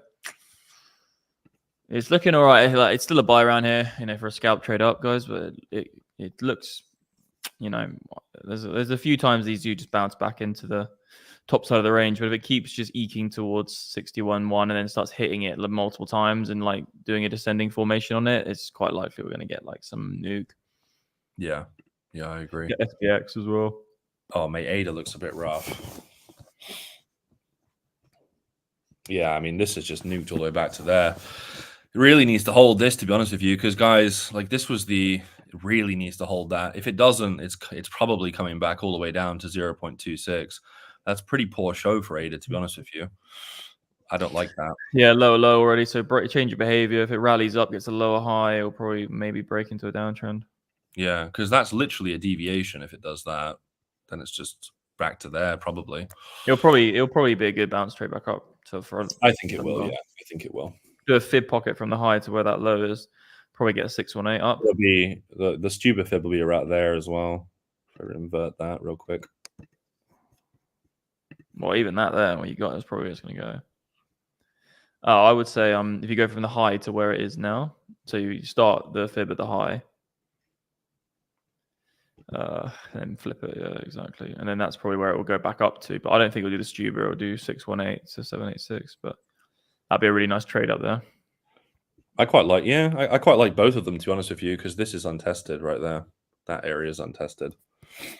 it's looking all right. Like, it's still a buy around here, for a scalp trade up, guys. But it looks, there's a few times these do just bounce back into the top side of the range. But if it keeps just eking towards 61.1 and then starts hitting it multiple times and like doing a descending formation on it, it's quite likely we're going to get like some nuke. Yeah, I agree. Get SPX as well. Oh, mate, ADA looks a bit rough. Yeah, I mean, this is just nuked all the way back to there. It really needs to hold this, to be honest with you, because guys, like it really needs to hold that. If it doesn't, it's probably coming back all the way down to 0.26. That's pretty poor show for ADA, to be honest with you. I don't like that. Yeah, low already. So change your behavior. If it rallies up, gets a lower high, it'll probably maybe break into a downtrend. Yeah, because that's literally a deviation. If it does that, then it's just back to there probably. It'll probably be a good bounce trade back up. So I think it will. Yeah, I think it will. Do a fib pocket from the high to where that low is. Probably get a 618 up. It'll be the stupid fib will be right there as well. If I invert that real quick. Well, even that there, what you got is probably just going to go. Oh, I would say if you go from the high to where it is now, so you start the fib at the high, and flip it, yeah, exactly, and then that's probably where it will go back up to. But I don't think it'll do the Stuber. It'll do 618 to 786, but that'd be a really nice trade up there. I quite like both of them, to be honest with you, because this is untested right there. That area is untested.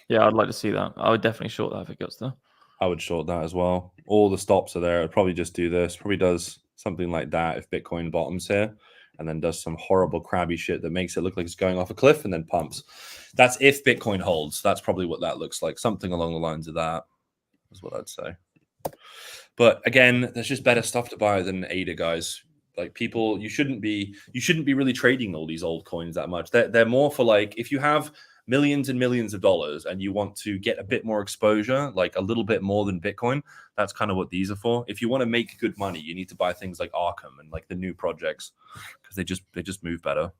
Yeah, I'd like to see that. I would definitely short that if it gets there. I would short that as well. All the stops are there. It'd probably just do this. Probably does something like that if Bitcoin bottoms here, and then does some horrible crabby shit that makes it look like it's going off a cliff and then pumps. That's if Bitcoin holds. That's probably what that looks like. Something along the lines of that is what I'd say. But again, there's just better stuff to buy than ADA, guys. Like people, you shouldn't be really trading all these old coins that much. They're more for like if you have millions and millions of dollars and you want to get a bit more exposure, like a little bit more than Bitcoin, that's kind of what these are for. If you want to make good money, you need to buy things like Arkham and like the new projects because they just move better.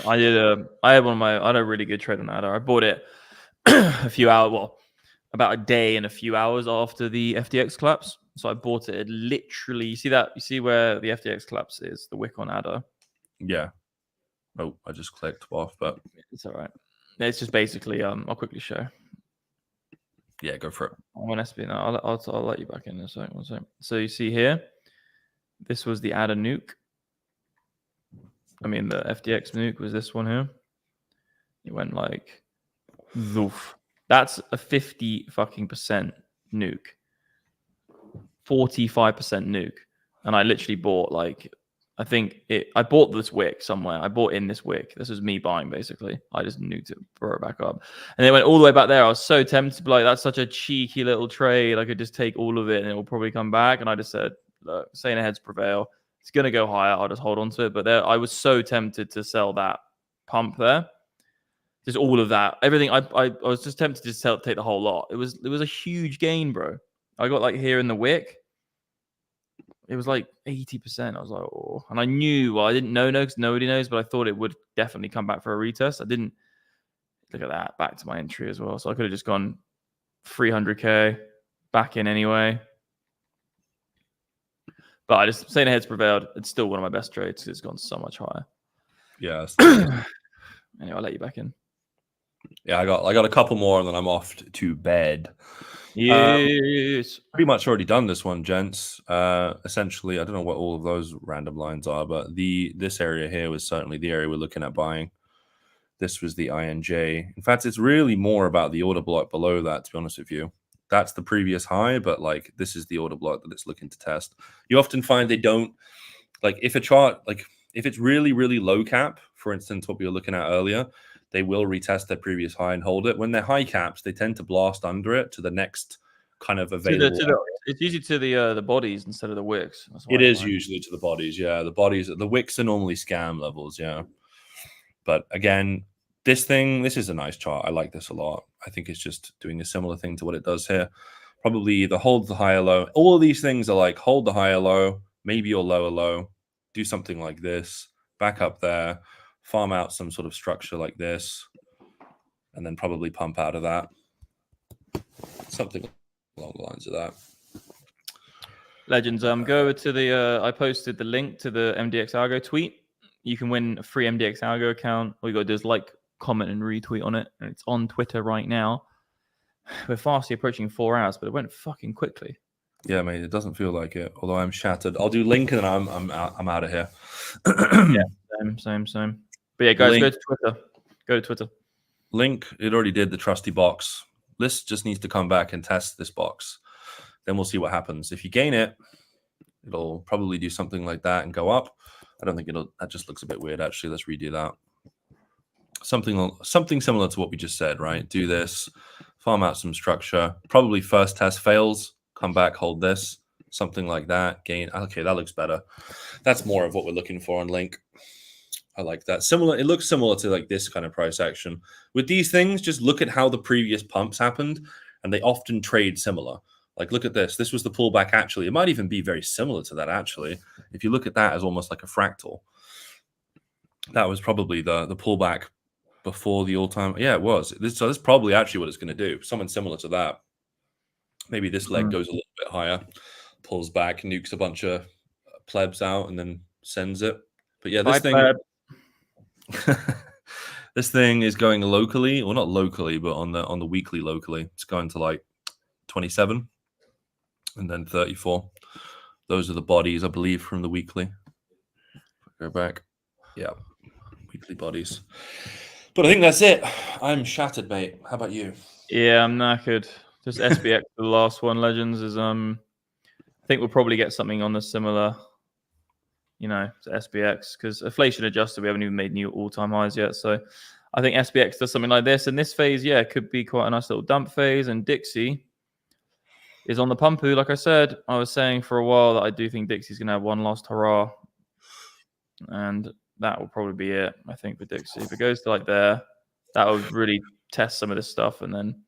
I had a really good trade on ADA. I bought it a few hours, well, about a day and a few hours after the FTX collapse. So I bought it at literally, you see where the FTX collapse is, the wick on ADA? Yeah. Oh, I just clicked off, but it's all right. It's just basically, I'll quickly show. Yeah, go for it. I'm on SB now. I'll let you back in a second. 1 second. So you see here, this was the ADA nuke. I mean, the FTX nuke was this one here. It went like, zoof. That's a 50% nuke. 45% nuke. And I literally bought like, I bought this wick somewhere. I bought in this wick. This was me buying, basically. I just nuked it, brought it back up. And it went all the way back there. I was so tempted to be like, that's such a cheeky little trade. I could just take all of it and it will probably come back. And I just said, look, saying heads prevail. It's going to go higher. I'll just hold on to it. But there, I was so tempted to sell that pump there. Just all of that. Everything. I was just tempted to just take the whole lot. It was a huge gain, bro. I got like here in the wick. It was like 80%. I was like, oh. And I knew, well, I didn't know because nobody knows, but I thought it would definitely come back for a retest. I didn't look at that. Back to my entry as well. So I could have just gone 300K back in anyway. But I just saying heads prevailed. It's still one of my best trades because it's gone so much higher. Yeah. Anyway, I'll let you back in. Yeah, I got a couple more and then I'm off to bed. Yes. Pretty much already done this one, gents. Essentially, I don't know what all of those random lines are, but this area here was certainly the area we're looking at buying. This was the INJ. In fact, it's really more about the order block below that, to be honest with you. that's the previous high, but like this is the order block that it's looking to test. You often find they don't, like if a chart, like if it's really, really low cap, for instance, what we were looking at earlier, they will retest their previous high and hold it. When they're high caps, they tend to blast under it to the next kind of available. It's usually to the bodies instead of the wicks. It is usually to the bodies, yeah. The bodies, the wicks are normally scam levels, yeah. But again, this is a nice chart. I like this a lot. I think it's just doing a similar thing to what it does here. Probably either hold the higher low. All of these things are like hold the higher low, maybe your lower low, do something like this, back up there, farm out some sort of structure like this, and then probably pump out of that. Something along the lines of that. Legends, go over to the, I posted the link to the MDX Algo tweet. You can win a free MDX Algo account. All you got to do is like, comment, and retweet on it. And it's on Twitter right now. We're fastly approaching 4 hours, but it went fucking quickly. Yeah, mate, it doesn't feel like it. Although I'm shattered. I'll do link and then I'm out of here. Yeah, same. But yeah, guys, link. go to Twitter. Go to Twitter. Link, it already did the trusty box. List just needs to come back and test this box. Then we'll see what happens. If you gain it, it'll probably do something like that and go up. I don't think it'll. That just looks a bit weird, actually. Let's redo that. Something similar to what we just said, right? Do this, farm out some structure. Probably first test fails. Come back, hold this. Something like that. Gain. Okay, that looks better. That's more of what we're looking for on Link. I like that. Similar. It looks similar to like this kind of price action. With these things, just look at how the previous pumps happened, and they often trade similar. Like, look at this. This was the pullback, actually. It might even be very similar to that, actually. If you look at that as almost like a fractal. That was probably the pullback before the all-time. Yeah, it was. So this is probably actually what it's going to do. Something similar to that. Maybe this leg goes a little bit higher, pulls back, nukes a bunch of plebs out, and then sends it. But yeah, this thing... this thing is going locally. Well, not locally, but on the weekly locally. It's going to like 27. And then 34. Those are the bodies, I believe, from the weekly. Go back. Yeah. Weekly bodies. But I think that's it. I'm shattered, mate. How about you? Yeah, I'm knackered. Just SBX, the last one, Legends, is I think we'll probably get something on the similar, to SBX, because inflation adjusted, we haven't even made new all-time highs yet. So I think SBX does something like this. And this phase, yeah, could be quite a nice little dump phase. And Dixie is on the pumpu. Like I said, I was saying for a while that I do think Dixie's going to have one last hurrah. And that will probably be it, I think, for Dixie. If it goes to like there, that would really test some of this stuff. And then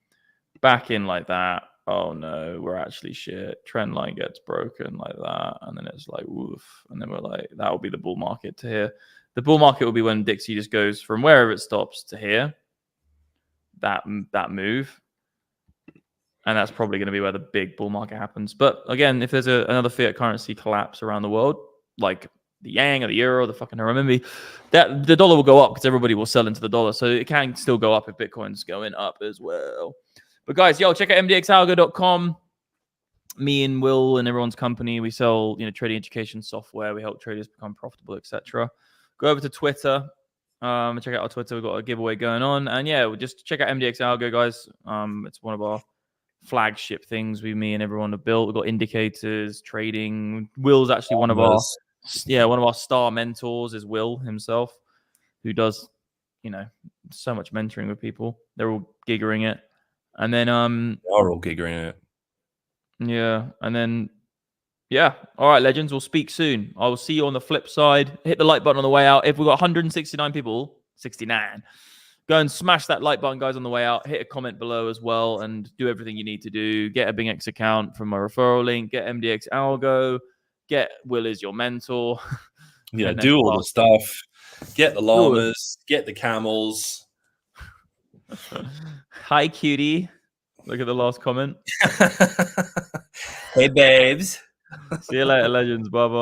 back in like that, oh no, we're actually shit. Trend line gets broken like that. And then it's like, woof. And then we're like, that will be the bull market to here. The bull market will be when Dixie just goes from wherever it stops to here. That move. And that's probably going to be where the big bull market happens. But again, if there's another fiat currency collapse around the world, like the Yang or the Euro, the fucking RMB, that the dollar will go up because everybody will sell into the dollar. So it can still go up if Bitcoin's going up as well. But guys, check out mdxalgo.com. Me and Will and everyone's company, we sell trading education software. We help traders become profitable, etc. Go over to Twitter. Check out our Twitter. We've got a giveaway going on. And yeah, we'll just check out MDX Algo, guys. It's one of our flagship things me and everyone have built. We've got indicators, trading. Will's actually one of our star mentors is Will himself, who does so much mentoring with people. They're all giggering it. And then they are all giggering it. Yeah. And then all right, Legends, we'll speak soon. I will see you on the flip side. Hit the like button on the way out. If we've got 169 people, 69, go and smash that like button, guys, on the way out. Hit a comment below as well and do everything you need to do. Get a Bingx account from my referral link. Get MDX Algo. Get Will is your mentor. Yeah, do all the stuff. Get the llamas. Get the camels. Hi, cutie. Look at the last comment. Hey, babes. See you later, Legends. Bye-bye.